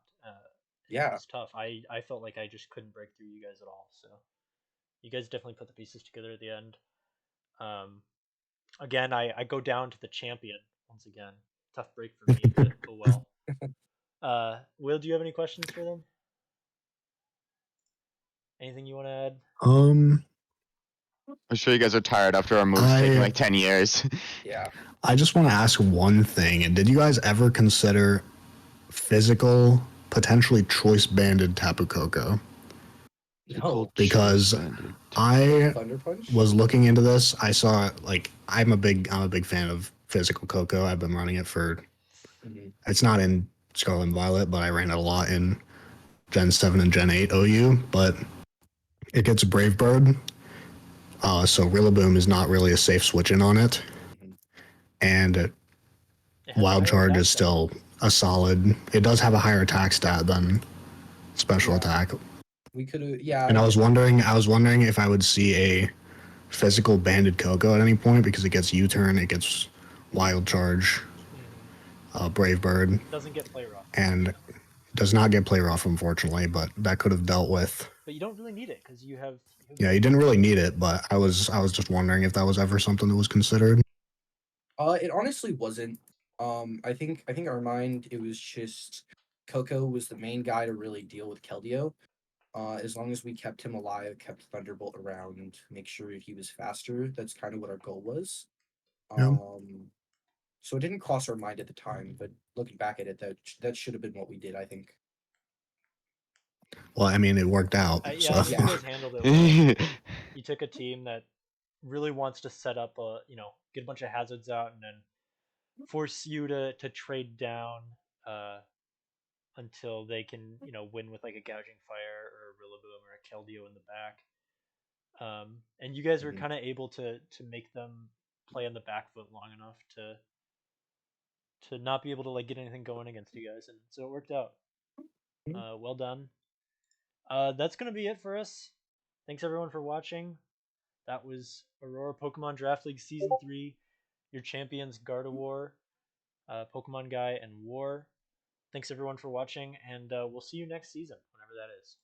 It yeah. was tough. I felt like I just couldn't break through you guys at all. So you guys definitely put the pieces together at the end. Um, Again, I go down to the champion once again. Tough break for me, but oh well. Will, do you have any questions for them? Anything you want to add? Um, I'm sure you guys are tired after our moves taking I like 10 years. Yeah. I just want to ask one thing. Did you guys ever consider physical, potentially choice banded Tapu Koko? No. because Bandit. I Thunder Punch? was looking into this. I saw like I'm a big fan of physical Coco. I've been running it for Mhm. it's not in Scarlet and Violet, but I ran it a lot in Gen 7 and Gen 8 OU, but it gets Brave Bird. So Rillaboom is not really a safe switch in on it. Mhm. And It has a Wild higher Charge attack is stat. still a solid. It does have a higher attack stat than special Yeah. attack. We could have, yeah. And I was wondering if I would see a physical banded Coco at any point because it gets U-turn, it gets Wild Charge, Brave Bird, Doesn't get play rough. and does not get play rough, unfortunately. But that could have dealt with. But you don't really need it because you have Yeah, you didn't really need it, but I was just wondering if that was ever something that was considered. It honestly wasn't. I think our mind it was just Coco was the main guy to really deal with Keldeo. As long as we kept him alive, kept Thunderbolt around, make sure he was faster. That's kind of what our goal was. Yeah. So it didn't cross our mind at the time, but looking back at it, that should have been what we did. I think. Well, I mean, it worked out. yeah, I So mean you Yeah. guys handled it well. You took a team that really wants to set up a get a bunch of hazards out and then force you to trade down uh, until they can win with like a gouging fire or a Rillaboom or a Keldeo in the back. And you guys were Mhm. kind of able to make them play on the back foot long enough to not be able to like get anything going against you guys, and so it worked out. Mhm. Well done. That's gonna be it for us. Thanks everyone for watching. That was Aurora Pokemon Draft League Season 3. Your champions Gardevoir, Pokemon Guy, and War. Thanks everyone for watching, and we'll see you next season, whenever that is.